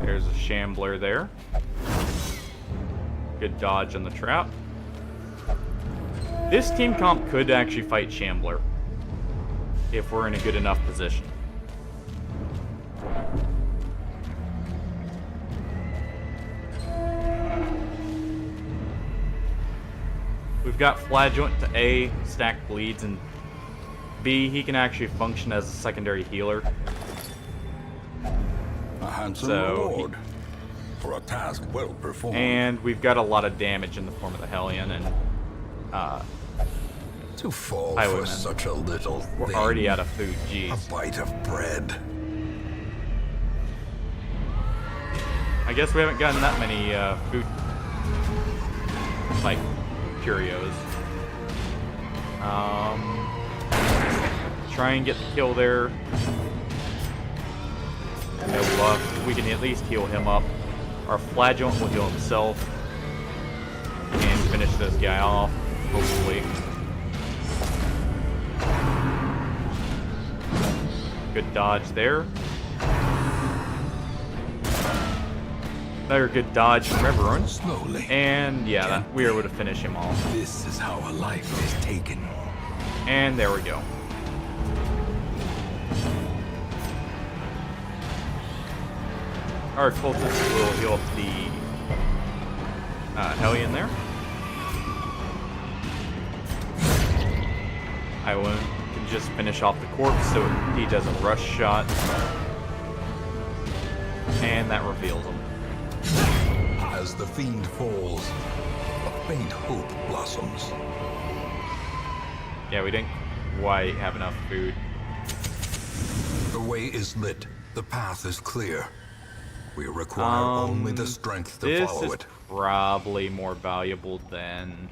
There's a shambler there. Good dodge on the trap. This team comp could actually fight Shambler if we're in a good enough position. We've got Flagellant to A, stack bleeds, and B, he can actually function as a secondary healer. A handsome reward for a task well performed. And we've got a lot of damage in the form of the Hellion, and to fall for Highwayman. such a little We're thing. already out of food, jeez. A bite of bread. I guess we haven't gotten that many food, like, curios. Try and get the kill there. No luck. We can at least heal him up. Our Flagellant will heal himself. And finish this guy off, hopefully. Good dodge there. Another good dodge from everyone. Slowly. And yeah, we were able to finish him off. This is how a life is taken. And there we go. Our cultist will heal up the Hellion there. I can just finish off the corpse so he does a rush shot. And that reveals him. As the fiend falls, a faint hope blossoms. Yeah, we didn't quite have enough food. The way is lit. The path is clear. We require only the strength to follow This it. is probably more valuable than...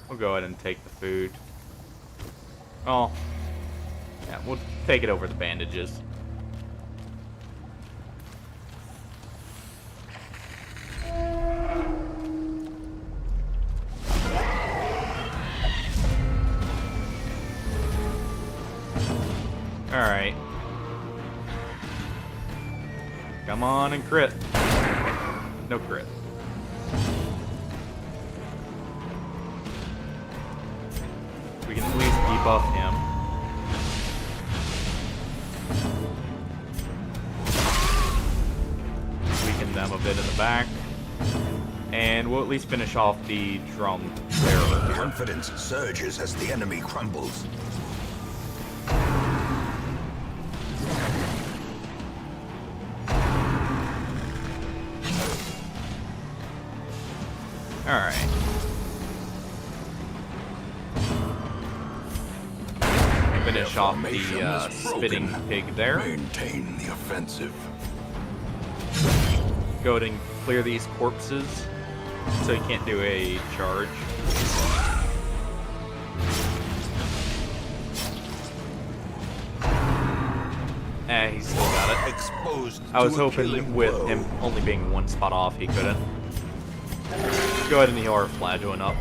We'll go ahead and take the food. Oh. Yeah, we'll take it over the bandages. Alright. Come on and crit. No crit. We can at least debuff him. Weaken them a bit in the back. And we'll at least finish off the drum terror here. Confidence surges as the enemy crumbles. Alright. Finish off the spitting pig there. Maintain the offensive. Go ahead and clear these corpses so he can't do a charge. He's still got it. Exposed I was to a hoping killing with blow. him only being one spot off, he couldn't. Go ahead and heal our flagellant up.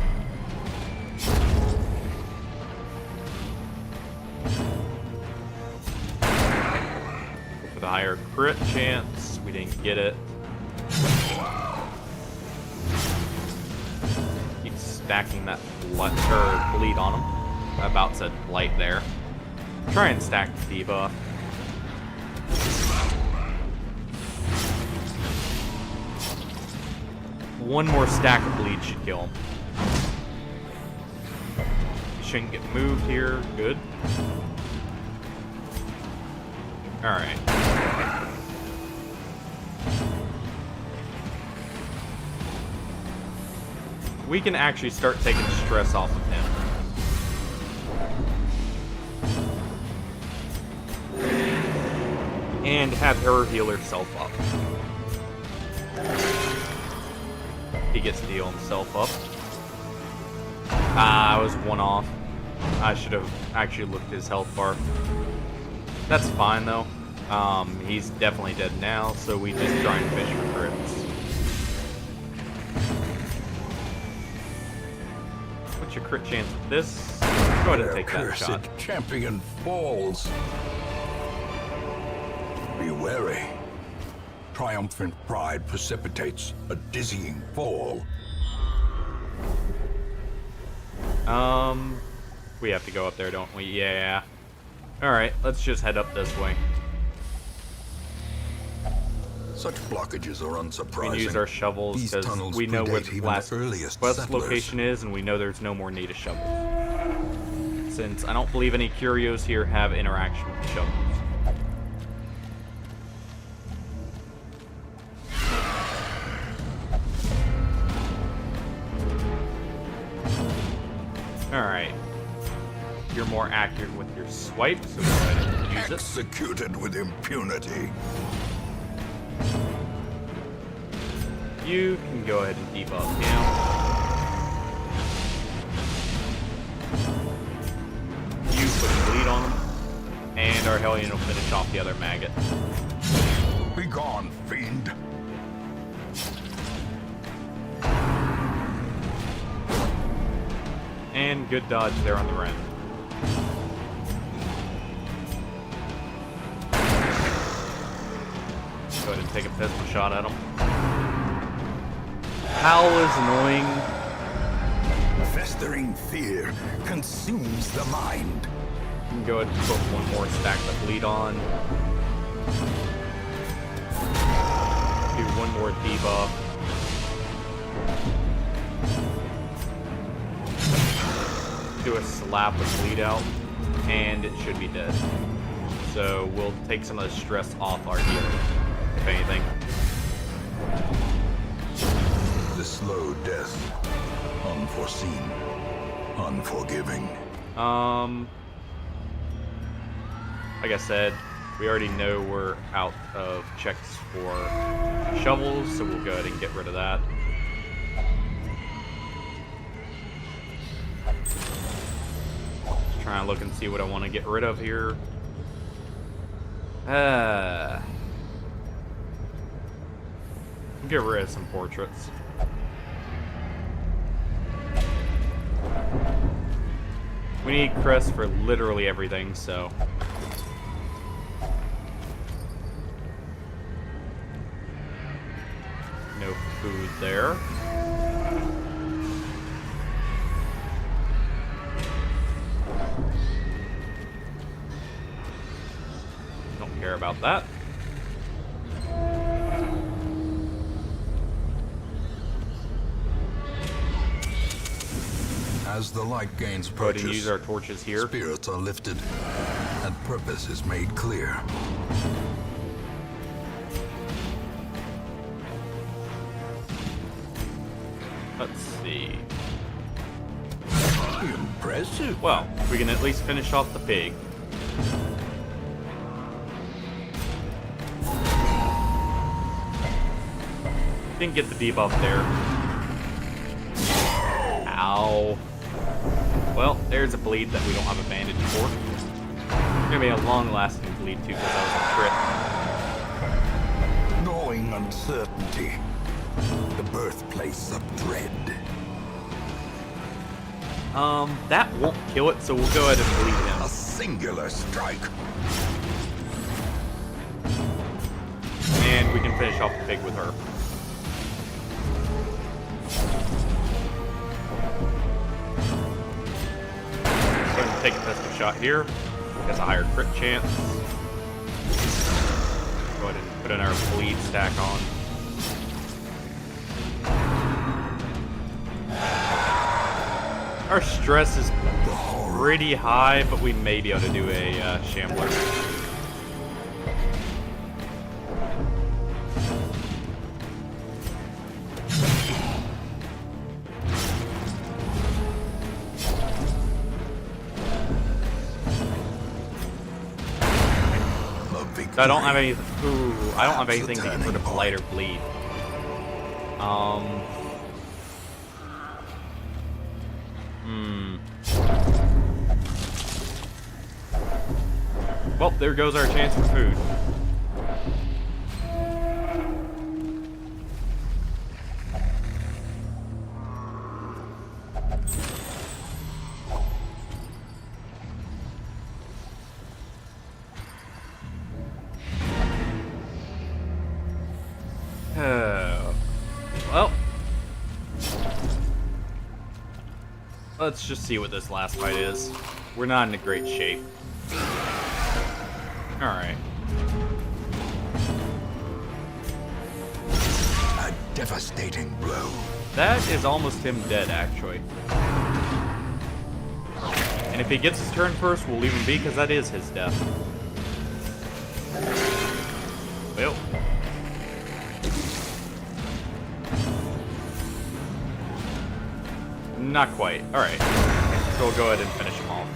For the higher crit chance, we didn't get it. Keep stacking that bleed on him. I about said blight there. Try and stack the debuff. One more stack of bleed should kill him. He shouldn't get moved here. Good. Alright. We can actually start taking stress off of him. And have her heal herself up. He gets to heal himself up. I was one off. I should have actually looked at his health bar. That's fine though. He's definitely dead now, so we just try and fish for crits. What's your crit chance with this? Go ahead and take that Cursed shot. champion falls. Be wary. Triumphant pride precipitates a dizzying fall. We have to go up there, don't we? Yeah. Alright, let's just head up this way. Such blockages are We unsurprising. can use our shovels These because tunnels we know where predate the even last the earliest quest settlers. location is, and we know there's no more need of shovels. Since I don't believe any curios here have interaction with the shovels. Alright. You're more accurate with your swipe, so go ahead and use it. Executed with impunity. You can go ahead and debuff him. You put a bleed on him. And our Hellion will finish off the other maggot. Begone, fiend. And good dodge there on the rim. Go ahead and take a pistol shot at him. Howl is annoying. Festering fear consumes the mind. You can go ahead and put one more stack of bleed on. Do one more debuff. Do a slap with bleed out, and it should be dead. So we'll take some of the stress off our healer, if anything. The slow death. Unforeseen. Unforgiving. Like I said, we already know we're out of checks for shovels, so we'll go ahead and get rid of that. Just trying to look and see what I want to get rid of here. Get rid of some portraits. We need crests for literally everything, so No food there. Don't care about that. As the light gains Go ahead and purchase, use our torches here. spirits are lifted, and purpose is made clear. Let's see. Impressive. Well, we can at least finish off the pig. Didn't get the debuff there. Ow. Well, there's a bleed that we don't have a bandage for. It's gonna be a long-lasting bleed too, because that was a crit. Knowing uncertainty, the birthplace of dread. That won't kill it, so we'll go ahead and bleed him. A singular strike. And we can finish off the pig with her. Go ahead and take a pistol shot here. Has a higher crit chance. Go ahead and put in our bleed stack on. Our stress is pretty high, but we may be able to do a shambler. So I don't have any. Ooh, I don't have anything to get rid of lighter bleed. Well, there goes our chance for food. Well, let's just see what this last fight is. We're not in a great shape. Alright. A devastating blow. That is almost him dead, actually. And if he gets his turn first, we'll leave him be, because that is his death. Well. Not quite. Alright. So we'll go ahead and finish him off.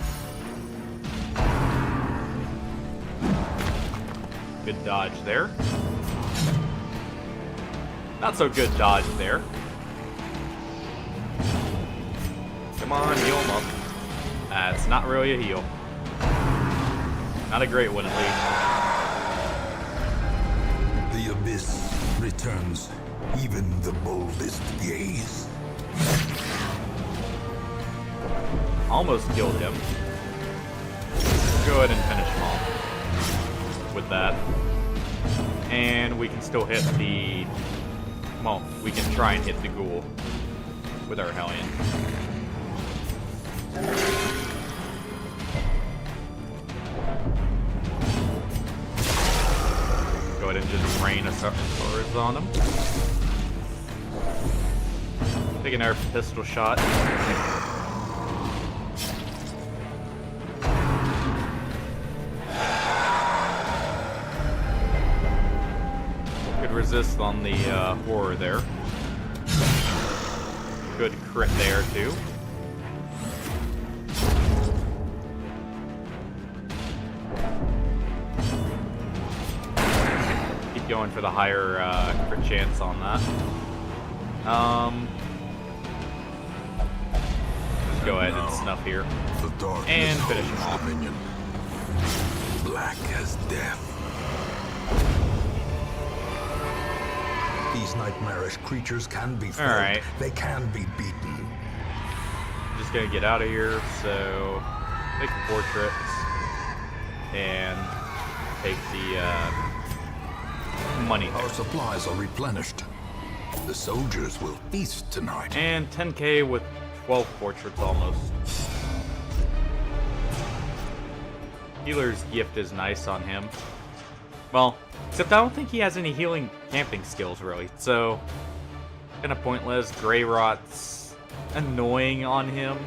Good dodge there. Not so good dodge there. Come on, heal him up. That's not really a heal. Not a great one, at least. The abyss returns even the boldest gaze. Almost killed him. Go ahead and finish him off with that. And we can still hit the... Well, we can try and hit the ghoul with our Hellion. Go ahead and just rain a certain swords on him. Taking our pistol shot. Good resist on the horror there. Good crit there too. Keep going for the higher crit chance on that. Just go ahead and snuff here. The darkness And finish him holds off. dominion. Black as death. These nightmarish creatures can be felled. Alright. They can be beaten. Just gonna get out of here, so take the portraits and take the money Our there. supplies are replenished. The soldiers will feast tonight. And 10k with 12 portraits almost. Healer's gift is nice on him. Well, except I don't think he has any healing camping skills, really. So, kind of pointless. Grey Rot's annoying on him.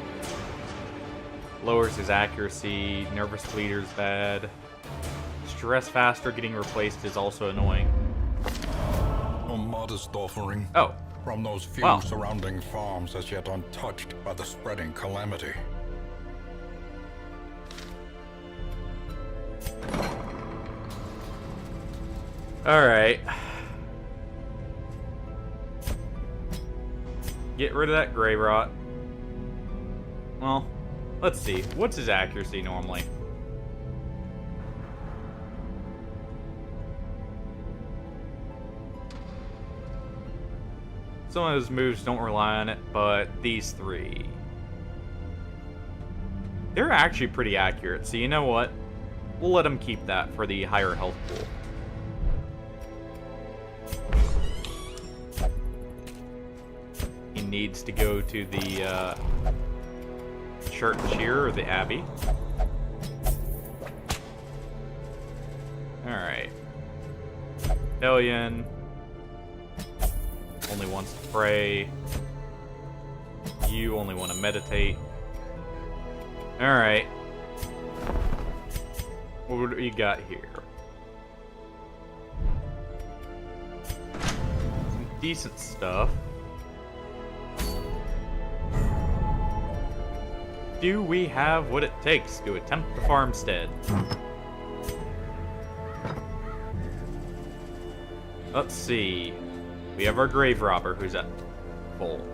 Lowers his accuracy. Nervous Bleeder's bad. Stress Faster getting replaced is also annoying. A modest offering. Oh. From those few Wow. surrounding farms as yet untouched by the spreading calamity. Alright. Get rid of that Grey Rot. Well, let's see. What's his accuracy normally? Some of his moves don't rely on it, but these three. They're actually pretty accurate, so you know what? We'll let him keep that for the higher health pool. He needs to go to the Church here, or the Abbey. Alright. Hellion. Only wants to pray. You only want to meditate. Alright. What do we got here? Some decent stuff. Do we have what it takes to attempt the Farmstead? Let's see. We have our Grave Robber, who's at full.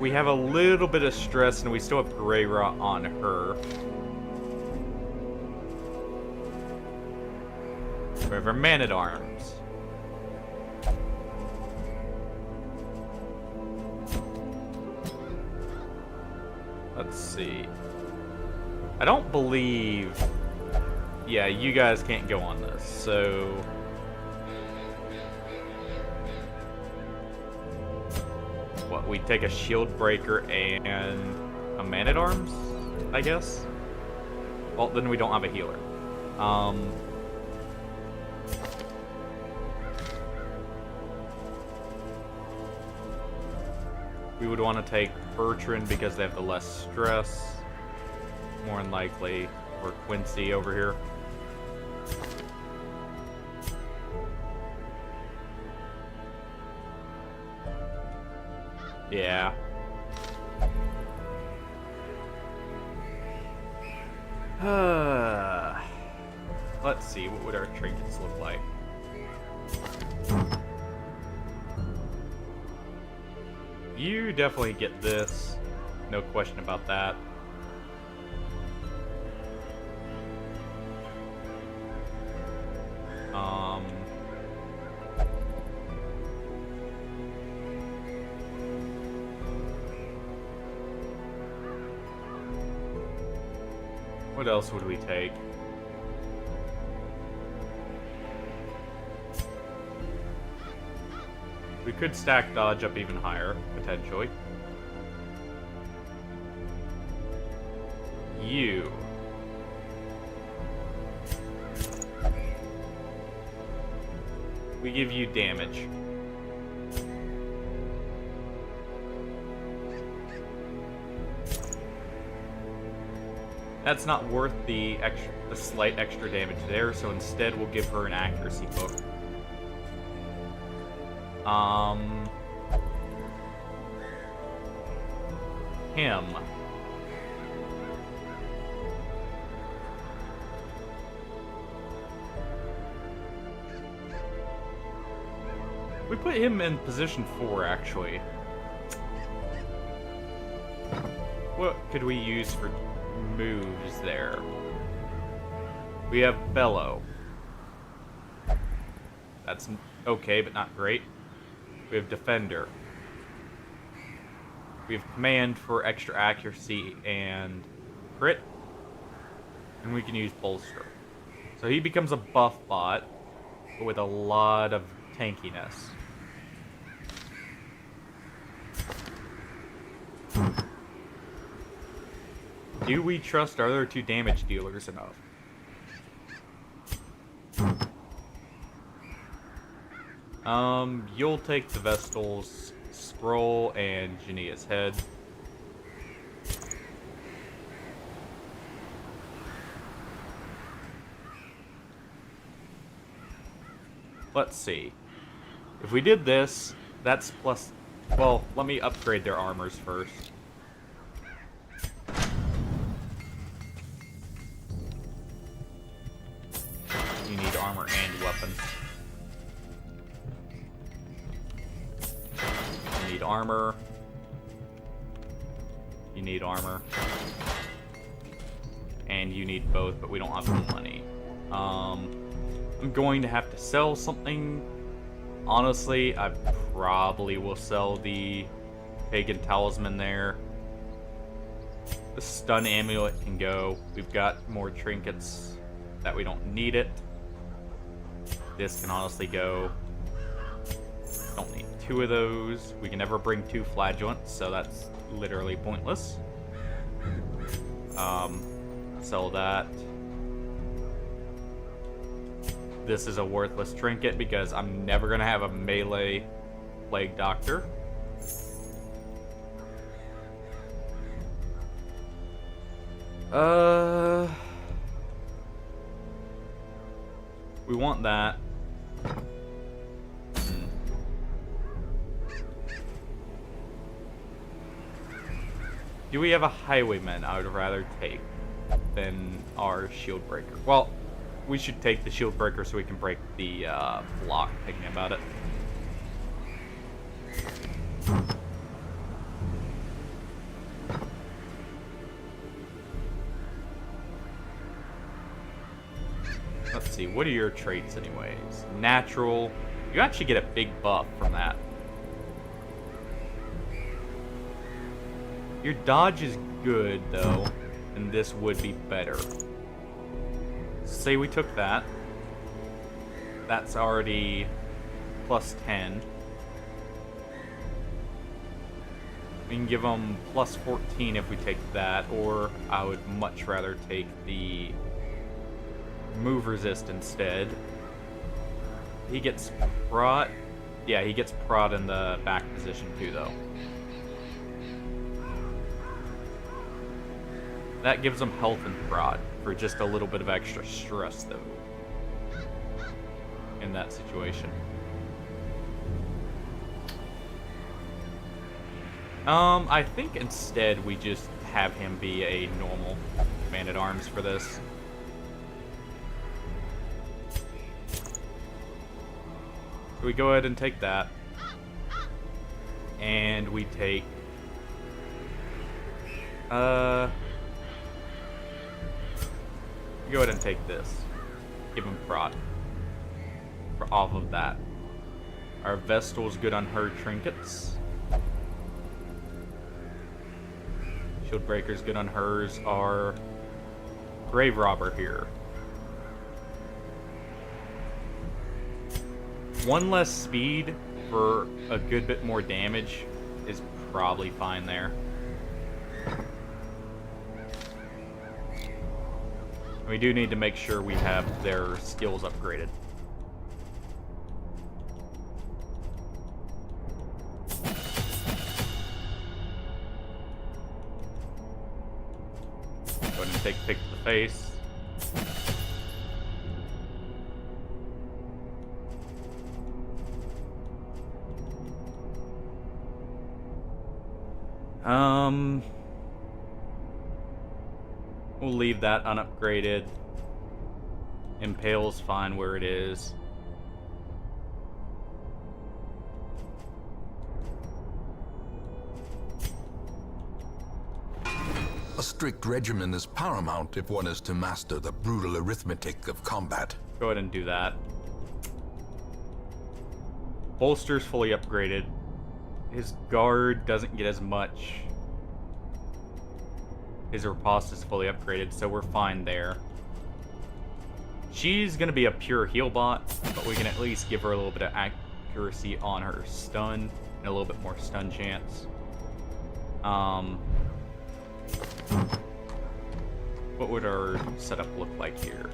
We have a little bit of stress, and we still have Grey Rot on her. We have our Man-at-Arms. Let's see. I don't believe... Yeah, you guys can't go on this, so... What, we take a Shield Breaker and a Man-at-Arms, I guess? Well, then we don't have a healer. We would want to take Bertrand because they have the less stress. More than likely. Or Quincy over here. Yeah. Let's see, what would our trinkets look like? You definitely get this. No question about that. What else would we take? We could stack dodge up even higher, potentially. You. We give you damage. That's not worth the slight extra damage there, so instead we'll give her an accuracy book. Him. We put him in position 4, actually. What could we use for moves there? We have Bellow. That's okay, but not great. We have Defender. We have Command for extra accuracy and crit. And we can use Bolster. So he becomes a buff bot, but with a lot of tankiness. Do we trust our other two damage dealers enough? You'll take the Vestal's Scroll and Jania's Head. Let's see. If we did this, that's plus... Well, let me upgrade their armors first. You need armor and weapons. You need armor. You need armor. And you need both, but we don't have the money. I'm going to have to sell something. Honestly, I probably will sell the Pagan Talisman there. The Stun Amulet can go. We've got more trinkets that we don't need it. This can honestly go. Don't need two of those. We can never bring two Flagellants, so that's literally pointless. Sell that. This is a worthless trinket because I'm never going to have a melee Plague Doctor. We want that. Do we have a Highwayman I would rather take than our Shield Breaker? Well, we should take the Shield Breaker so we can break the block, thinking about it. Let's see, what are your traits anyways? Natural. You actually get a big buff from that. Your dodge is good, though, and this would be better. Say we took that. That's already plus 10. We can give them plus 14 if we take that, or I would much rather take the move resist instead. He gets prot. Yeah, he gets prot in the back position too, though. That gives him health and prot for just a little bit of extra stress, though, in that situation. I think instead we just have him be a normal Man-at-Arms for this. So we go ahead and take that. And we take... go ahead and take this. Give him prot. For off of that. Our Vestal's good on her trinkets. Shield Breaker's good on hers. Our Grave Robber here. One less speed for a good bit more damage is probably fine there. We do need to make sure we have their skills upgraded. Go ahead and take pick to the face. We'll leave that unupgraded. Impale's fine where it is. A strict regimen is paramount if one is to master the brutal arithmetic of combat. Go ahead and do that. Bolster's fully upgraded. His guard doesn't get as much. His riposte is fully upgraded, so we're fine there. She's going to be a pure heal bot, but we can at least give her a little bit of accuracy on her stun and a little bit more stun chance. What would our setup look like here?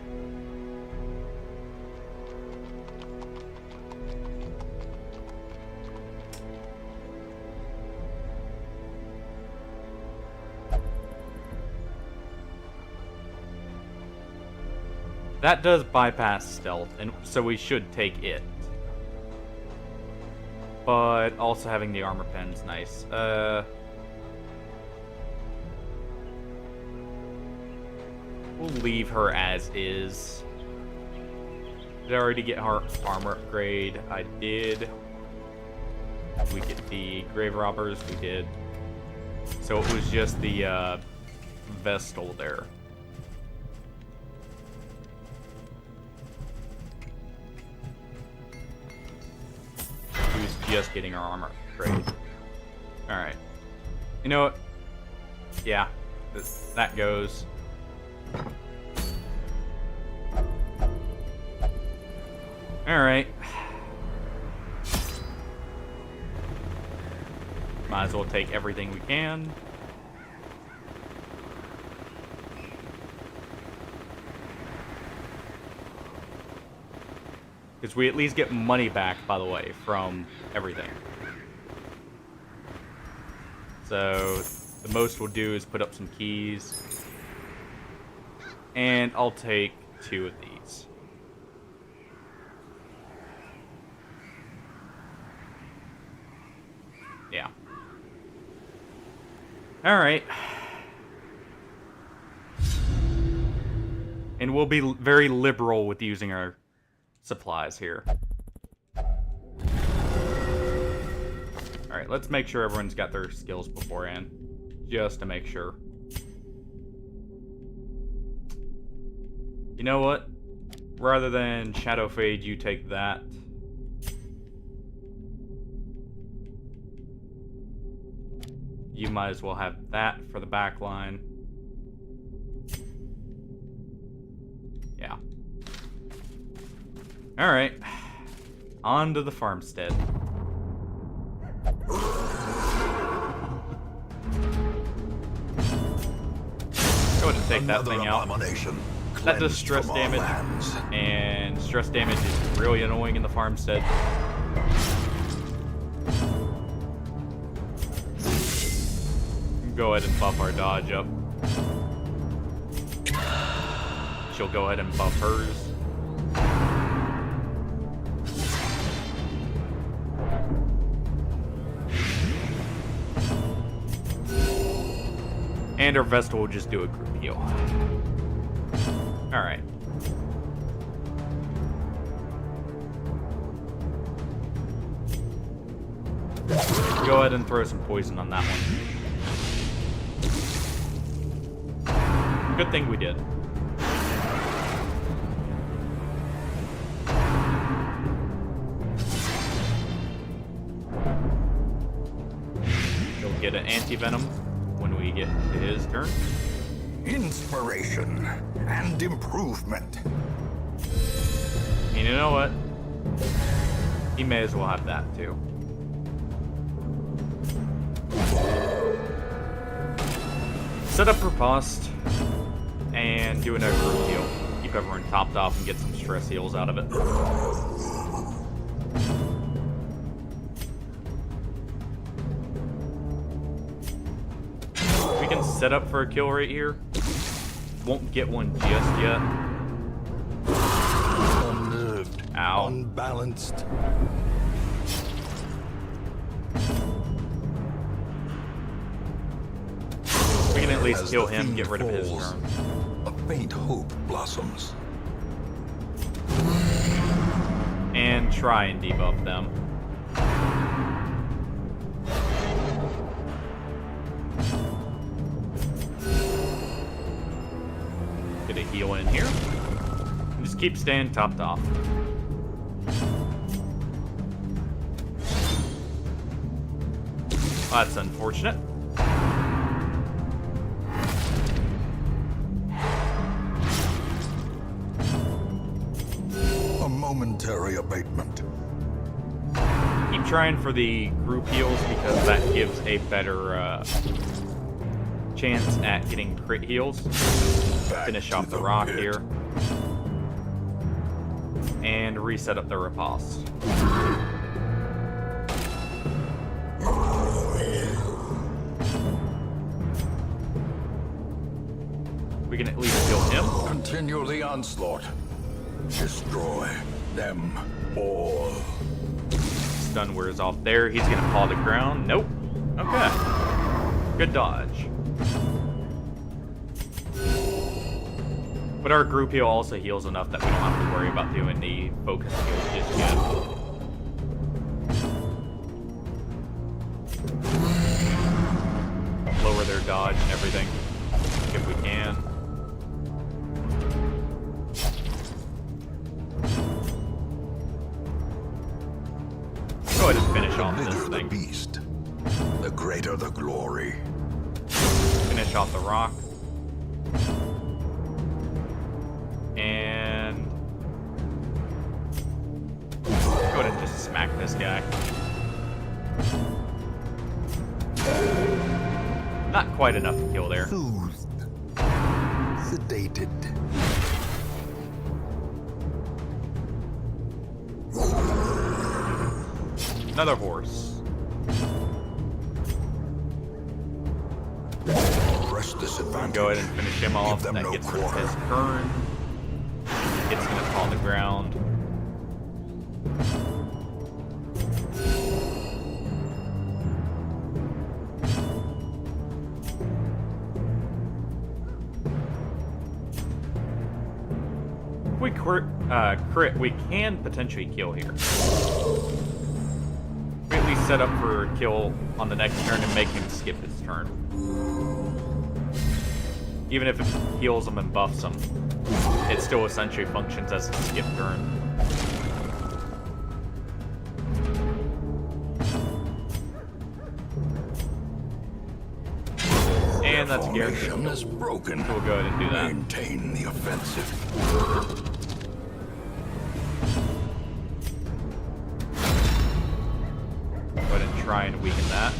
That does bypass stealth, and so we should take it. But also having the armor pen's nice. We'll leave her as is. Did I already get her armor upgrade? I did. We get the grave robbers? We did. So it was just the Vestal there. Just getting our armor upgrade. Alright. You know what? Yeah. That goes. Alright. Might as well take everything we can. Because we at least get money back, by the way, from everything. So, the most we'll do is put up some keys. And I'll take 2 of these. Yeah. Alright. And we'll be very liberal with using our supplies here. Alright, let's make sure everyone's got their skills beforehand. Just to make sure. You know what? Rather than Shadow Fade, you take that. You might as well have that for the back line. Yeah. Alright. On to the farmstead. Go ahead and take that thing out. That does stress damage, and stress damage is really annoying in the farmstead. Go ahead and buff our dodge up. She'll go ahead and buff hers. And our Vestal will just do a group heal. Alright. Go ahead and throw some poison on that one. Good thing we did. He'll get an anti-venom when we get to his turn. Inspiration and improvement. And you know what? He may as well have that too. Set up riposte and do another group heal. Keep everyone topped off and get some stress heals out of it. We can set up for a kill right here. Won't get one just yet. Unnerved. Ow. Unbalanced. We can at least As kill the him, fiend get rid of his falls, turn. A faint hope blossoms. And try and debuff them. Get a heal in here. And just keep staying topped off. Well, that's unfortunate. momentary abatement. Keep trying for the group heals because that gives a better chance at getting crit heals. Finish off the rock here. And reset up the riposte. We can at least kill him. Continue the onslaught. Destroy them all. Stun wears off there. He's gonna paw the ground. Nope. Okay. Good dodge. But our group heal also heals enough that we don't have to worry about doing the focus heal just yet. Lower their dodge and everything, if we can. Go ahead and finish off this The thing. beast, the greater the glory. Finish off the rock. And go ahead and just smack this guy. Not quite enough to kill there. Soothed. Sedated. Another horse. Press disadvantage. Go ahead and finish him off. Give them That no gets rid of quarter. his turn. It's gonna fall on the ground. If we crit, we can potentially kill here. We at least set up for a kill on the next turn and make him skip his turn. Even if it heals him and buffs him, it still essentially functions as a skip turn. And that's a guarantee. Formation is broken. We'll go ahead and do that. Maintain the offensive. Go ahead and try and weaken that.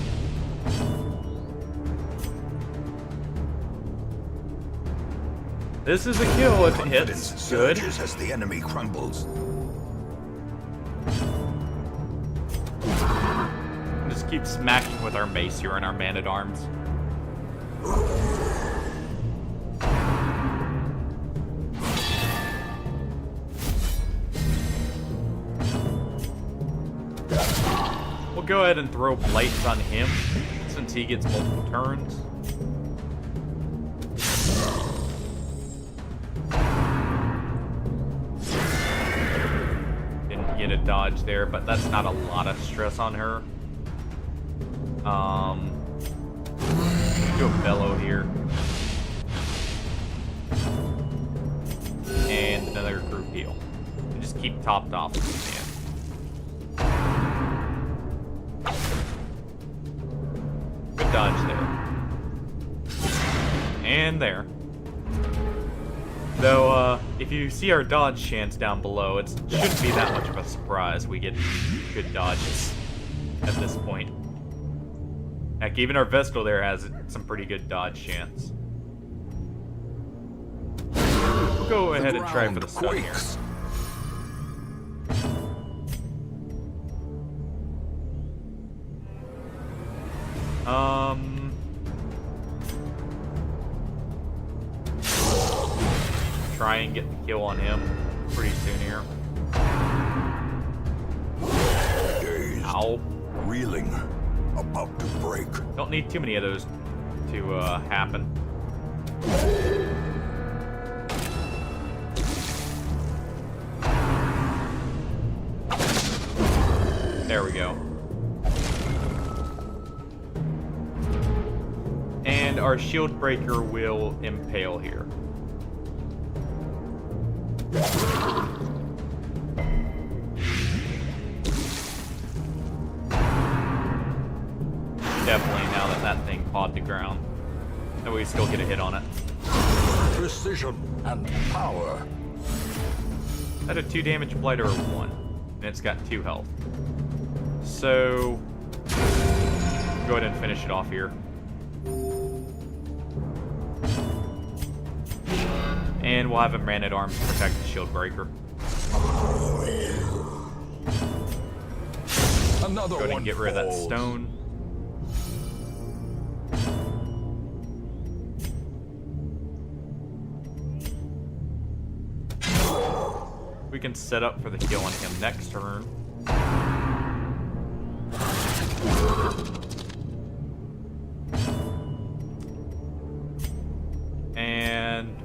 This is a kill if it Confidence hits. Good. surges as the enemy crumbles. Just keep smacking with our mace here and our man-at-arms. We'll go ahead and throw blights on him since he gets multiple turns. Didn't get a dodge there, but that's not a lot of stress on her. Do a bellow here. And another group heal. And just keep topped off if you can. Good dodge there. And there. Though, if you see our dodge chance down below, it shouldn't be that much of a surprise. We get good dodges at this point. Heck, even our Vestal there has some pretty good dodge chance. We'll go ahead and try for the stun here. Quakes. Try and get the kill on him pretty soon here. Dazed, Ow. reeling, about to break. Don't need too many of those to happen. There we go. And our shield breaker will impale here. Definitely now that that thing pawed the ground. And we still get a hit on it. Precision and power. that a 2 damage blight or a 1? And it's got 2 health. So, go ahead and finish it off here. And we'll have him Man-at-Arms protect the shield breaker. Another Go ahead one and get rid of that falls. stone. We can set up for the kill on him next turn. And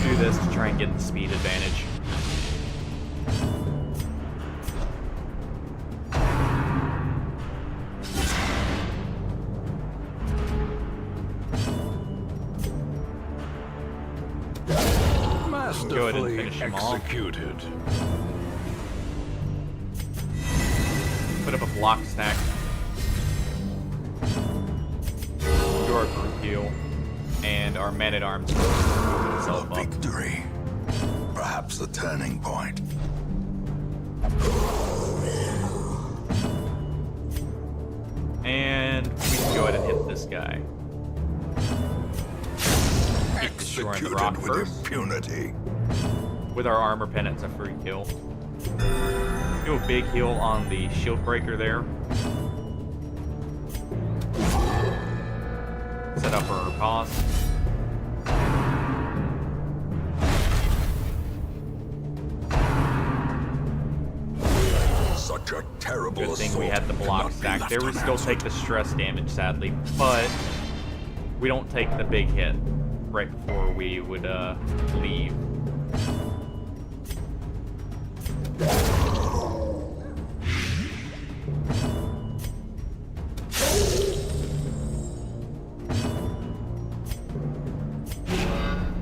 do this to try and get the speed advantage. Go ahead and Masterfully finish him off. executed. Put up a block stack. Do our group heal. And our Man-at-Arms will move itself A up. victory. Perhaps a turning point. And we can go ahead and hit this guy. Keep destroying the rock Executed with first. impunity. With our armor pen, it's a free kill. Do a big heal on the shield breaker there. Set up our pause. Such a terrible Good thing we assault had the block cannot be stack left there. We still unanswered. take the stress damage, sadly, but we don't take the big hit right before we would leave.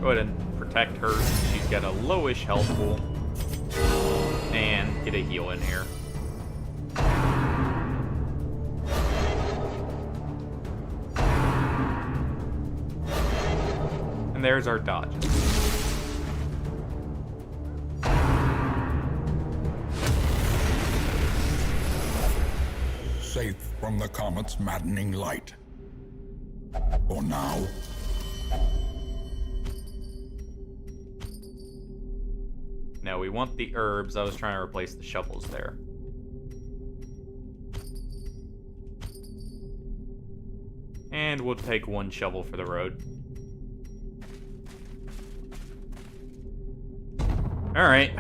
Go ahead and protect her. She's got a lowish health pool. And get a heal in here. And there's our dodges. Safe from the comet's maddening light. For now. Now we want the herbs. I was trying to replace the shovels there. And we'll take 1 shovel for the road. Alright.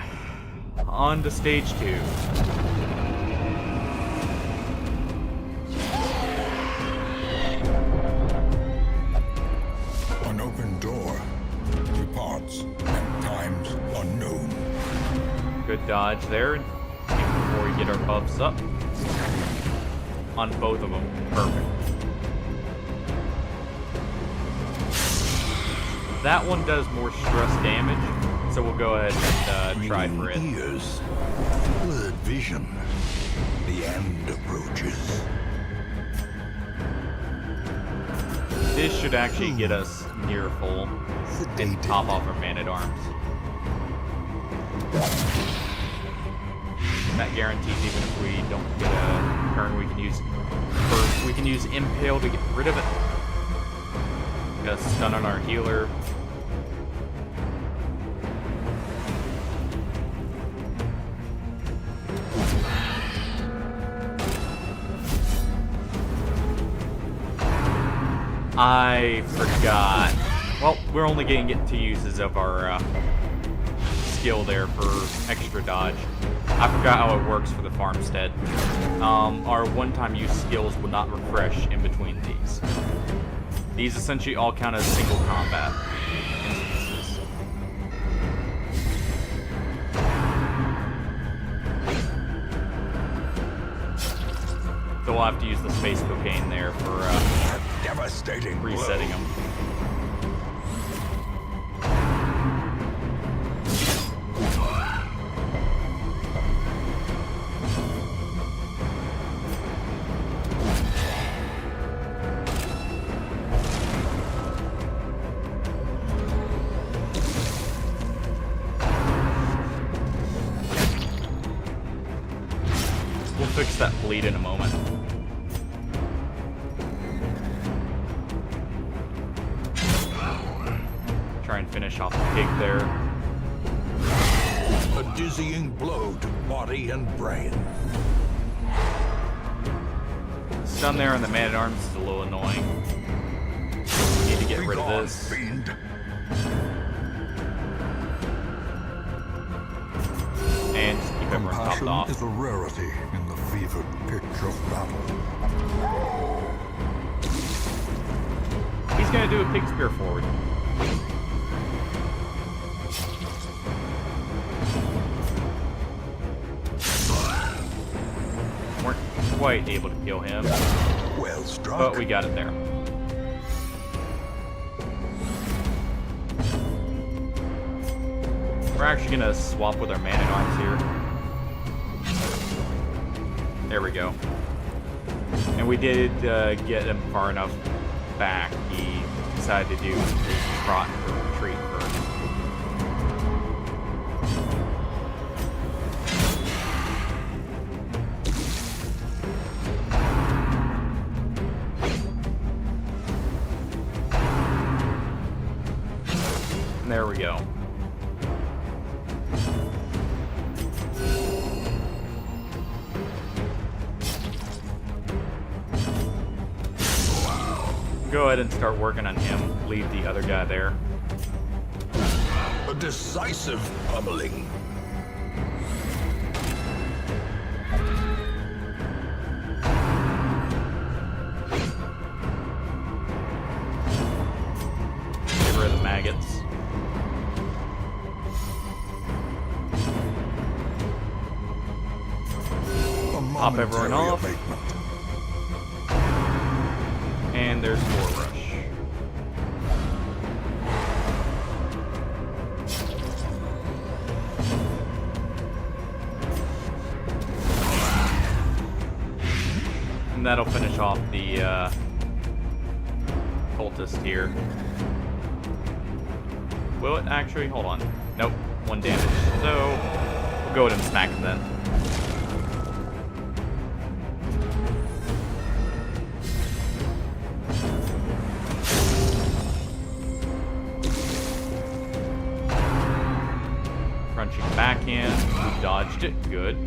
On to stage 2. An open door departs at times unknown. Good dodge there. Before we get our buffs up. On both of them. Perfect. That one does more stress damage, so we'll go ahead and try for it. Ringing ears, blurred vision. The end approaches. This should actually get us near full and top off our Man-at-Arms. That guarantees even if we don't get a turn, we can use Impale to get rid of it. Got a stun on our healer. I forgot. Well, we're only going to get 2 uses of our skill there for extra dodge. I forgot how it works for the Farmstead. Our one-time use skills will not refresh in between these. These essentially all count as single combat instances. So we'll have to use the space cocaine there for Devastating blow. resetting them. that bleed in a moment. Try and finish off the pig there. A dizzying blow to body and brain. Stun there on the man-at-arms is a little annoying. Need to get rid of this. Fiend. And just keep everyone topped Compassion off. is a rarity in the fevered pitch of battle. He's gonna do a pig spear forward. Weren't quite able to kill him, Well struck. but we got it there. We're actually gonna swap with our man-at-arms here. There we go. And we did get him far enough back. He decided to do trot or retreat first. And there we go. Go ahead and start working on him. Leave the other guy there. A decisive pummeling. Get rid of the maggots. A Pop everyone momentary off. abatement. And there's more rush. And that'll finish off the cultist here. Will it actually? Hold on. Nope. 1 damage. So we'll go ahead and smack him then. Crunching back in. We dodged it. Good.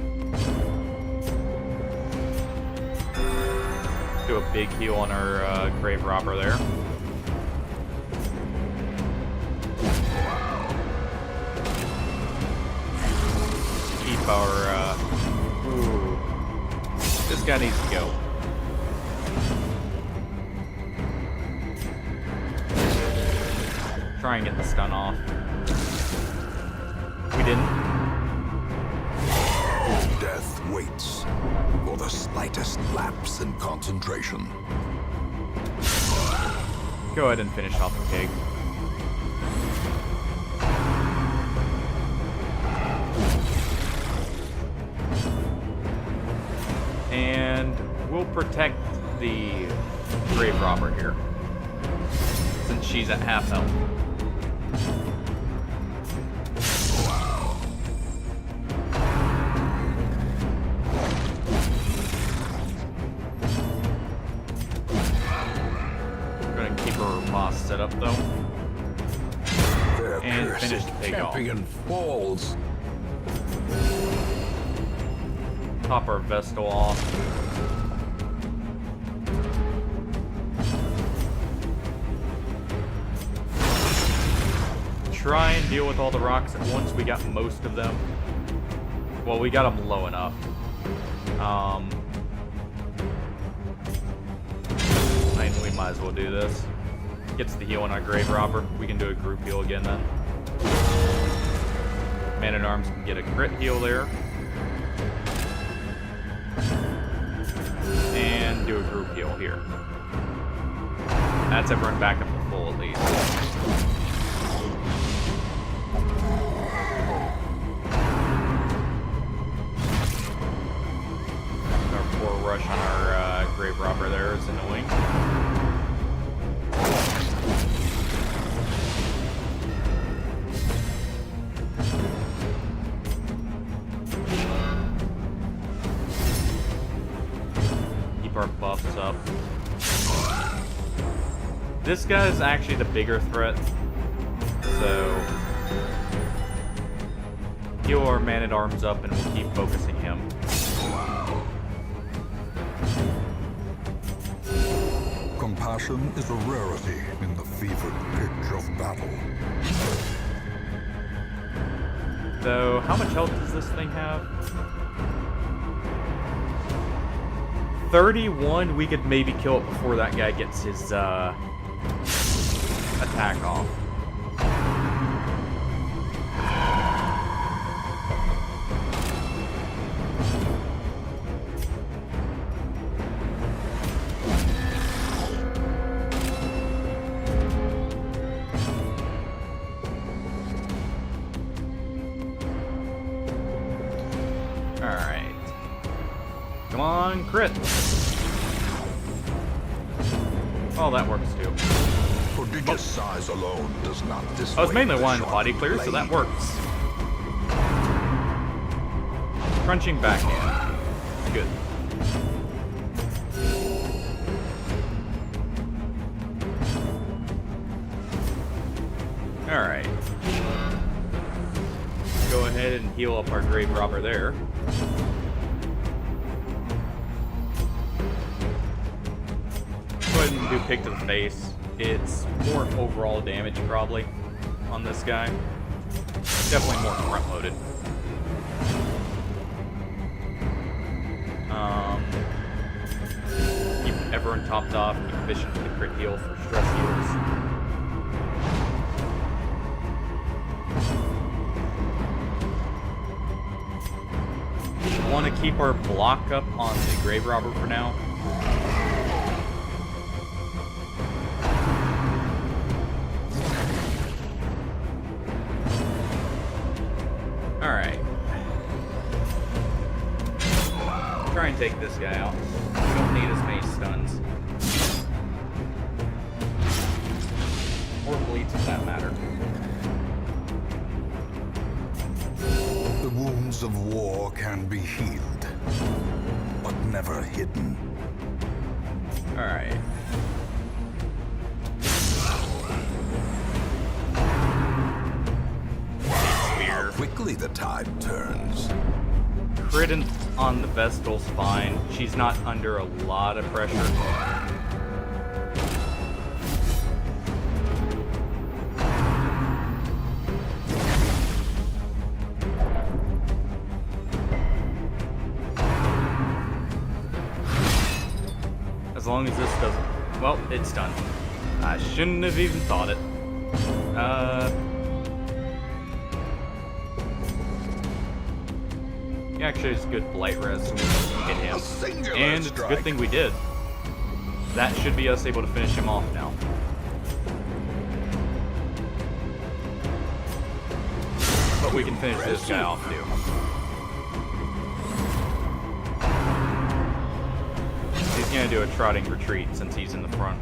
Do a big heal on our grave robber there. Keep our. Ooh. This guy needs to go. Try and get the stun off. We didn't. Death waits for the slightest lapse in concentration. Go ahead and finish off the pig. And we'll protect the grave robber here, since she's at half health. Set up though, Their and cursed finish the pig off. champion falls. Pop our Vestal off. Try and deal with all the rocks at once. We got most of them. Well, we got them low enough. We might as well do this. Gets the heal on our grave robber. We can do a group heal again then. Man-at-arms can get a crit heal there. And do a group heal here. That's everyone back up to full at least. Our poor rush on our grave robber there is annoying. This guy is actually the bigger threat. So heal our man-at-arms up and we'll keep focusing him. Compassion is a rarity in the fevered pitch of battle. So, how much health does this thing have? 31, we could maybe kill it before that guy gets his attack off. Alright. Come on, crit! Oh, that works too. Prodigious size alone does not dissuade. I was mainly the wanting the sharp body clear, so that blade. works. Crunching backhand. Good. Alright. Go ahead and heal up our grave robber there. Go ahead and do pick to the face. It's more overall damage probably on this guy. Definitely more front loaded. Keep everyone topped off, keep efficient for the crit heal for stress heals. Want to keep our block up on the grave robber for now. Alright. Try and take this guy out. We don't need as many stuns. Or bleeds for that matter. The wounds of war can be healed, but never hidden. Alright. How quickly the tide turns. Crit on the Vestal's fine. She's not under a lot of pressure. As long as this doesn't... Well, it's done. I shouldn't have even thought it. Actually, it's good blight res so we can hit him. And it's a good thing we did. That should be us able to finish him off now. But we can finish this guy off too. He's gonna do a trotting retreat since he's in the front.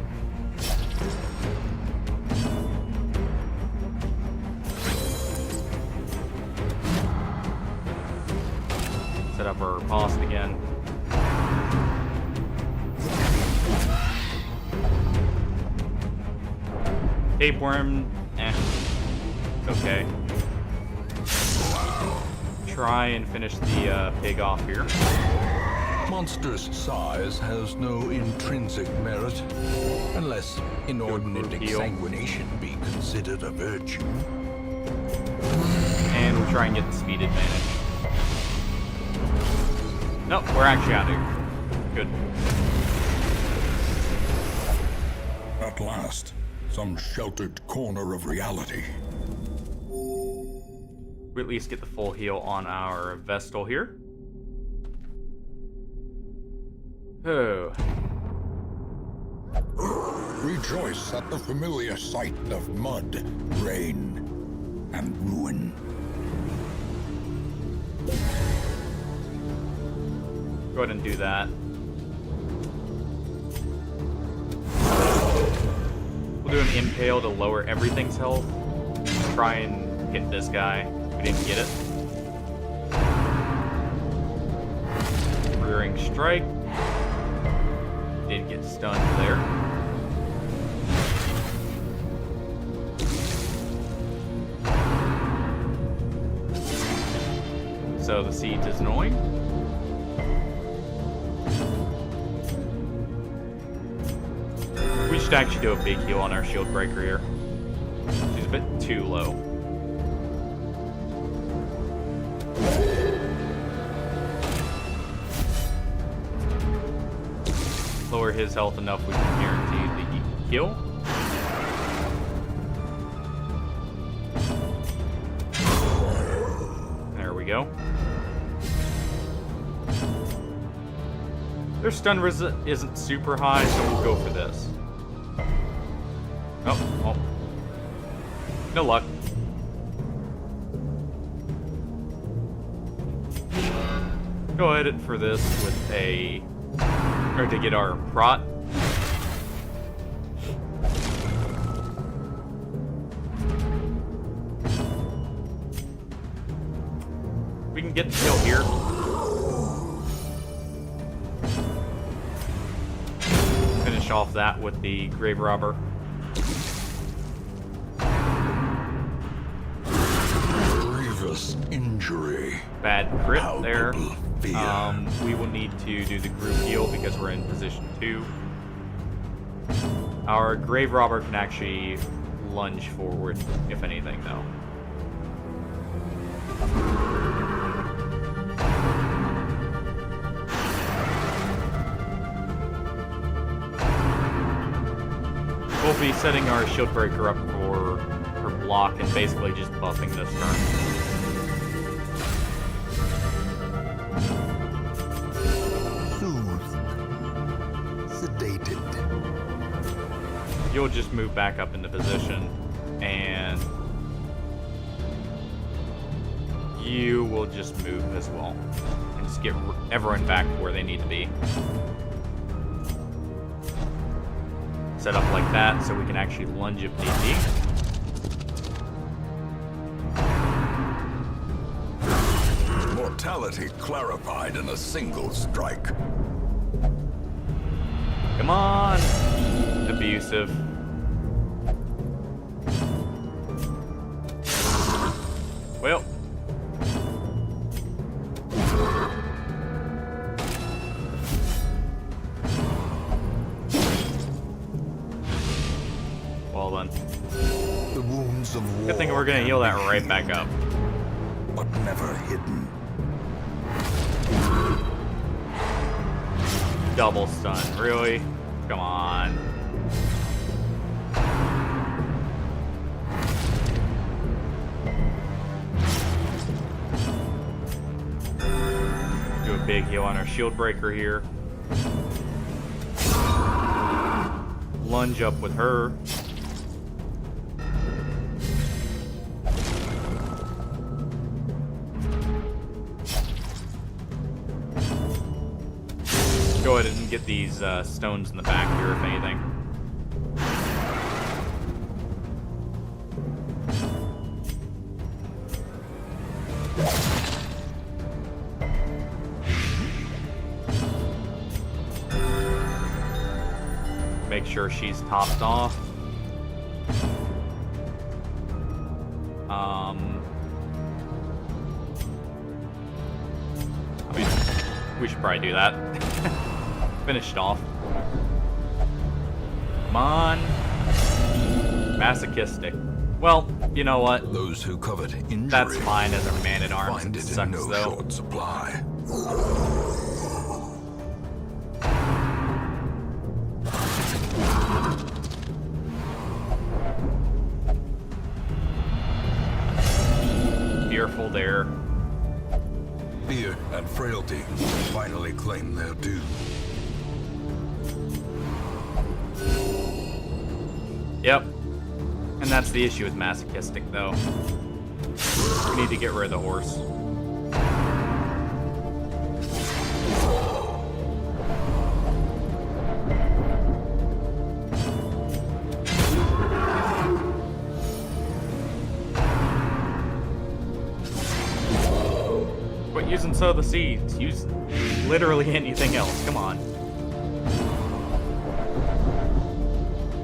Set up our boss again. Tapeworm, okay. Try and finish the pig off here. Monster's size has no intrinsic merit, unless inordinate Good heal. exsanguination be considered a virtue. And we'll try and get the speed advantage. Nope, we're actually out of here. Good. At last, some sheltered corner of reality. We at least get the full heal on our Vestal here. Oh. Rejoice at the familiar sight of mud, rain, and ruin. Go ahead and do that. We'll do an impale to lower everything's health. Try and hit this guy. We didn't get it. Rearing strike. Did get stunned there. Sow the Seeds is annoying. We should actually do a big heal on our shield breaker here. She's a bit too low. Lower his health enough we can guarantee the kill. There we go. Their stun isn't super high, so we'll go for this. Oh. No luck. Go ahead for this with a... or to get our prot. We can get the kill here. Finish off that with the Grave Robber. Grievous injury. Bad crit there. Palpable fear. We will need to do the group heal because we're in position 2. Our Grave Robber can actually lunge forward, if anything, though. We'll be setting our shield breaker up for her block and basically just buffing this turn. Sedated. You'll just move back up into position, and you will just move as well, and just get everyone back where they need to be. Set up like that so we can actually lunge if need be. Mortality clarified in a single strike. Come on! Abusive. Well. Well then. The wounds of war. Good thing we're gonna heal that right back up. But never hidden. Double stun, really? Come on. Do a big heal on our shield breaker here. Lunge up with her. Go ahead and get these stones in the back here, if anything. Make sure she's topped off. I mean, we should probably do that. Finished off. Come on. Masochistic. Well, you know what? Those who covet injury. That's fine as a man-at-arms. Find It it sucks, in no though. short supply. Fearful there. Fear and frailty finally claim their due. Yep. And that's the issue with masochistic, though. We need to get rid of the horse. Quit using Sow the Seeds. Use literally anything else. Come on.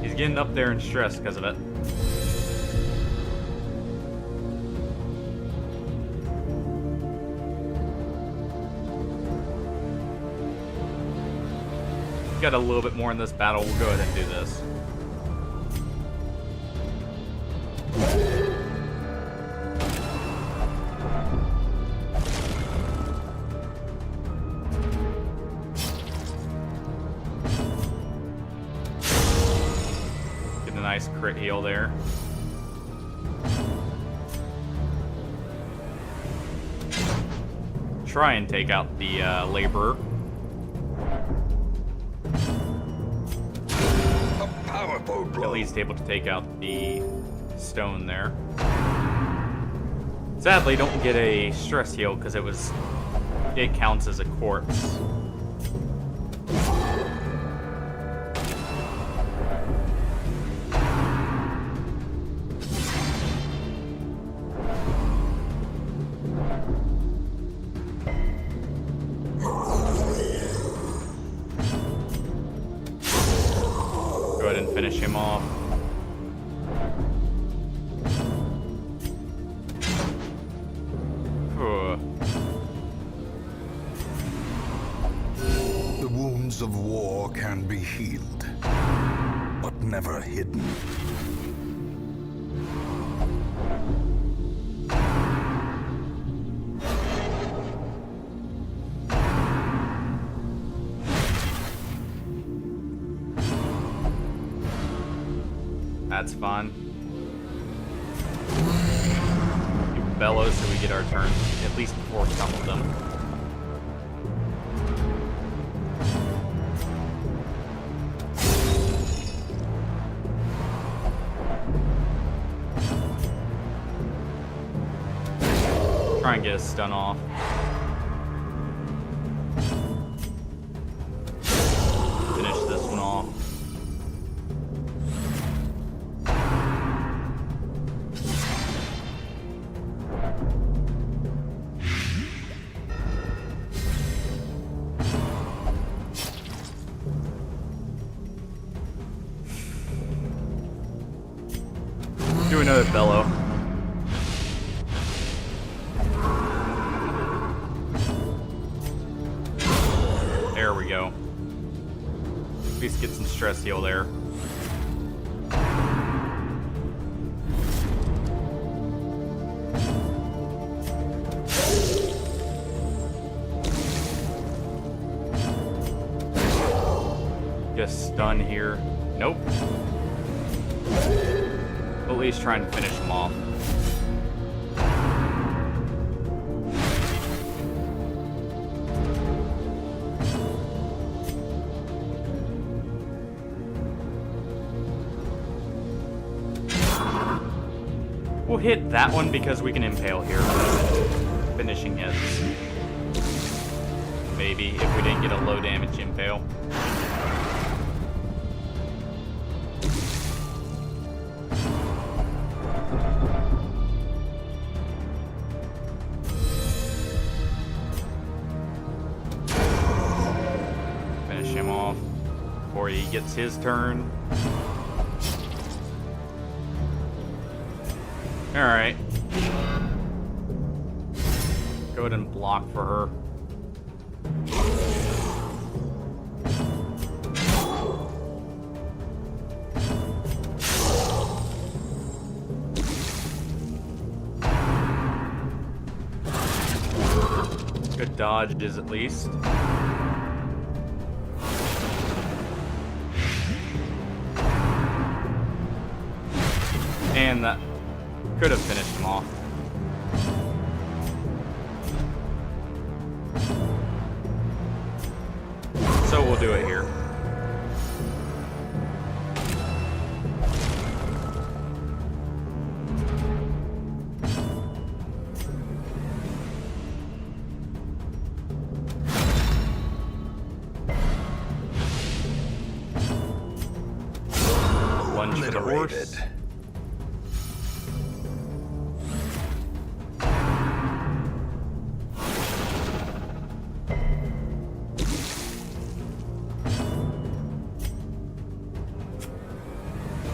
He's getting up there in stress because of it. got a little bit more in this battle, we'll go ahead and do this. Get a nice crit heal there. Try and take out the laborer. A powerful blow. At least able to take out the stone there. Sadly, don't get a stress heal because it counts as a corpse. Go ahead and finish him off. The wounds of war can be healed, but never hidden. That's fine. You bellow so we get our turn, at least before some of them. Try and get a stun off. Finish this one off. Do another bellow. There we go. At least get some stress heal there. Get a stun here. Nope. At least try and finish him off. We'll hit that one because we can impale here. Finishing hits. Maybe if we didn't get a low damage impale. Him off before he gets his turn. Alright. Go ahead and block for her. Good dodges at least. And that could have finished him off. So we'll do it here. Lunge for the horse.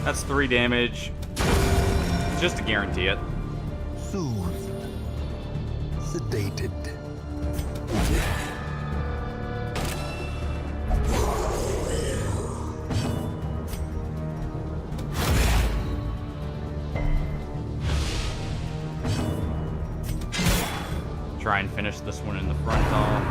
That's 3 damage. Just to guarantee it. Soothed. Sedated. try and finish this one in the front off.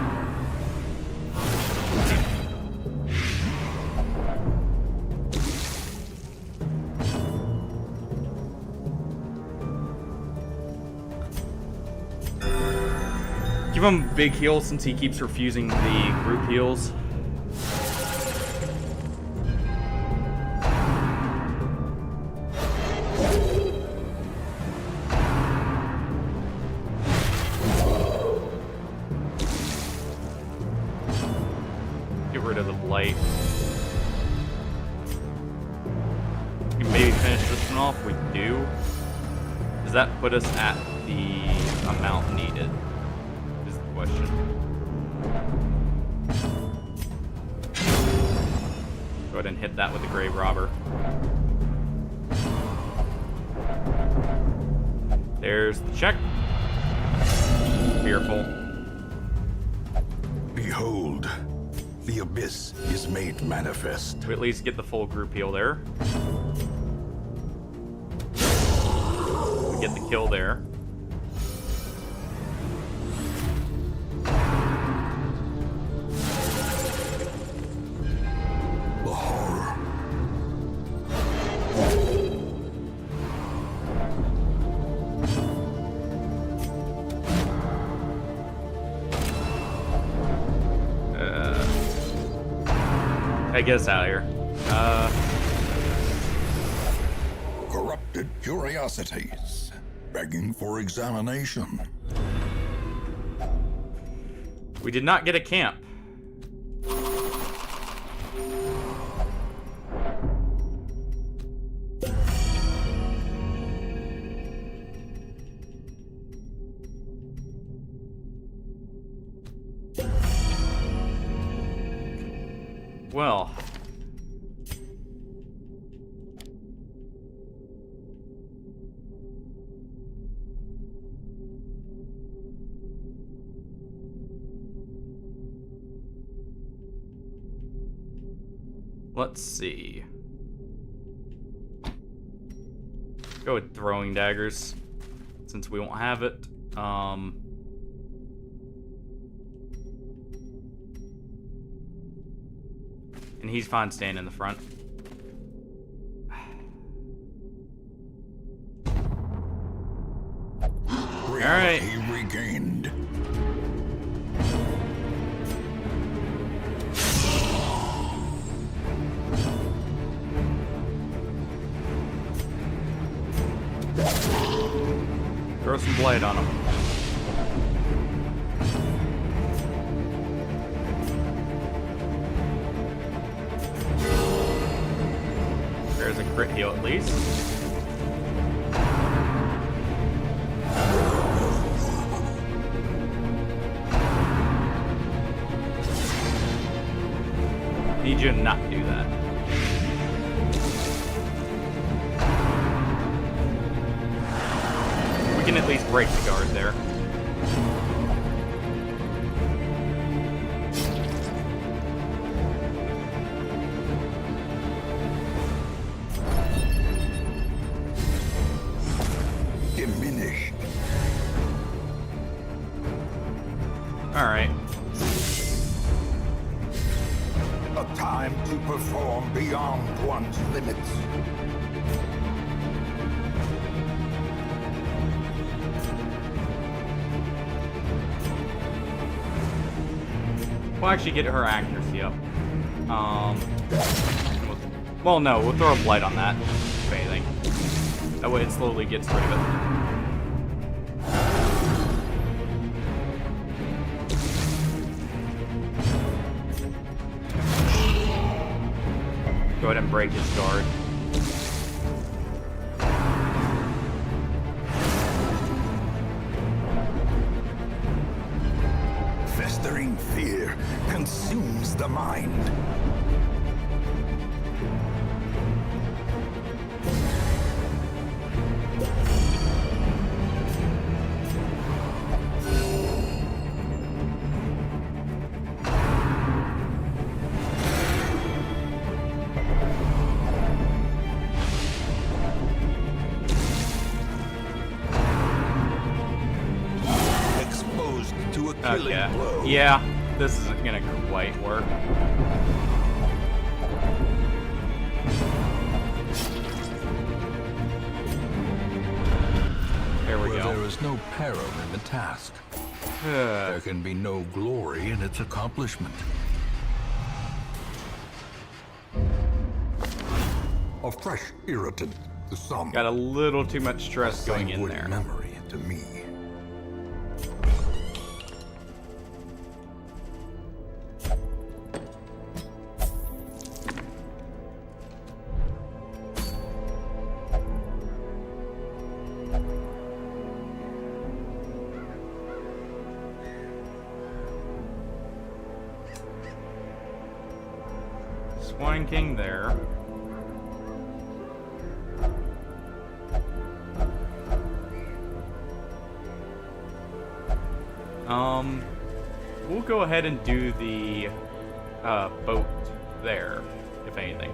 Give him big heal since he keeps refusing the group heals. Get rid of the blight. We can maybe finish this one off. We do. Does that put us at the amount needed? Question. Go ahead and hit that with the Grave Robber. There's the check. Fearful. Behold, the abyss is made manifest. We at least get the full group heal there. We get the kill there. Get us out of here. Corrupted curiosities, begging for examination. We did not get a camp. Well, let's see. Go with throwing daggers since we won't have it. And he's fine staying in the front. Alright. Regained. Throw some blight on him. There's a crit heal at least. Need you to not do that. We can at least break the guard there. Diminished. Alright. A time to perform beyond one's limits. We'll actually get her accuracy up. Well, no, we'll throw a blight on that, if anything. That way it slowly gets rid of it. Go ahead and break his guard. Festering fear consumes the mind. killing Okay. blow. Yeah, this isn't gonna quite work. There we Where go. there is no peril in the task, there can be no glory in its accomplishment. A fresh irritant to some, Got a little too much stress going in sanguine there. memory to me. Swine King there. We'll go ahead and do the boat there, if anything.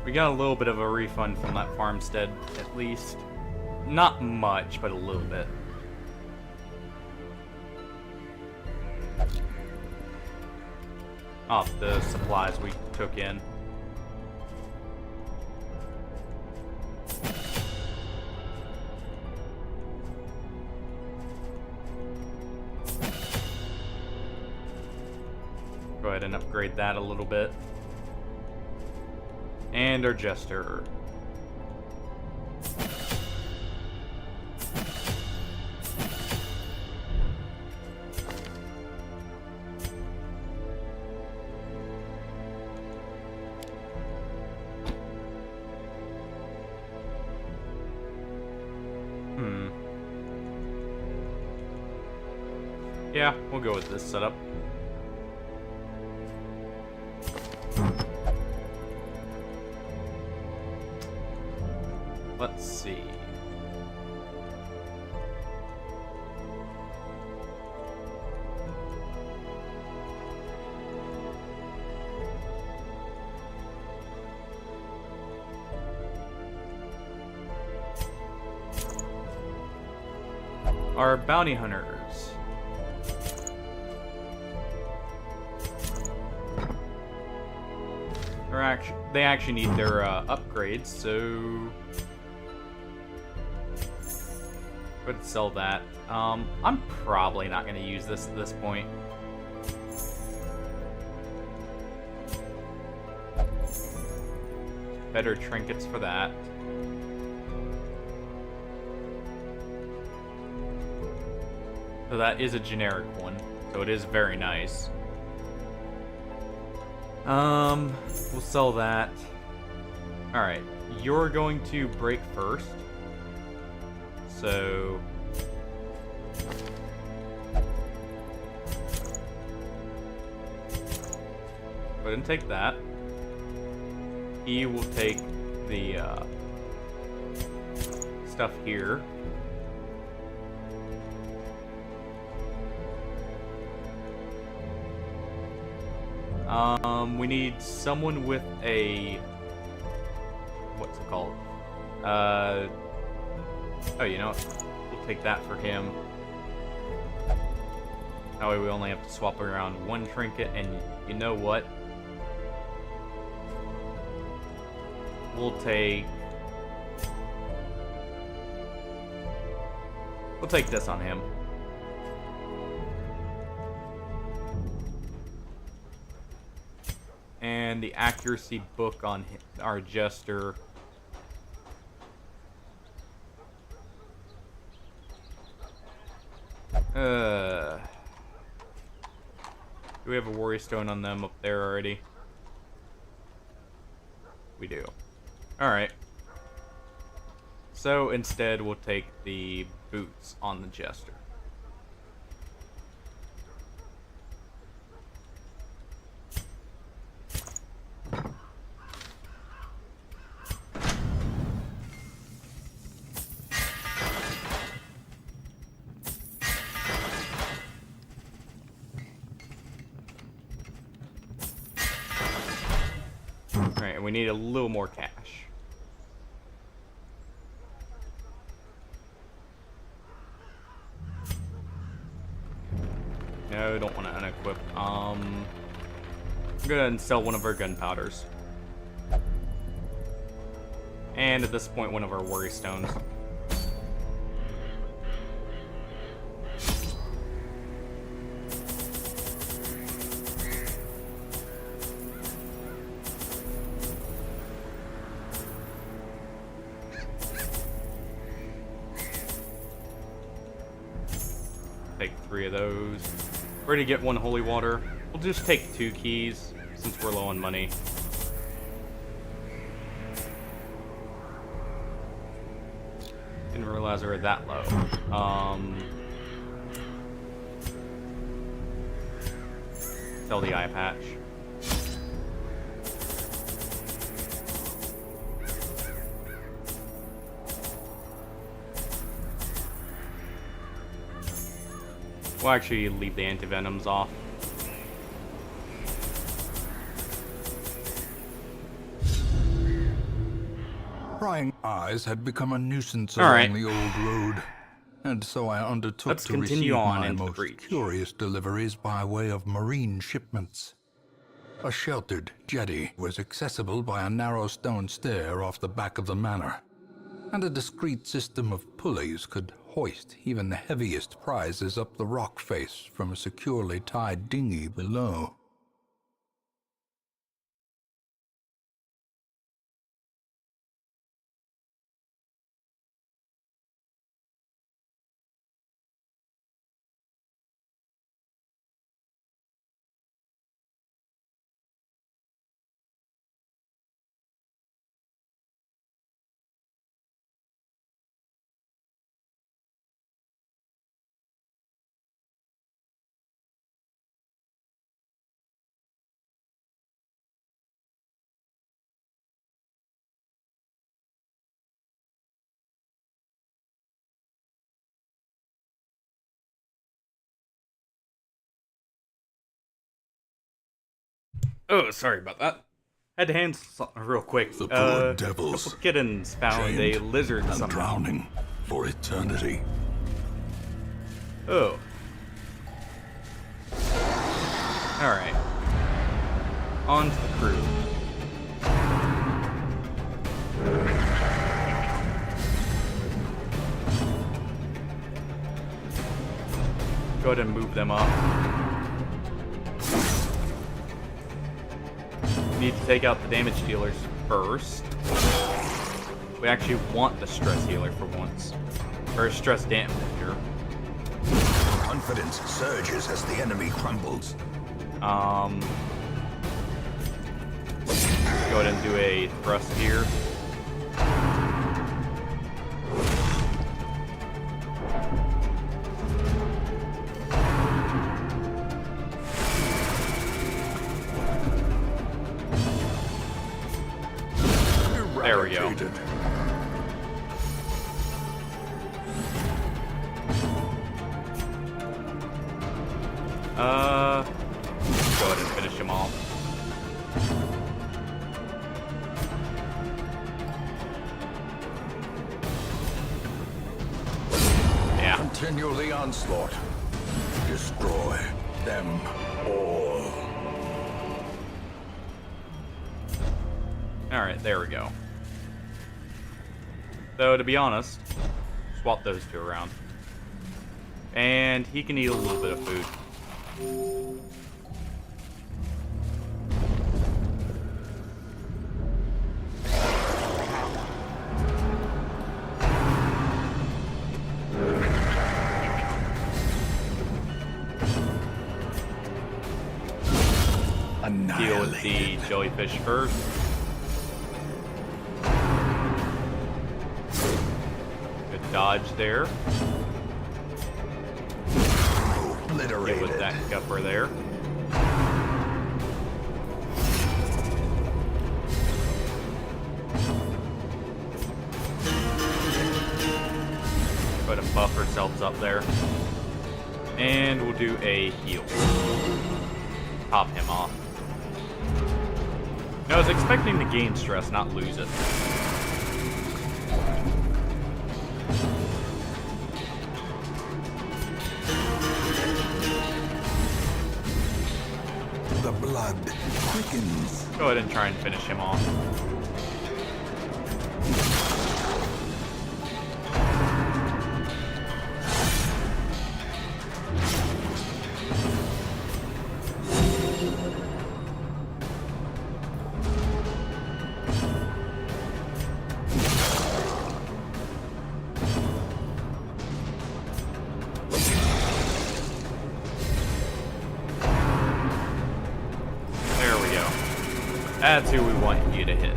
We got a little bit of a refund from that farmstead, at least. Not much, but a little bit. Off the supplies we took in. Go ahead and upgrade that a little bit. And our Jester. Yeah, we'll go with this setup. Let's see. Our bounty hunters. They actually need their upgrades, so go ahead and sell that. I'm probably not going to use this at this point. Better trinkets for that. So that is a generic one, so it is very nice. We'll sell that. Alright, you're going to break first. So go ahead and take that. He will take the stuff here. We need someone with a, what's it called? Oh, you know what? We'll take that for him. That way we only have to swap around one trinket, and you know what? We'll take this on him. And the accuracy book on our Jester. Do we have a Worry Stone on them up there already? We do. Alright. So instead, we'll take the boots on the Jester. Alright, we need a little more cash. No, don't want to unequip. I'm gonna sell one of our gunpowders. And at this point, one of our worry stones. Take 3 of those. We're gonna get 1 holy water. We'll just take 2 keys since we're low on money. Didn't realize we were that low. Sell the eye patch. We'll actually leave the antivenoms off. Prying eyes had become a nuisance All along right. the old road, and so I undertook Let's to continue receive on my into the most breach. curious deliveries by way of marine shipments. A sheltered jetty was accessible by a narrow stone stair off the back of the manor, and a discreet system of pulleys could hoist even the heaviest prizes up the rock face from a securely tied dinghy below. Oh, sorry about that. Had to hand something real quick. The poor devils, couple kittens found a chained lizard and somehow. drowning for eternity. Oh. Alright. On to the crew. Go ahead and move them up. Need to take out the damage dealers first. We actually want the stress healer for once. Or stress damager. Confidence surges as the enemy crumbles. Go ahead and do a thrust here. There we go. Eradicated. Go ahead and finish him off. Yeah. Continue the onslaught. Destroy them all. Alright, there we go. Though, to be honest, swap those 2 around. And he can eat a little bit of food. Deal with the jellyfish first. dodge there. Get Obliterated. with that gupper there. Go ahead and buff ourselves up there. And we'll do a heal. Top him off. No, I was expecting to gain stress, not lose it. The blood quickens. Go ahead and try and finish him off. That's who we want you to hit.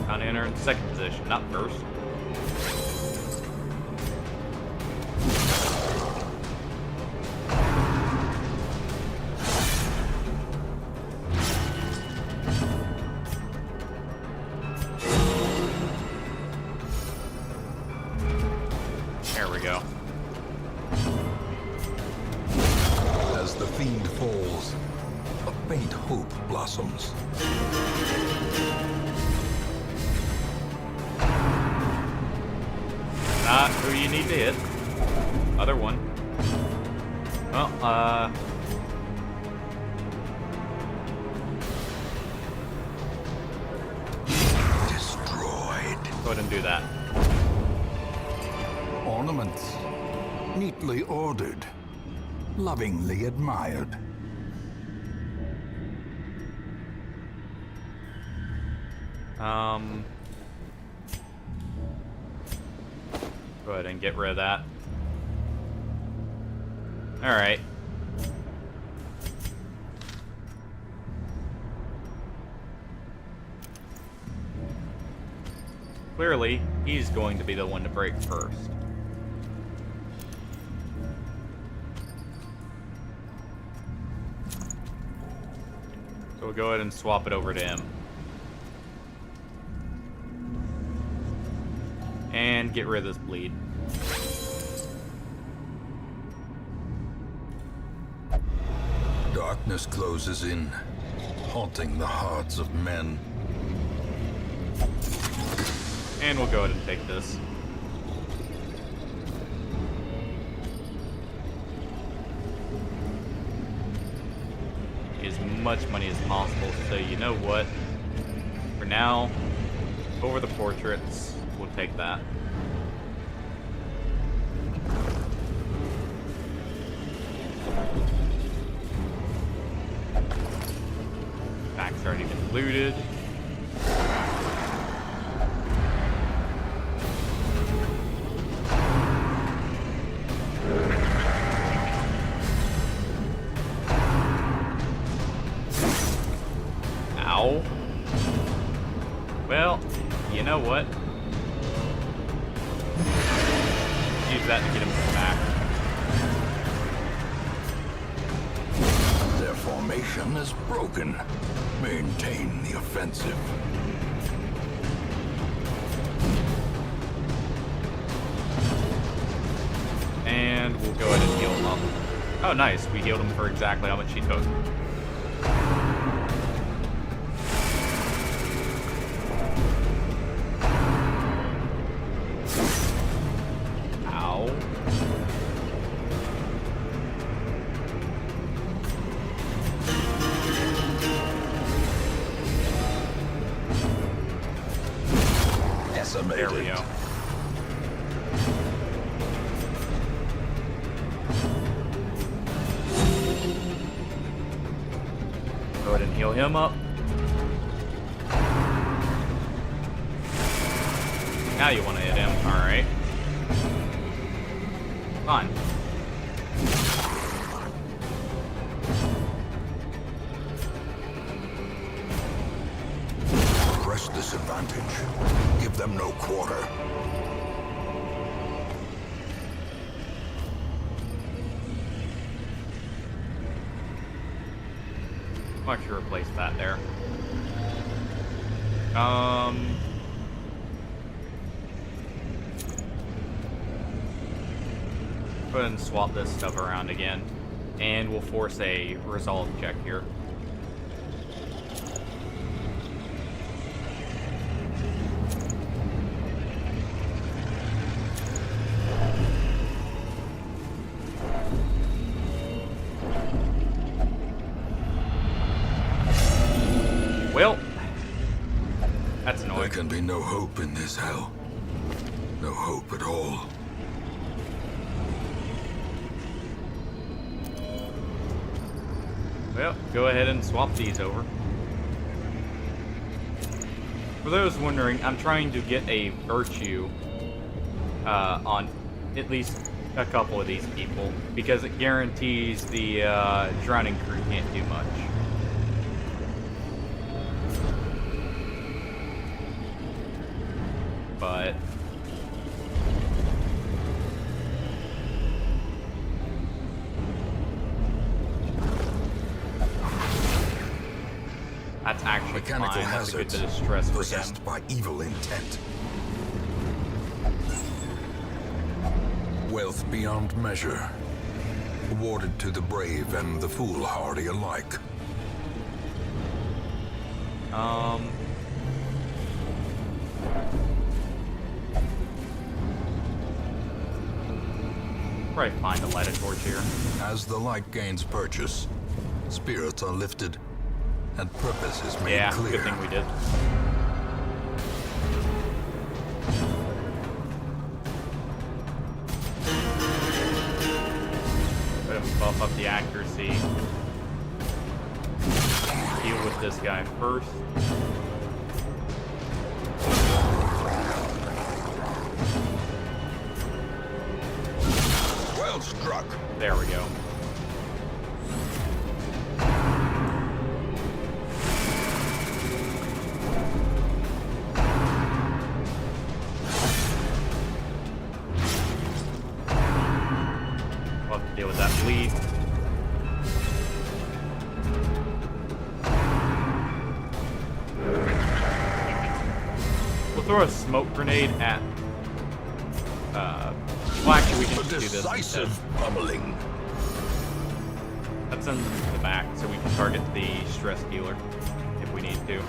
Kind of enter in second position, not first. There we go. As the fiend falls, a faint hope blossoms. Not who you need to hit. Other one. Well, Destroyed. go ahead and do that. Ornaments, neatly ordered, lovingly admired. Go ahead and get rid of that. Alright. Clearly, he's going to be the one to break first. So we'll go ahead and swap it over to him. And get rid of this bleed. Darkness closes in, haunting the hearts of men. And we'll go ahead and take this. Get as much money as possible, so you know what? For now, over the portraits, we'll take that. Back's already been looted. Ow. Well, you know what? Use that to get him back. Their formation is broken. Maintain the offensive. And we'll go ahead and heal him up. Oh, nice. We healed him for exactly how much he took. Ow. Decimated. There we go. Go ahead and heal him up. Now you want to hit him. Alright. Fine. Press this advantage. Give them no quarter. Why don't you replace that there? Go ahead and swap this stuff around again. And we'll force a resolve check here. Well, that's annoying. There can be no hope in this hell. No hope at all. Well, go ahead and swap these over. For those wondering, I'm trying to get a virtue on at least a couple of these people, because it guarantees the drowning crew can't do much. But that's actually Mechanical fine. That's a good hazards bit of stress for him. possessed by evil intent. Wealth beyond measure, awarded to the brave and the foolhardy alike. Probably find a light a torch here. As the light gains purchase, spirits are lifted, and purpose is made Yeah, clear. good thing we did. Go ahead and buff up the accuracy. Deal with this guy first. Well struck. There we go. We'll have to deal with that bleed. We'll throw a smoke grenade at well, actually, we can A just do this instead. decisive pummeling. That sends them to the back, so we can target the stress dealer if we need to.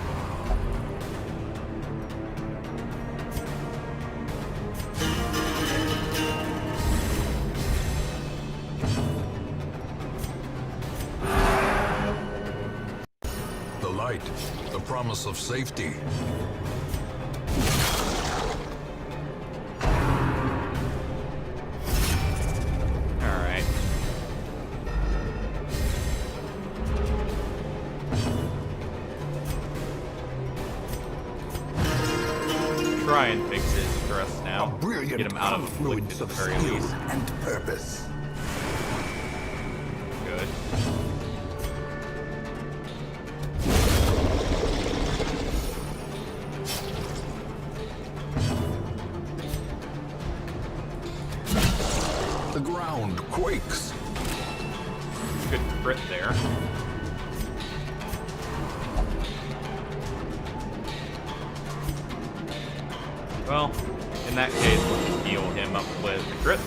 The light, the promise of safety. Alright. Try and fix his stress now. Brilliant Get him out of confluence afflicted at of the very skill least. and purpose. Good. The ground quakes. Good crit there. Well, in that case, we'll just heal him up with the crit.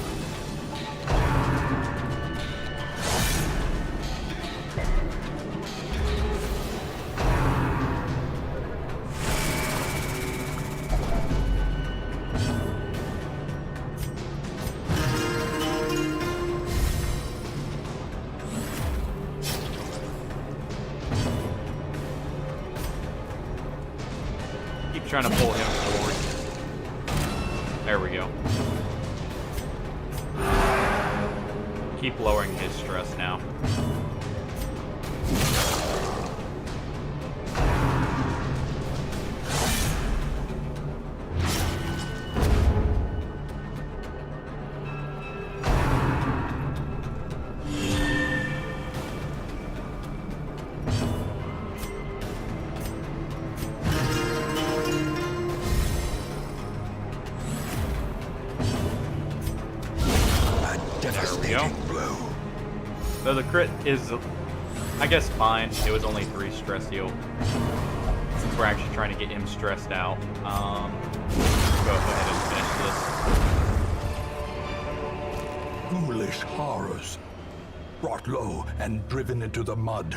Keep trying to pull him forward. There we go. Keep lowering his stress now. So the crit is, I guess, fine. It was only 3 stress heal. Since we're actually trying to get him stressed out, go ahead and finish this. Foolish horrors. Brought low and driven into the mud.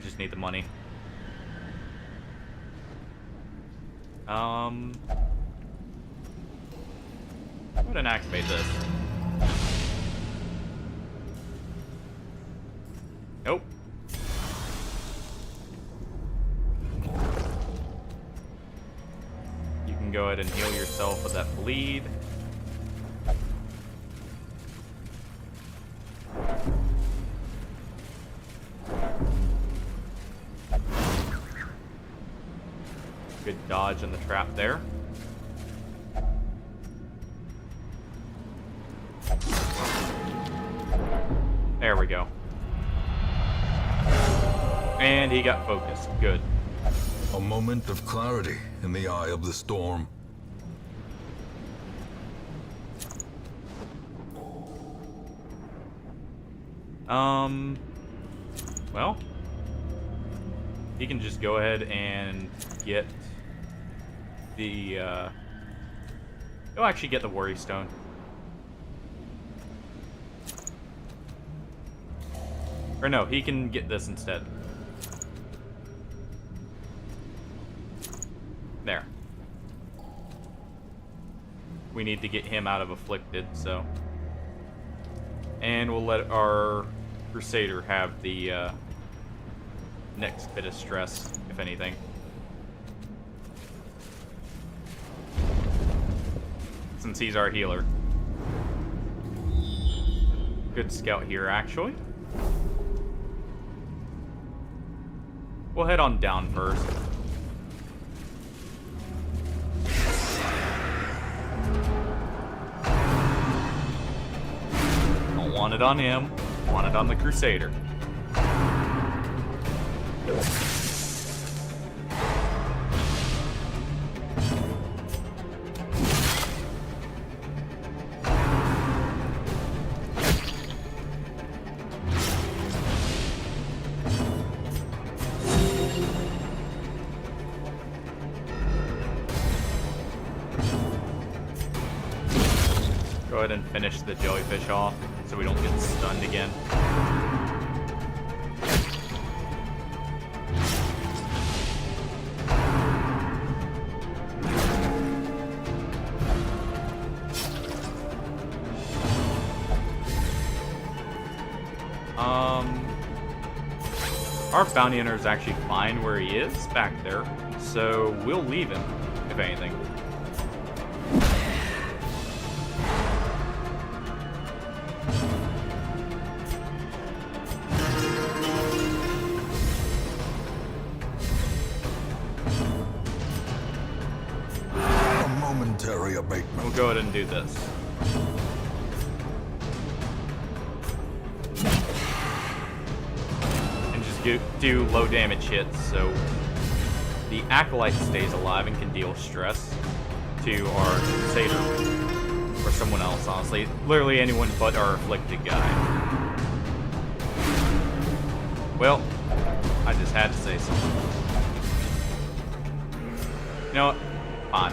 Just need the money. Go ahead and activate this. Nope. You can go ahead and heal yourself with that bleed. Good dodge on the trap there. There we go. And he got focused. Good. A moment of clarity in the eye of the storm. Well, he can just go ahead and get the, he'll actually get the Worry Stone. Or no, he can get this instead. There. We need to get him out of Afflicted, so. And we'll let our Crusader have the next bit of stress, if anything. Since he's our healer. Good scout here, actually. We'll head on down first. Don't want it on him. Want it on the Crusader. Go ahead and finish the jellyfish off so we don't get stunned again. Our bounty hunter is actually fine where he is back there, so we'll leave him, if anything. A momentary abatement. We'll go ahead and do this. Do low damage hits, so the Acolyte stays alive and can deal stress to our Crusader or someone else, honestly. Literally anyone but our Afflicted guy. Well, I just had to say something. You know what? Fine.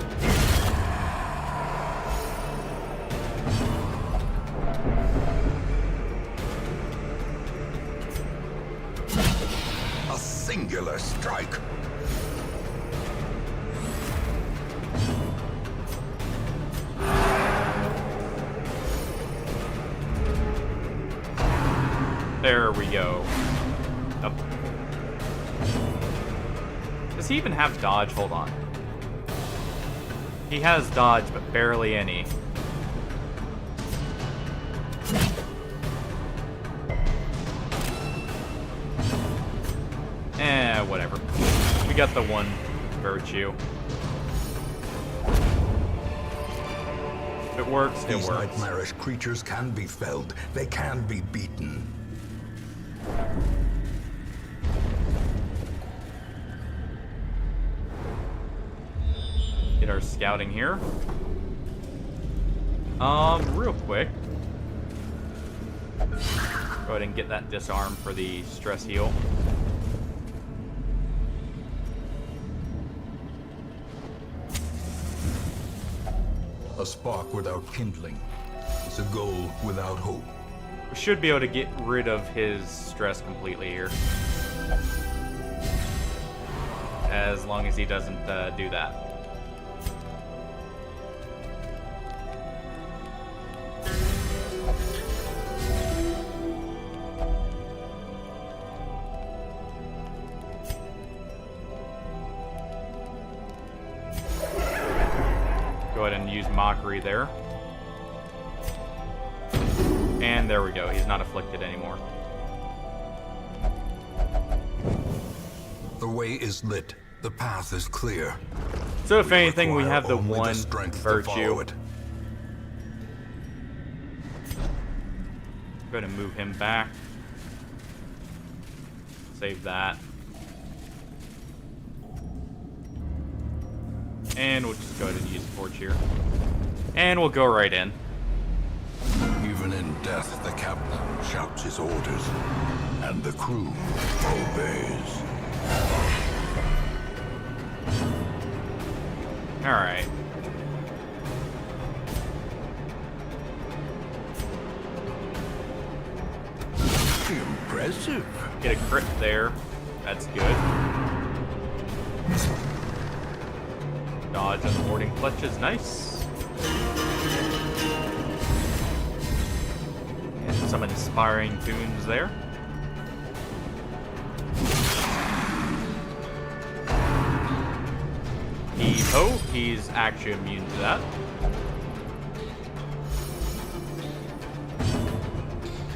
Singular strike. There we go. Up. Does he even have dodge? Hold on. He has dodge, but barely any. Whatever. We got the one virtue. If it works, it These works. nightmarish creatures can be felled. They can be beaten. Get our scouting here. Real quick. Go ahead and get that disarm for the stress heal. A spark without kindling is a goal without hope. We should be able to get rid of his stress completely here. As long as he doesn't do that. Go ahead and use Mockery there. And there we go, he's not afflicted anymore. The way is lit. The path is clear. So if anything, we Require have the only one strength to follow virtue. it. Go ahead and move him back. Save that. And we'll just go ahead and use Torch here. And we'll go right in. Even in death, the captain shouts his orders, and the crew obeys. Alright. Impressive. Get a crit there. That's good. Dodge on the warding clutches. Nice. And some inspiring tunes there. Heave-ho. He's actually immune to that.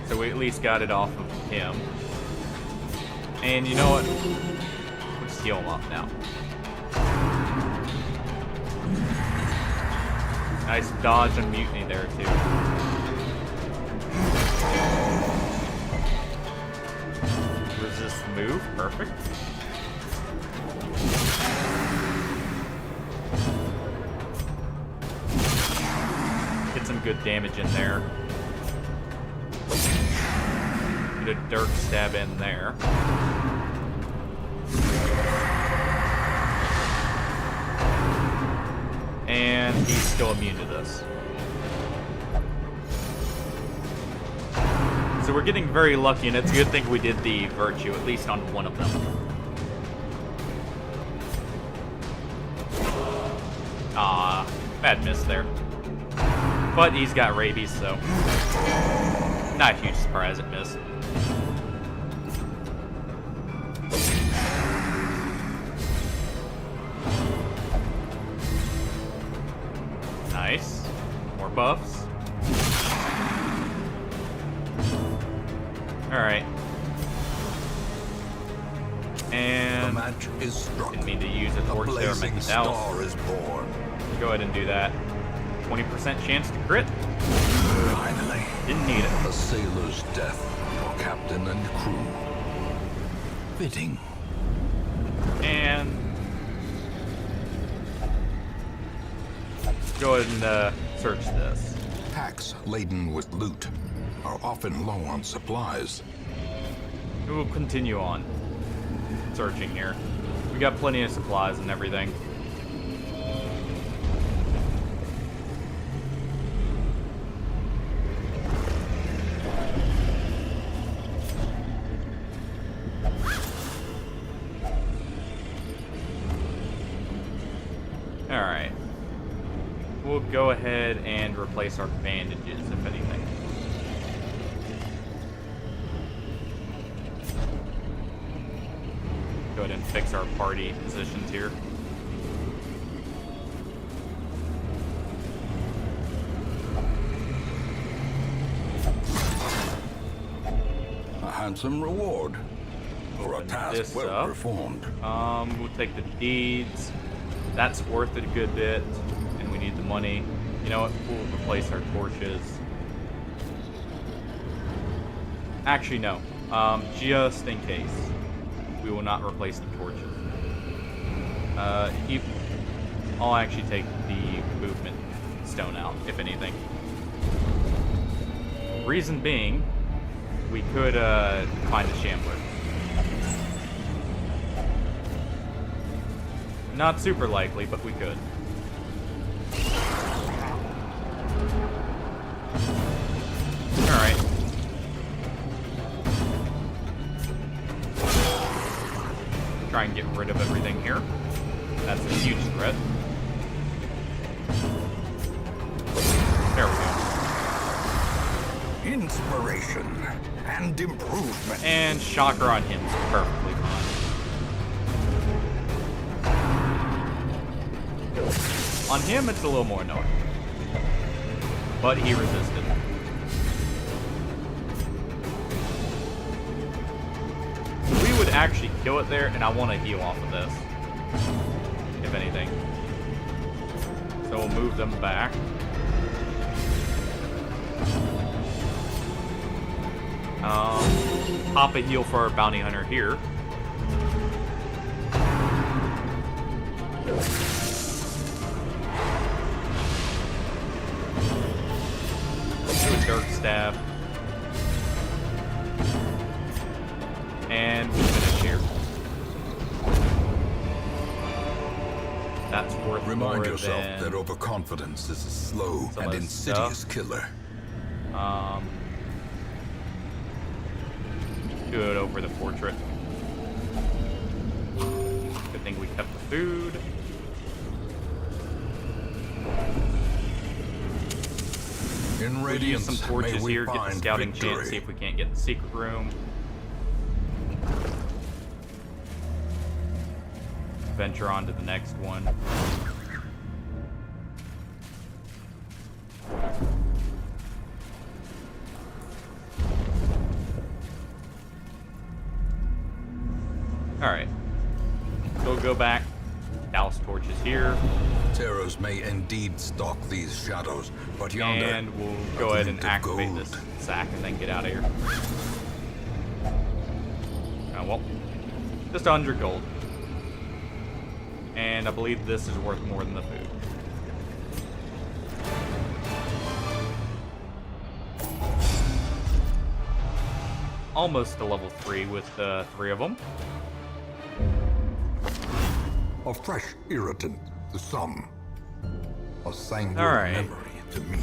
So we at least got it off of him. And you know what? We'll just heal him up now. Nice dodge and mutiny there, too. Resist the move. Perfect. Get some good damage in there. Get a Dirk stab in there. And he's still immune to this. So we're getting very lucky, and it's a good thing we did the virtue, at least on one of them. Ah, bad miss there. But he's got rabies, so not a huge surprise it missed. Nice. More buffs. Alright. The And match is struck. didn't mean to use a A torch there, blazing make it star douse. is born. Go ahead and do that. 20% chance to crit. Finally, Didn't need it. a sailor's death for captain and crew. Fitting. And go ahead and search this. Packs laden with loot are often low on supplies. We will continue on searching here. We got plenty of supplies and everything. Alright. We'll go ahead and replace our bandages, if anything. Go ahead and fix our party positions here. A handsome reward for a Open task this well up. performed. We'll take the deeds. That's worth it a good bit, and we need the money. You know what? We'll replace our torches. Actually, no. Just in case, we will not replace the torches. I'll actually take the movement stone out, if anything. Reason being, we could find a shambler. Not super likely, but we could. Alright. Try and get rid of everything here. That's a huge threat. There we go. Inspiration and improvement. And shocker on him is perfectly fine. On him, it's a little more annoying. But he resisted. We would actually kill it there, and I want to heal off of this. If anything. So we'll move them back. Pop a heal for our bounty hunter here. Do a Dark Stab. And we'll finish here. That's worth Remind more yourself than that overconfidence is a slow some and of the insidious stuff. killer. Do it over the portrait. Good thing we kept the food. In We'll use some Radiance, torches may we here, get the find scouting victory. chance, see if we can't get the secret room. Venture on to the next one. Alright. So we'll go back. Douse torches here. Terrors may indeed stalk these shadows, but yonder, And we'll a go ahead and glint of activate gold. this sack and then get out of here. Well, just 100 gold. And I believe this is worth more than the food. Almost to level 3 with 3 of them. A fresh irritant to some, a sanguine All right. memory to me.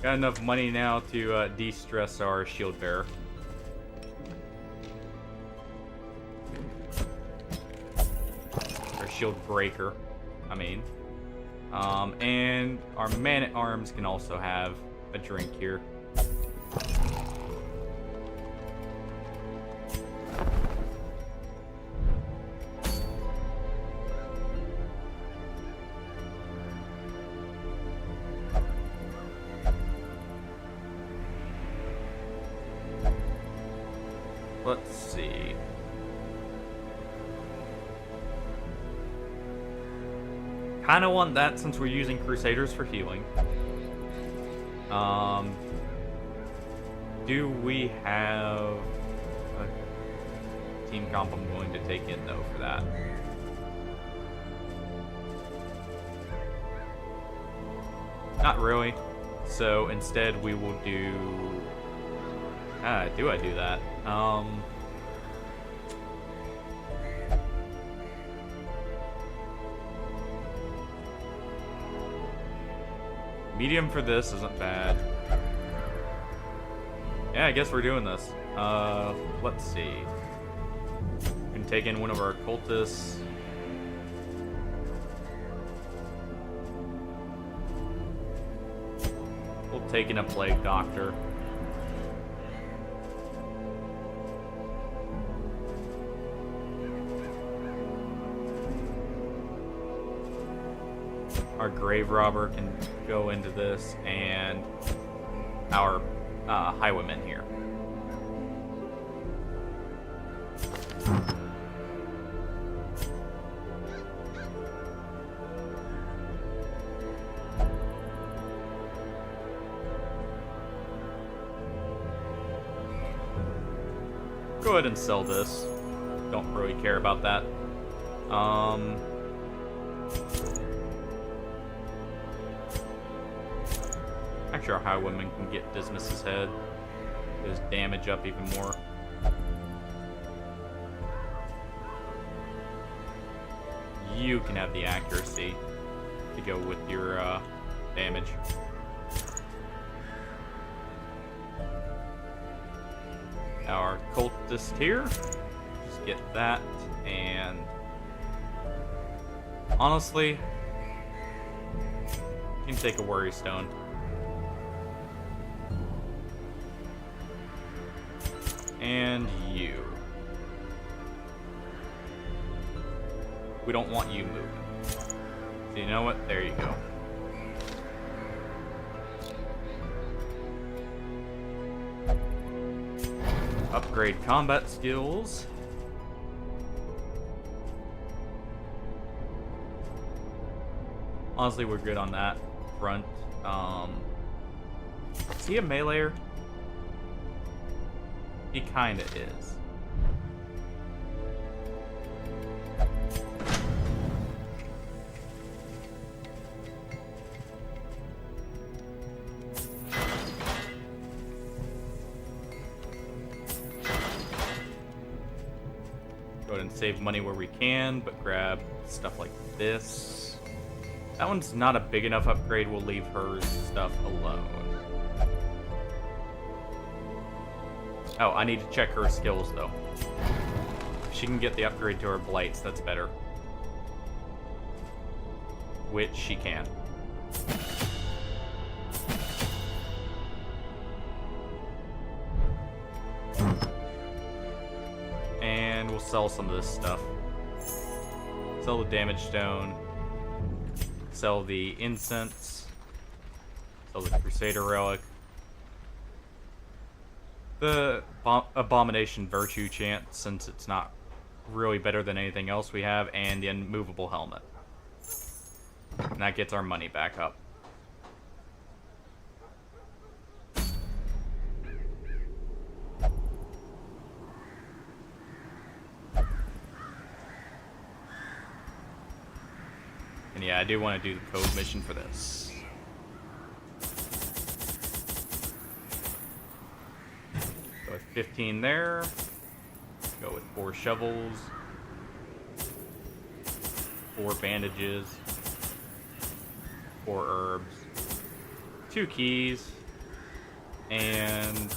Got enough money now to de-stress our shield bearer. Or shield breaker, I mean. And our man-at-arms can also have a drink here. Let's see. Kinda want that since we're using Crusaders for healing. Do we have a team comp I'm willing to take in though for that? Not really. So instead we will do... do I do that? Medium for this isn't bad. Yeah, I guess we're doing this. Let's see. We can take in one of our cultists. We'll take in a plague doctor. Our grave robber can go into this, and our highwayman here. Go ahead and sell this. Don't really care about that. Actually, our highwayman can get Dismas's head. his damage up even more. You can have the accuracy to go with your damage. Our cultist here, just get that, and honestly, you can take a worry stone. And you. We don't want you moving. So you know what? There you go. Upgrade combat skills. Honestly, we're good on that front. Is he a meleeer? He kinda is. Go ahead and save money where we can, but grab stuff like this. That one's not a big enough upgrade. We'll leave her stuff alone. Oh, I need to check her skills, though. If she can get the upgrade to her blights, that's better. Which she can. And we'll sell some of this stuff. Sell the damage stone. Sell the incense. Sell the Crusader relic. The Abomination Virtue chant, since it's not really better than anything else we have, and the immovable helmet. And that gets our money back up. And yeah, I do want to do the code mission for this. Go with 15 there. Go with 4 shovels. 4 bandages. 4 herbs. 2 keys. And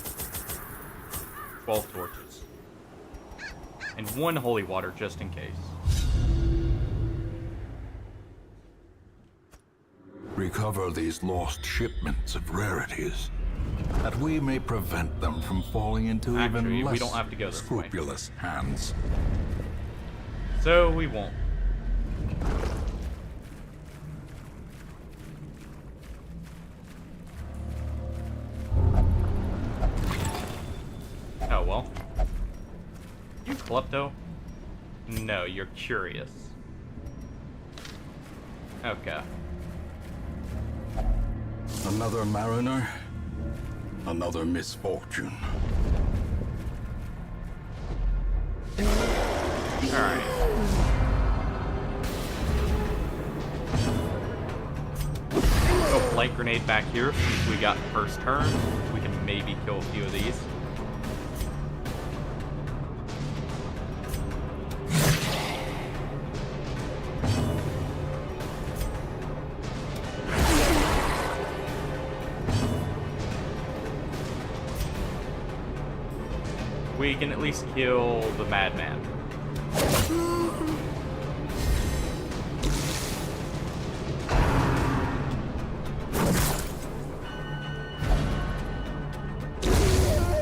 12 torches. And 1 holy water just in case. Recover these lost shipments of rarities, that we may prevent them from falling into Actually, even less we don't have to go this way. scrupulous hands. So we won't. Oh well. You klepto? No, you're curious. Okay. Another mariner, another misfortune. Alright. Go light grenade back here since we got the first turn. We can maybe kill a few of these. We can at least kill the madman.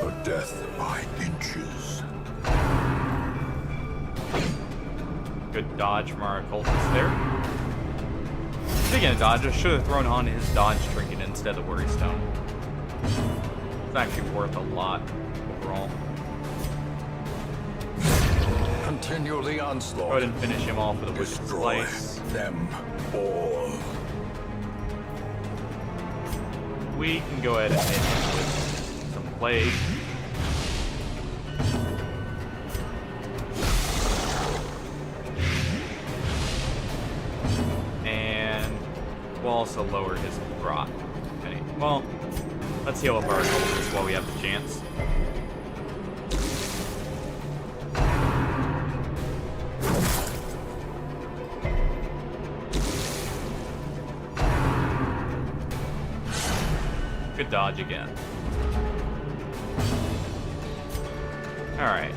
A death by inches. Good dodge from our occultist there. Speaking of dodge, I should have thrown on his dodge trinket instead of worry stone. It's actually worth a lot overall. Continue the onslaught. Go ahead and finish him off with a wicked Destroy slice. them all. We can go ahead and hit him with some plague. And we'll also lower his rot. Okay. Well, let's heal up our occultist while we have the chance. Good dodge again. Alright.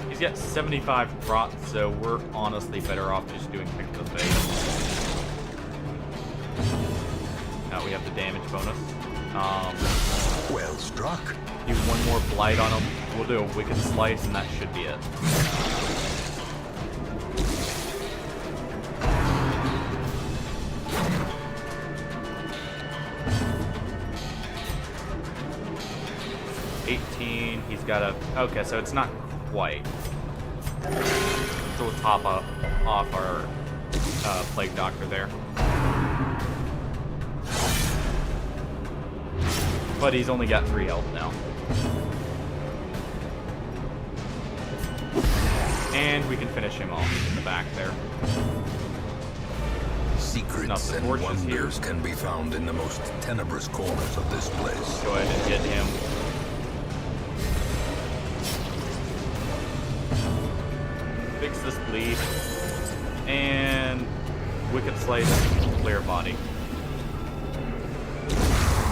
He's got 75 prot, so we're honestly better off just doing pick to the face. Now we have the damage bonus. Well struck. Do one more blight on him. We'll do a wicked slice, and that should be it. He's got a... Okay, so it's not quite. So we'll top up off our Plague Doctor there. But he's only got 3 health now. And we can finish him off in the back there. Secrets and wonders can be found in the most tenebrous corners of this place. Go ahead and get him. Fix this bleed. And Wicked Slice, clear body.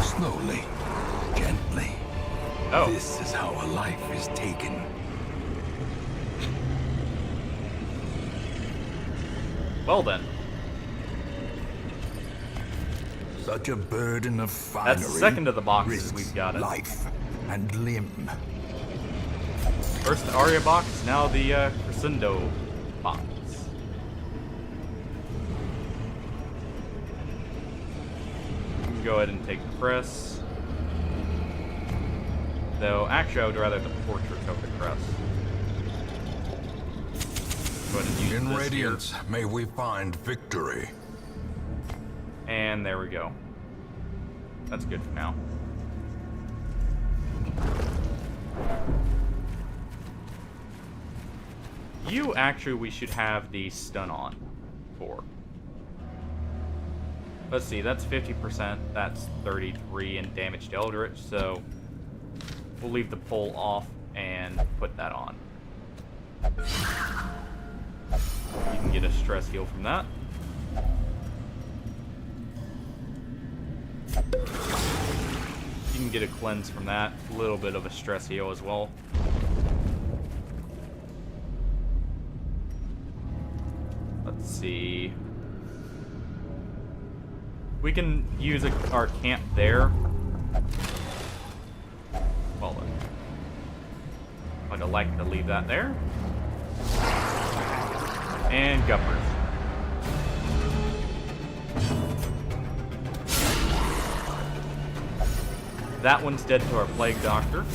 Slowly, gently. Oh. This is how a life is taken. Well then. Such a burden of finery. That's the second of the boxes risks we've got it. Life and limb. First the Arya box, now the Crescendo box. You can go ahead and take the press. Though, actually I would rather the portrait over the crest. Go ahead and use In this radiance, may we find victory. here. And there we go. That's good for now. You actually, we should have the stun on for. Let's see, that's 50%, that's 33 in damage to Eldritch, so we'll leave the pull off and put that on. You can get a stress heal from that. You can get a cleanse from that, a little bit of a stress heal as well. Let's see. We can use our camp there. Well then. I'd like to leave that there. And Guppers. That one's dead to our Plague Doctor.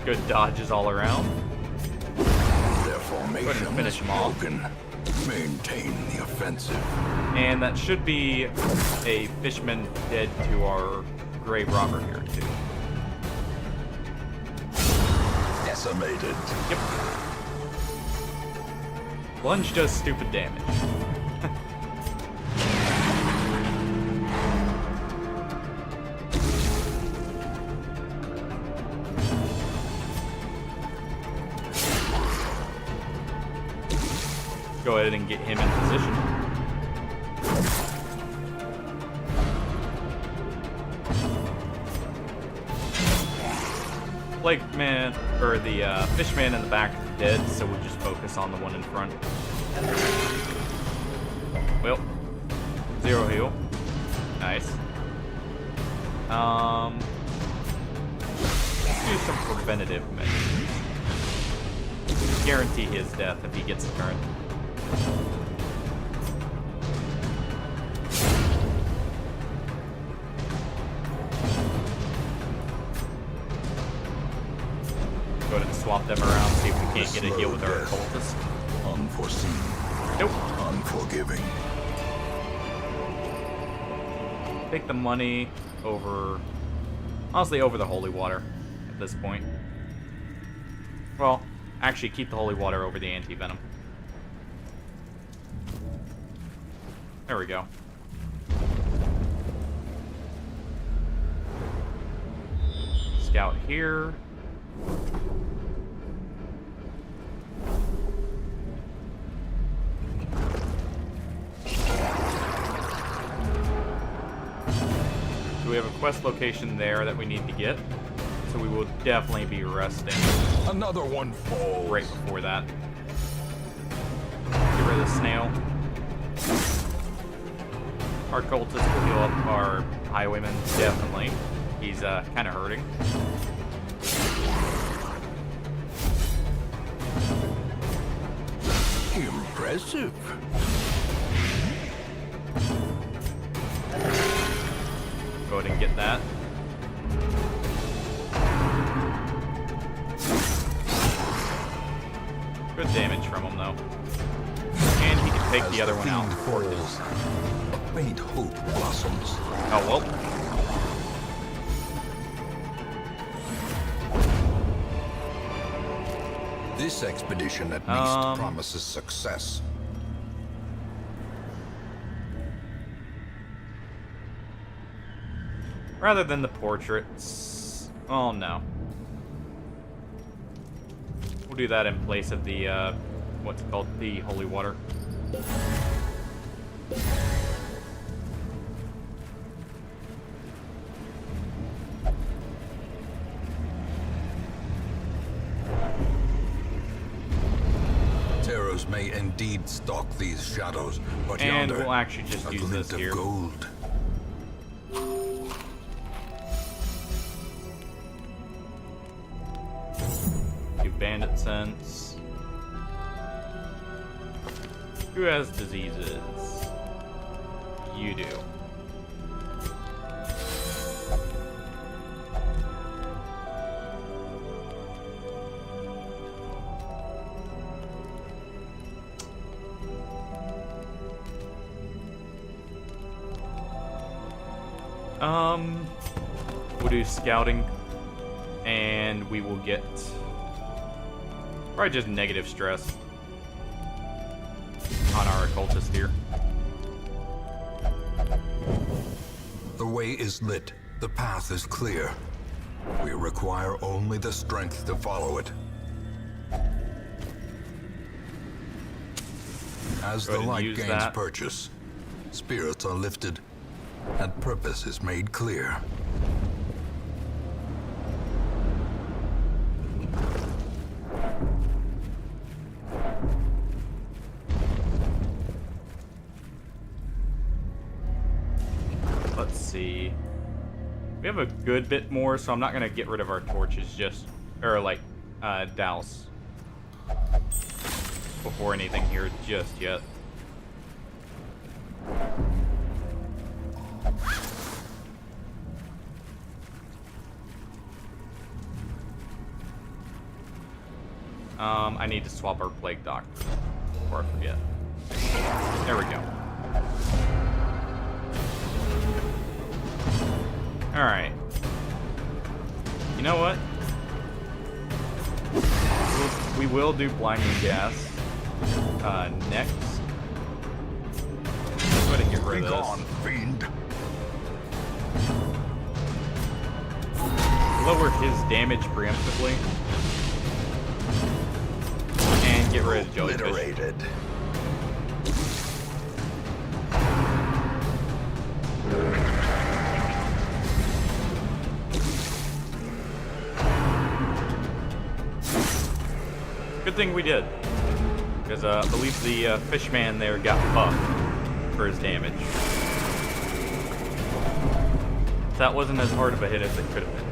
Good dodges all around. Their formation finish him off. broken. Maintain the offensive. And that should be a Fishman dead to our Grave Robber here, too. Decimated. Yep. Lunge does stupid damage. Go ahead and get him in position. Plague Man, or the Fishman in the back is dead, so we'll just focus on the one in front. Well, 0 heal. Nice. Let's do some preventative measures. Guarantee his death if he gets a turn. Go ahead and swap them around, see if we can't get a heal with our cultist. Unforeseen. Nope. Unforgiving. Take the money over... Honestly, over the holy water at this point. Well, actually, keep the holy water over the anti-venom. There we go. Scout here. quest location there that we need to get. So we will definitely be resting Another one falls. right before that. Get rid of the snail. Our cultist will heal up our highwayman, definitely. He's kind of hurting. Impressive. Go ahead and get that. Good damage from him, though. And he can take As the other one out. fiend falls, a faint hope blossoms. Oh, well. This expedition at least promises success. Rather than the portraits. Oh, no. We'll do that in place of the, what's it called? The holy water. Terrors may indeed stalk these shadows, but And yonder, we'll actually just a use glint this of here. gold. Do bandit sense. Who has diseases? You do. We'll do scouting, and we will get probably just negative stress on our occultist here. The way is lit. The path is clear. We require only the strength to follow it. As Go the ahead and light use gains that. purchase, spirits are lifted, and purpose is made clear. Let's see. We have a good bit more, so I'm not gonna get rid of our torches just, or like, douse before anything here just yet. I need to swap our plague doctor before I forget. There we go. Alright. You know what? We will do blinding gas next. Let's go ahead and get rid Be of gone, this. fiend. Lower his damage preemptively. And get rid of jellyfish. Obliterated. Good thing we did. Because I believe the fishman there got buffed for his damage. That wasn't as hard of a hit as it could have been.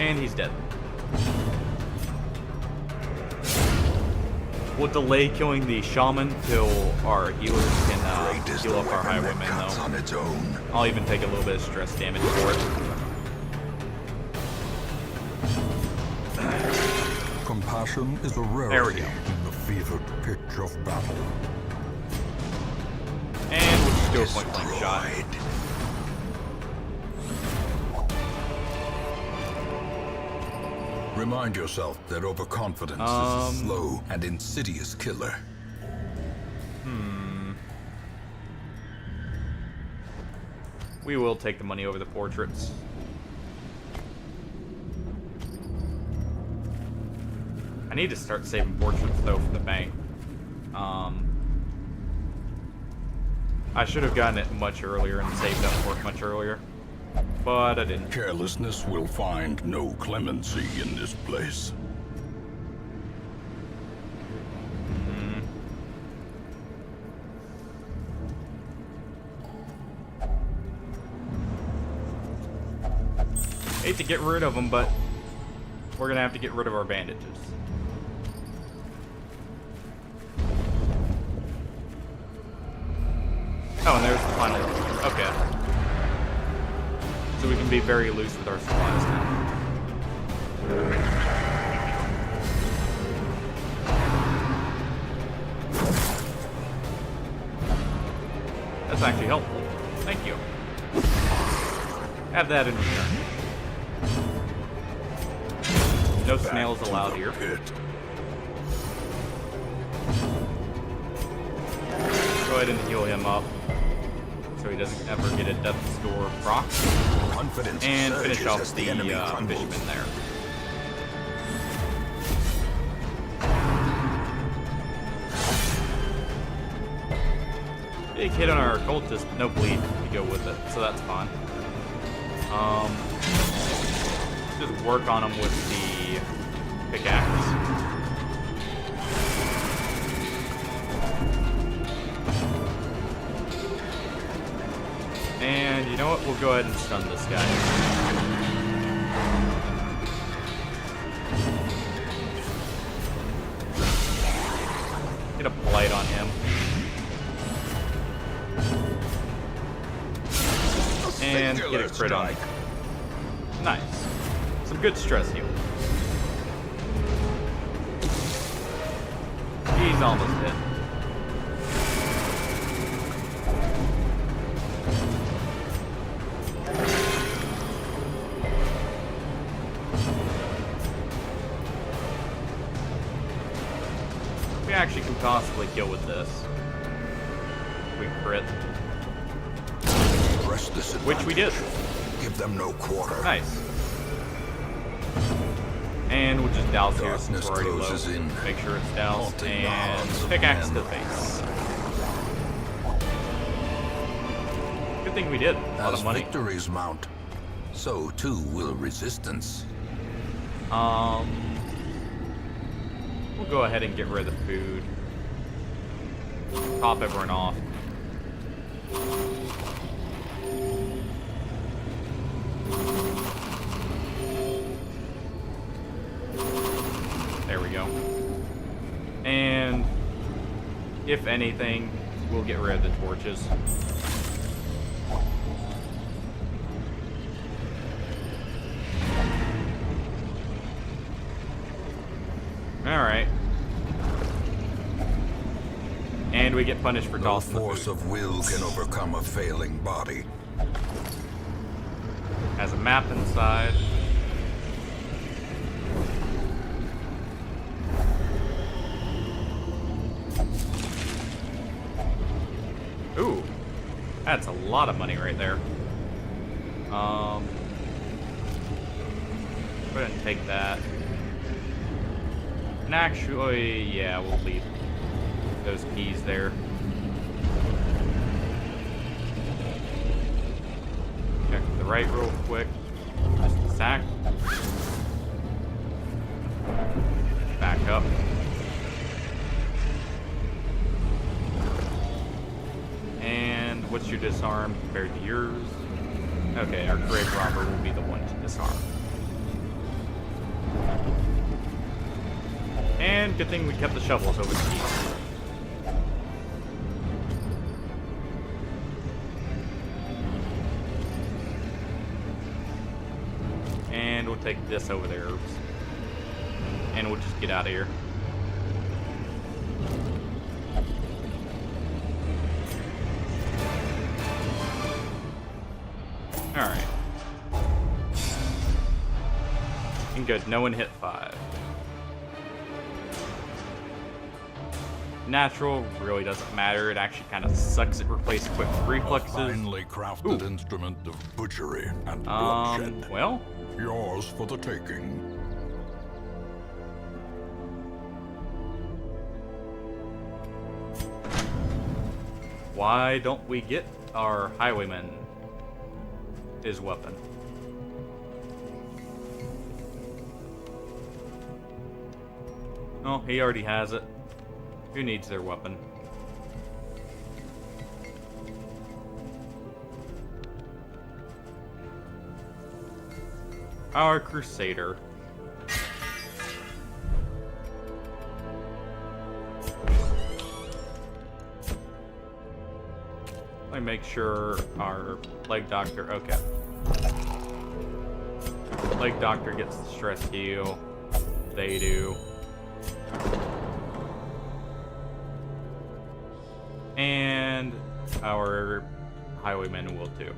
And he's dead. We'll delay killing the shaman till our healers can Great is heal the up our weapon that highwaymen, cuts though. on its own. I'll even take a little bit of stress damage for it. Compassion is a rarity There we go. in the fevered pitch of battle. And we'll just do a point-blank shot. Destroyed. Remind yourself that overconfidence is a slow and insidious killer. We will take the money over the portraits. I need to start saving portraits, though, for the bank. I should have gotten it much earlier and saved up for it much earlier, but I didn't. Carelessness will find no clemency in this place. Hate to get rid of them, but we're gonna have to get rid of our bandages. Oh, and there's the final one. Okay. So we can be very loose with our supplies now. That's actually helpful. Thank you. Have that in return. No snails allowed here. Go ahead and heal him up so he doesn't ever get a death's door proc. And finish off the fisherman there. Big hit on our cultist, no bleed to go with it, so that's fine. Just work on him with the pickaxe. And you know what? We'll go ahead and stun this guy. Get a blight on him. And get a crit on him. Nice. Some good stress heal. He's almost dead. We actually can possibly kill with this. We crit. Which we did. Give them no quarter. Nice. And we'll just douse here since we're already low. Make sure it's doused. And pickaxe to the face. Good thing we did. A lot of money. As victories mount, so too will resistance. We'll go ahead and get rid of the food. Top everyone off. There we go. And if anything, we'll get rid of the torches. Alright. And we get punished for No tossing the force food. of will can overcome a failing body. Has a map inside. Ooh, that's a lot of money right there. Go ahead and take that. And actually, yeah, we'll leave those keys there. Check the right real quick. Just a sack. Back up. And what's your disarm compared to yours? Okay, our grave robber will be the one to disarm. And good thing we kept the shovels over the keys. And we'll take this over the herbs. And we'll just get out of here. Alright. And good, no one hit 5. Natural really doesn't matter. It actually kind of sucks. It replaces quick reflexes. A finely crafted instrument of butchery and bloodshed. Well, Yours for the taking. Why don't we get our highwayman his weapon? Oh, he already has it. Who needs their weapon? Our Crusader. Let me make sure our leg doctor. Okay. Leg doctor gets the stress heal. They do. And our highwayman will too.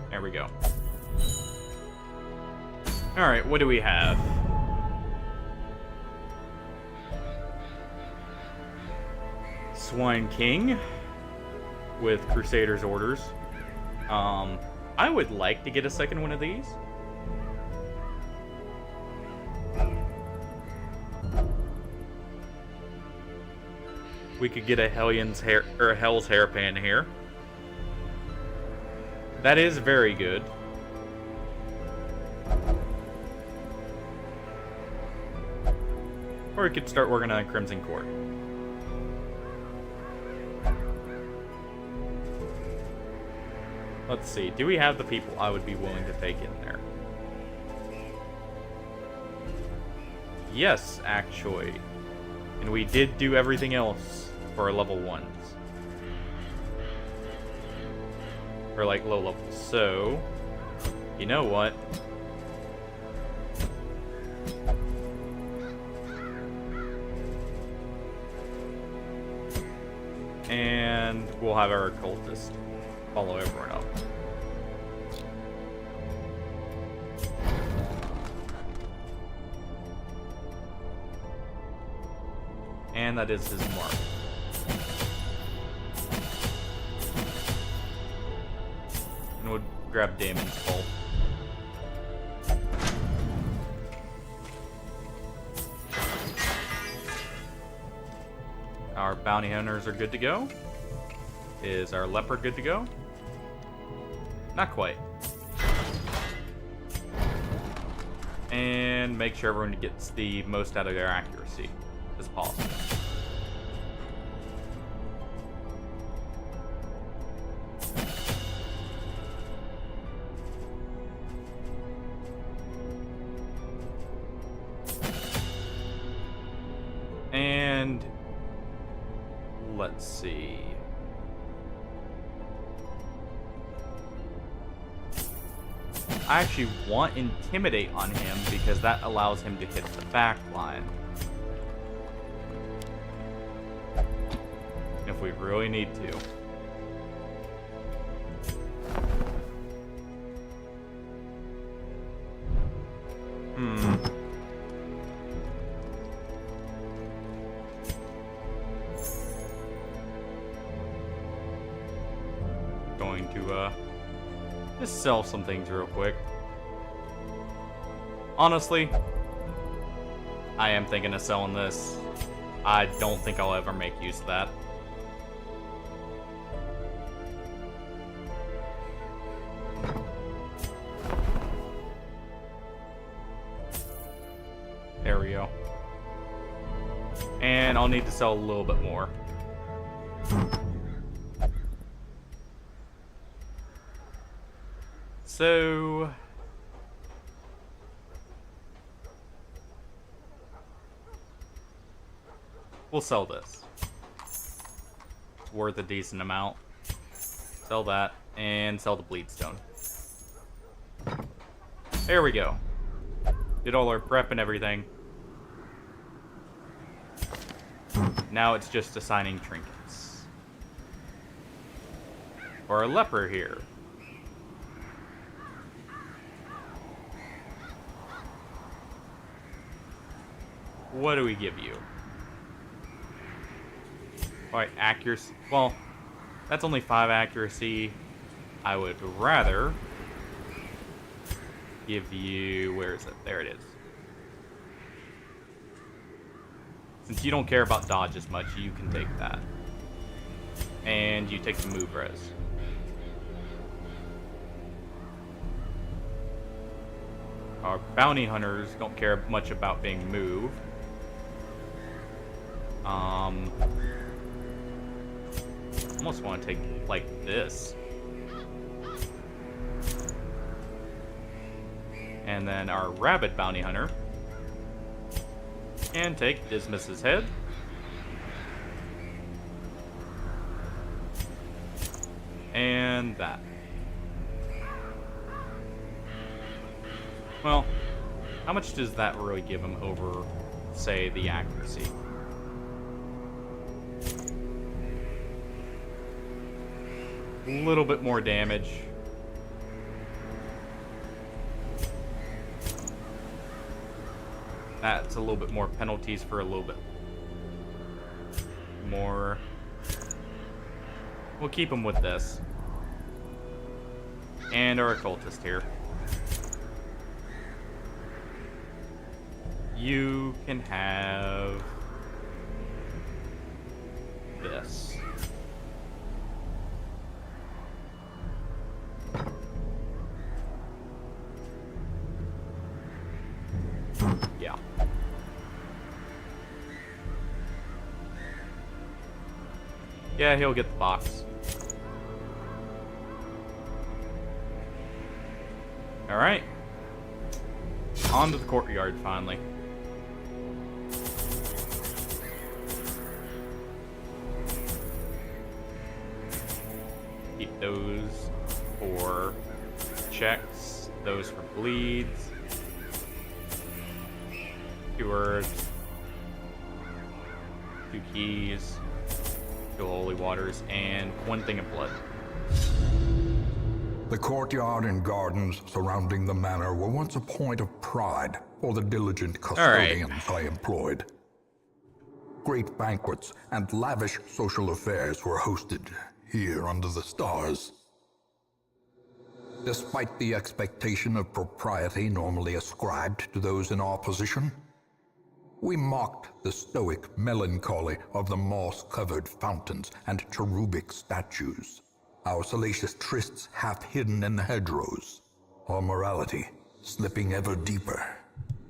There we go. Alright, what do we have? Swine King with Crusader's orders. I would like to get a second one of these. We could get a Hell's Hairpin here. That is very good. Or we could start working on Crimson Court. Let's see. Do we have the people I would be willing to take in there? Yes, actually. And we did do everything else for our level 1s. Or like low levels. So, you know what? And we'll have our occultist follow everyone up. And that is his mark. And we'll grab Damon's Bolt. Our bounty hunters are good to go. Is our leopard good to go? Not quite. And make sure everyone gets the most out of their accuracy as possible. And let's see. I actually want Intimidate on him because that allows him to hit the back line. If we really need to. Going to just sell some things real quick. Honestly, I am thinking of selling this. I don't think I'll ever make use of that. There we go. And I'll need to sell a little bit more. So we'll sell this. It's worth a decent amount. Sell that and sell the Bleedstone. There we go. Did all our prep and everything. Now it's just assigning trinkets. For a leper here. What do we give you? Alright, accuracy. Well, that's only 5 accuracy. I would rather give you... Where is it? There it is. Since you don't care about dodge as much, you can take that. And you take the move res. Our bounty hunters don't care much about being moved. Almost want to take like this. And then our rabid bounty hunter can take Dismas's head. And that. Well, how much does that really give him over, say, the accuracy? A little bit more damage. That's a little bit more penalties for a little bit more. We'll keep him with this. And our occultist here. You can have this. Yeah. Yeah, he'll get the box. Alright. On to the courtyard, finally. Keep those for checks, those for bleeds. Keywords. 2 keys. 2 holy waters, and 1 thing of blood. The courtyard and gardens surrounding the manor were once a point of pride for the diligent custodians I employed. Great banquets and lavish social affairs were hosted here under the stars. Despite the expectation of propriety normally ascribed to those in our position, we mocked the stoic melancholy of the moss-covered fountains and cherubic statues, our salacious trysts half hidden in the hedgerows, our morality slipping ever deeper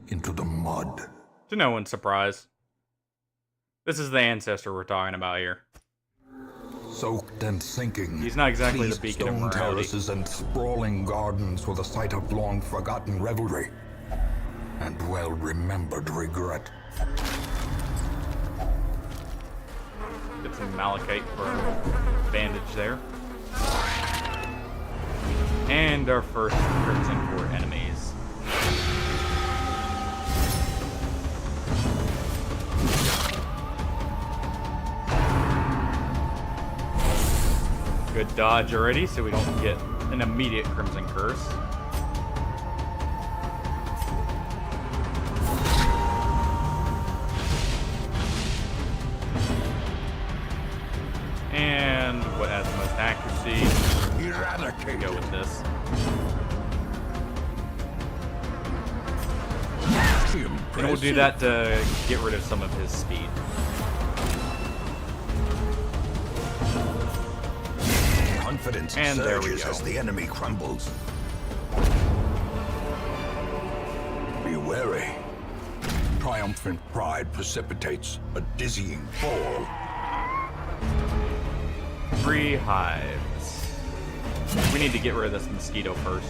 into the mud. To no one's surprise, this is the Ancestor we're talking about here. Soaked and sinking, He's not exactly the these beacon of stone morality. terraces and sprawling gardens were the site of long-forgotten revelry and well-remembered regret. Get some malachite for bandage there. And our first Crimson Core enemies. Good dodge already, so we don't get an immediate Crimson Curse. And what has the most accuracy? Eradicate. Go with this. And we'll do that to get rid of some of his speed. Confidence And there we surges go. as the enemy crumbles. Be wary. Triumphant pride precipitates a dizzying fall. 3 hives. We need to get rid of this mosquito first.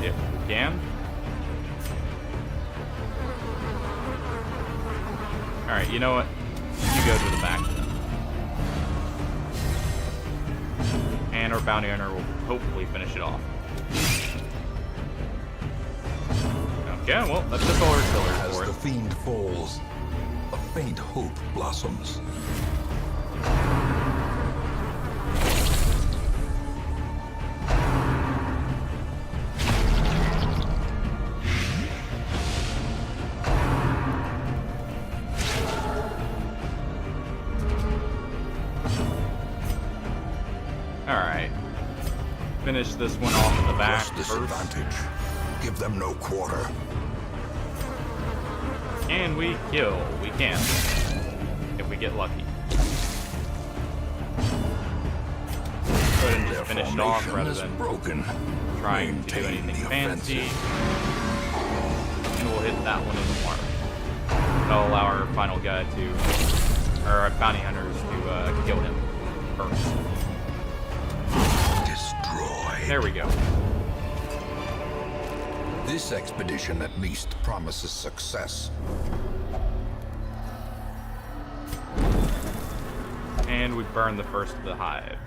If we can. Alright, you know what? You go to the back. And our bounty hunter will hopefully finish it off. Okay, well, that's just all our killers As for the it. fiend falls, a faint hope blossoms. Alright. Finish this one off in the back Plus first. disadvantage. give them no quarter. Can we kill? We can. If we get lucky. Go ahead and just finish it off Formation rather is than broken. trying to do Maintain anything the fancy. offensive. And we'll hit that one in the water. That'll allow our final guy to, or our bounty hunters to kill him first. Destroy. There we go. This expedition at least promises success. And we burned the first of the hives.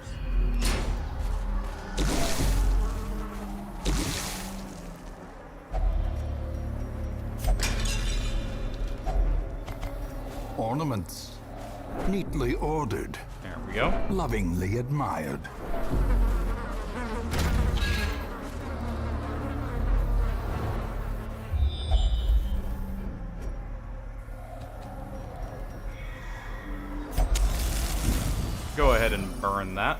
Ornaments, neatly ordered, There we go. lovingly admired. Go ahead and burn that.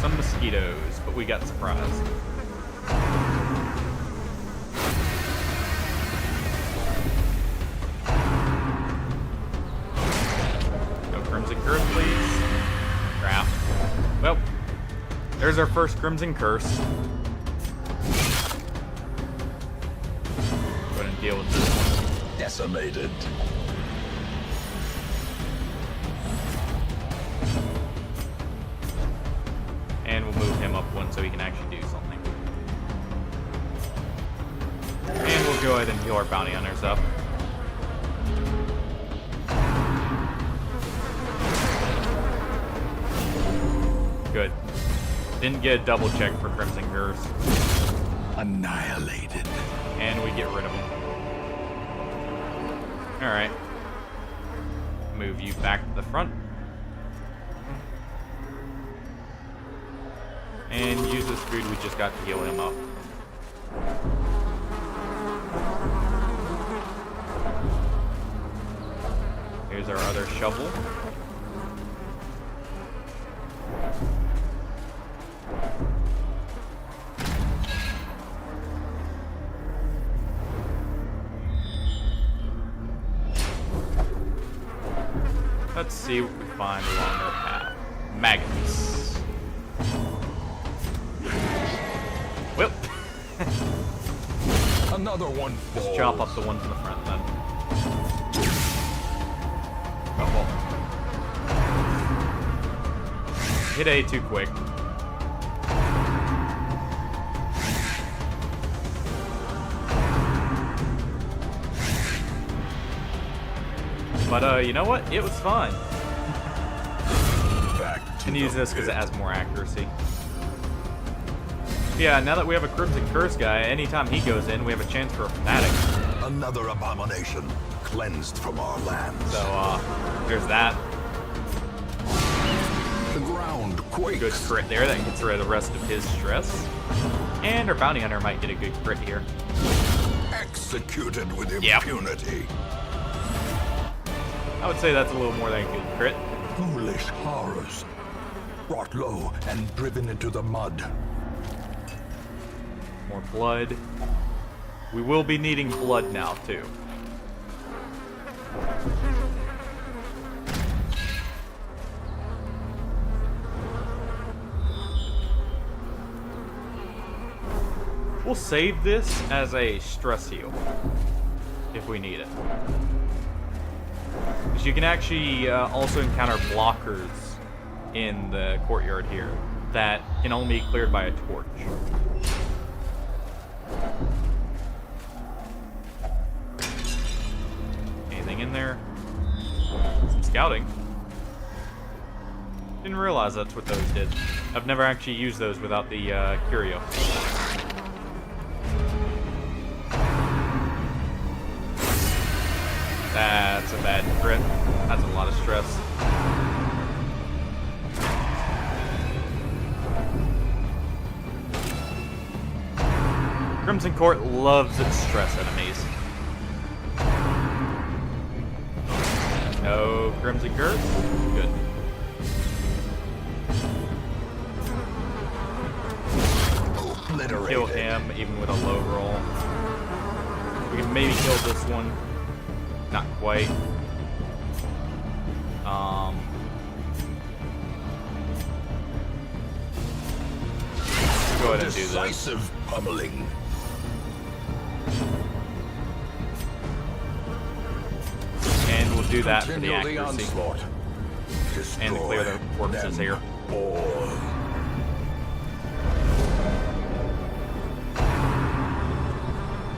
Some mosquitoes, but we got surprised. No Crimson Curse, please. Crap. Well, there's our first Crimson Curse. Go ahead and deal with this one. Decimated. And we'll move him up one so he can actually do something. And we'll go ahead and heal our bounty hunters up. Good. Didn't get a double check for Crimson Curse. Annihilated. And we get rid of him. Alright. Move you back to the front. And use this food we just got to heal him up. Here's our other shovel. Let's see what we find along our path. Maggots. Well, Another one falls. just chop up the ones in the front then. Oh, well. Hit A too quick. But, you know what? It was fun. Back to And use the this because it pit. has more accuracy. Yeah, now that we have a Crimson Curse guy, anytime he goes in, we have a chance for a Fanatic. Another abomination cleansed from our lands. So, there's that. The ground quakes. Good crit there that gets rid of the rest of his stress. And our Bounty Hunter might get a good crit here. Executed with Yep. impunity. I would say that's a little more than a good crit. Foolish horrors. Brought low and driven into the mud. More blood. We will be needing blood now, too. We'll save this as a stress heal if we need it. Because you can actually also encounter blockers in the courtyard here that can only be cleared by a torch. Anything in there? Some scouting. Didn't realize that's what those did. I've never actually used those without the curio. That's a bad crit. That's a lot of stress. Crimson Court loves its stress enemies. No Crimson Curse? Good. Obliterated. Kill him even with a low roll. We can maybe kill this one. Not quite. Go ahead and do this. Decisive pummeling. And we'll do that for the Continue the accuracy. onslaught. And to clear the corpses here. All.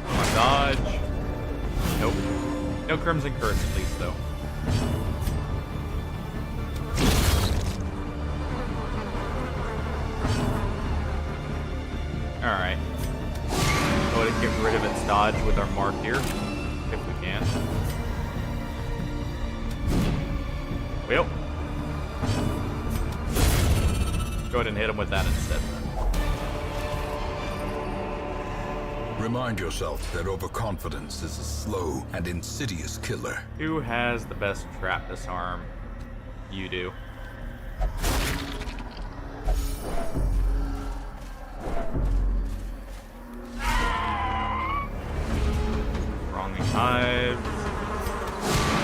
Come on, dodge. Nope. No Crimson Curse at least, though. Alright. Go ahead and get rid of its dodge with our mark here, if we can. Well. Go ahead and hit him with that instead. Remind yourself that overconfidence is a slow and insidious killer. Who has the best trap disarm? You do. Wronging hives.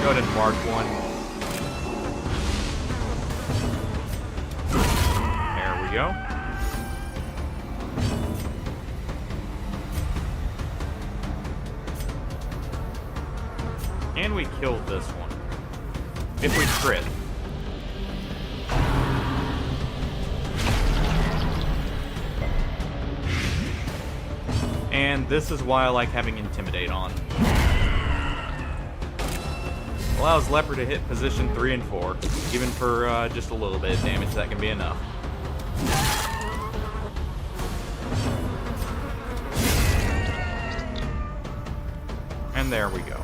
Go ahead and mark one. There we go. And we killed this one. If we crit. And this is why I like having Intimidate on. Allows Leper to hit position 3 and 4. Even for just a little bit of damage, that can be enough. And there we go.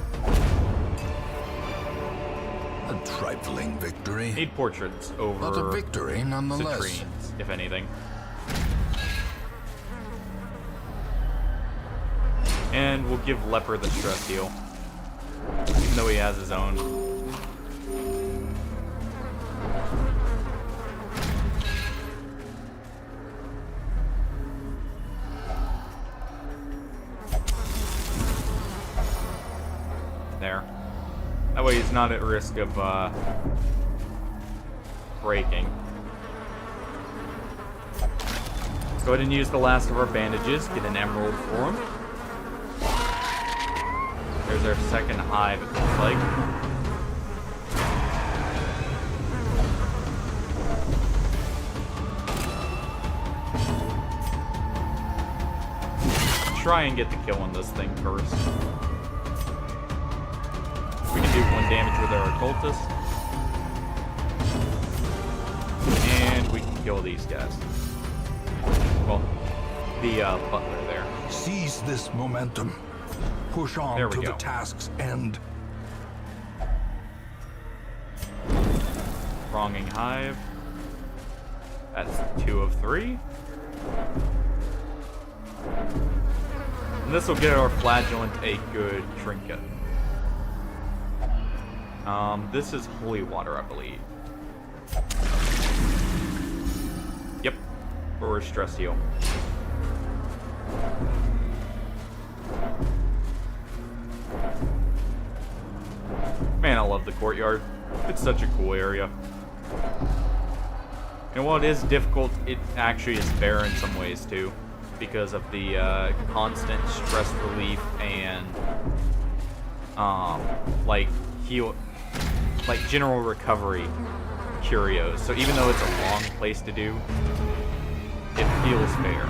A trifling victory. Need portraits over But a victory nonetheless. citrines, if anything. And we'll give Leper the stress heal. Even though he has his own. There. That way he's not at risk of breaking. Let's go ahead and use the last of our bandages. Get an emerald for him. There's our second hive, it looks like. Try and get the kill on this thing first. We can do 1 damage with our occultist. And we can kill these guys. Well, the butler there. Seize this momentum. Push on There we to go. the task's end. Wronging hive. That's 2 of 3. And this will get our flagellant a good trinket. This is holy water, I believe. Yep. Or a stress heal. Man, I love the courtyard. It's such a cool area. And while it is difficult, it actually is fair in some ways too, because of the constant stress relief and like general recovery curios. So even though it's a long place to do, it feels fair.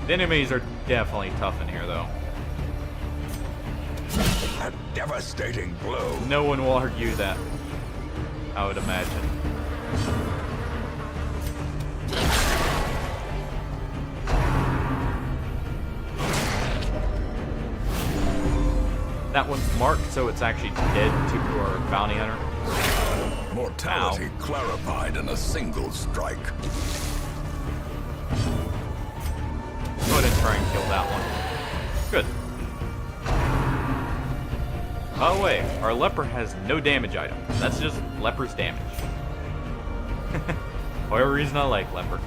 The enemies are definitely tough in here, though. A devastating blow. No one will argue that, I would imagine. That one's marked, so it's actually dead to our bounty hunter. Mortality clarified in a single strike. Go ahead and try and kill that one. By the way, our leper has no damage item. That's just leper's damage. Whatever reason I like leper.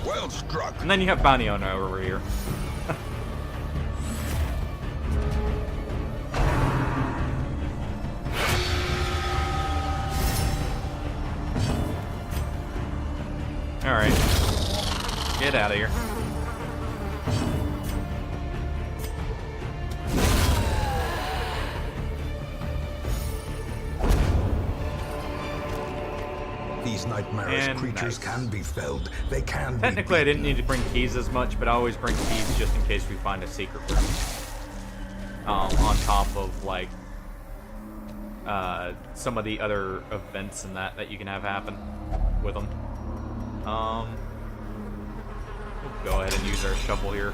Well struck. And then you have bounty owner over here. Alright. Get out of here. These nightmarish And creatures nice. can be felled. They can Technically, I be didn't need to bring keys as much, but I always bring keys just in case we find a secret room. On top of, like, some of the other events and that you can have happen with them. We'll go ahead and use our shovel here.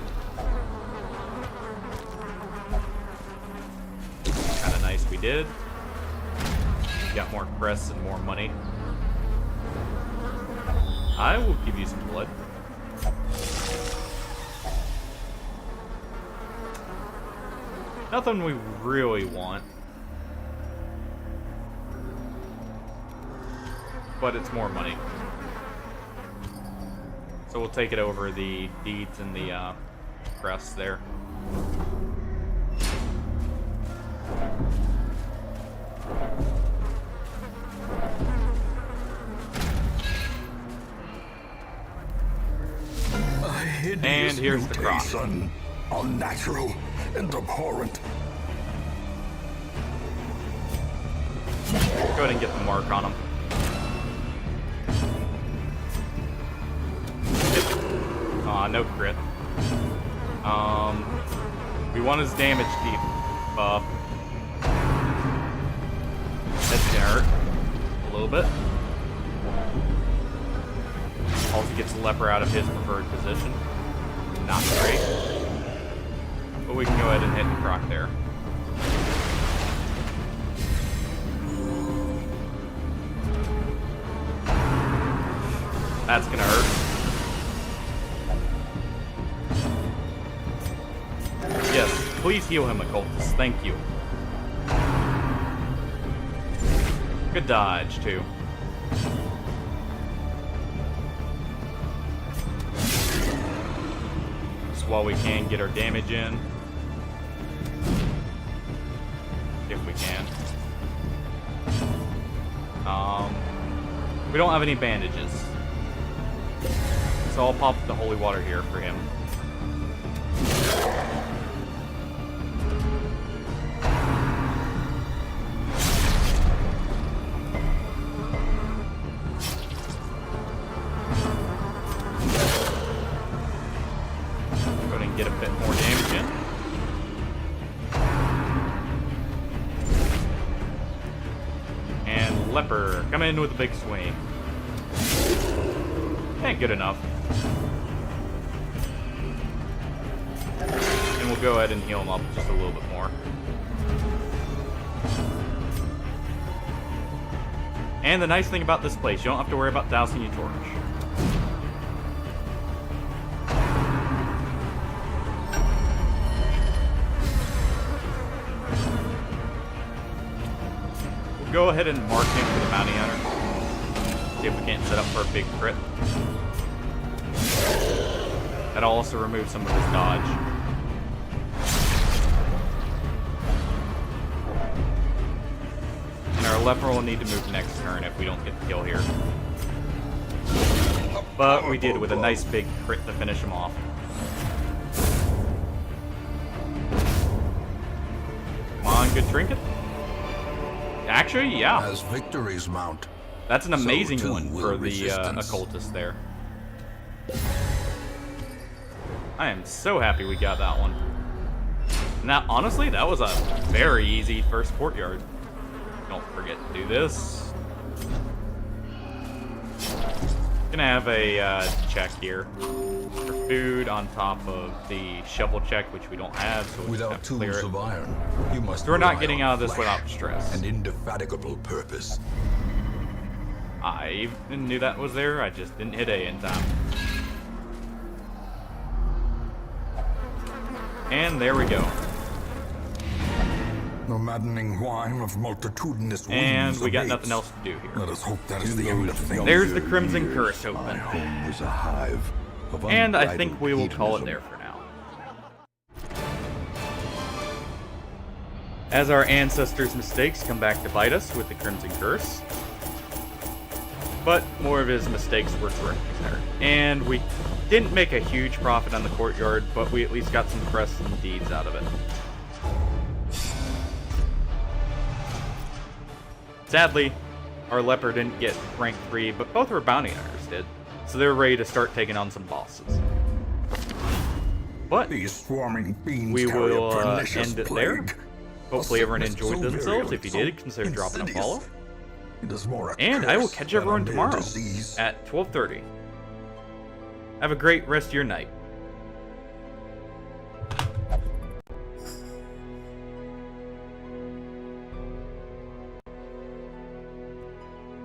Kind of nice we did. Got more crests and more money. I will give you some blood. Nothing we really want. But it's more money. So we'll take it over the deeds and the crests there. And here's the cross. Unnatural and abhorrent. Go ahead and get the mark on him. Aw, no crit. We want his damage buff. That's gonna hurt a little bit. Also gets the leper out of his preferred position. Not great. But we can go ahead and hit the croc there. That's gonna hurt. Yes, please heal him, occultist. Thank you. Good dodge, too. Just while we can get our damage in. If we can. We don't have any bandages. So I'll pop the holy water here for him. Go ahead and get a bit more damage in. And leper, come in with a big swing. Ain't good enough. And we'll go ahead and heal him up just a little bit more. And the nice thing about this place, you don't have to worry about dousing your torch. We'll go ahead and mark him for the bounty hunter. See if we can't set up for a big crit. That'll also remove some of his dodge. And our leper will need to move next turn if we don't get the kill here. But we did with a nice big crit to finish him off. Come on, good trinket. Actually, yeah. As victories mount, That's an amazing so one too for will the resistance. occultist there. I am so happy we got that one. Now, honestly, that was a very easy first courtyard. Don't forget to do this. Gonna have a check here for food on top of the shovel check, which we don't have, so we just without have to clear tools it. of iron, you must. So we're not rely getting on out of this flesh without stress. and indefatigable purpose. I even knew that was there, I just didn't hit A in time. And there we go. The maddening whine of multitudinous And wings we got abates. nothing else to do here. Let us hope that is the end of things. There's the Crimson Curse My open. home was a hive of And I think unbridled we will call it hedonism. there for now. As our ancestors' mistakes come back to bite us with the Crimson Curse. But more of his mistakes were corrected there. And we didn't make a huge profit on the courtyard, but we at least got some crests and deeds out of it. Sadly, our leper didn't get rank 3, but both our bounty hunters did. So they're ready to start taking on some bosses. But These swarming fiends we carry a will pernicious end it there. plague. Hopefully A everyone sickness enjoyed so themselves. If you virulent, did, consider dropping a insidious. follow. It is more a And I will curse catch than a everyone mere tomorrow disease. at 12:30. Have a great rest of your night.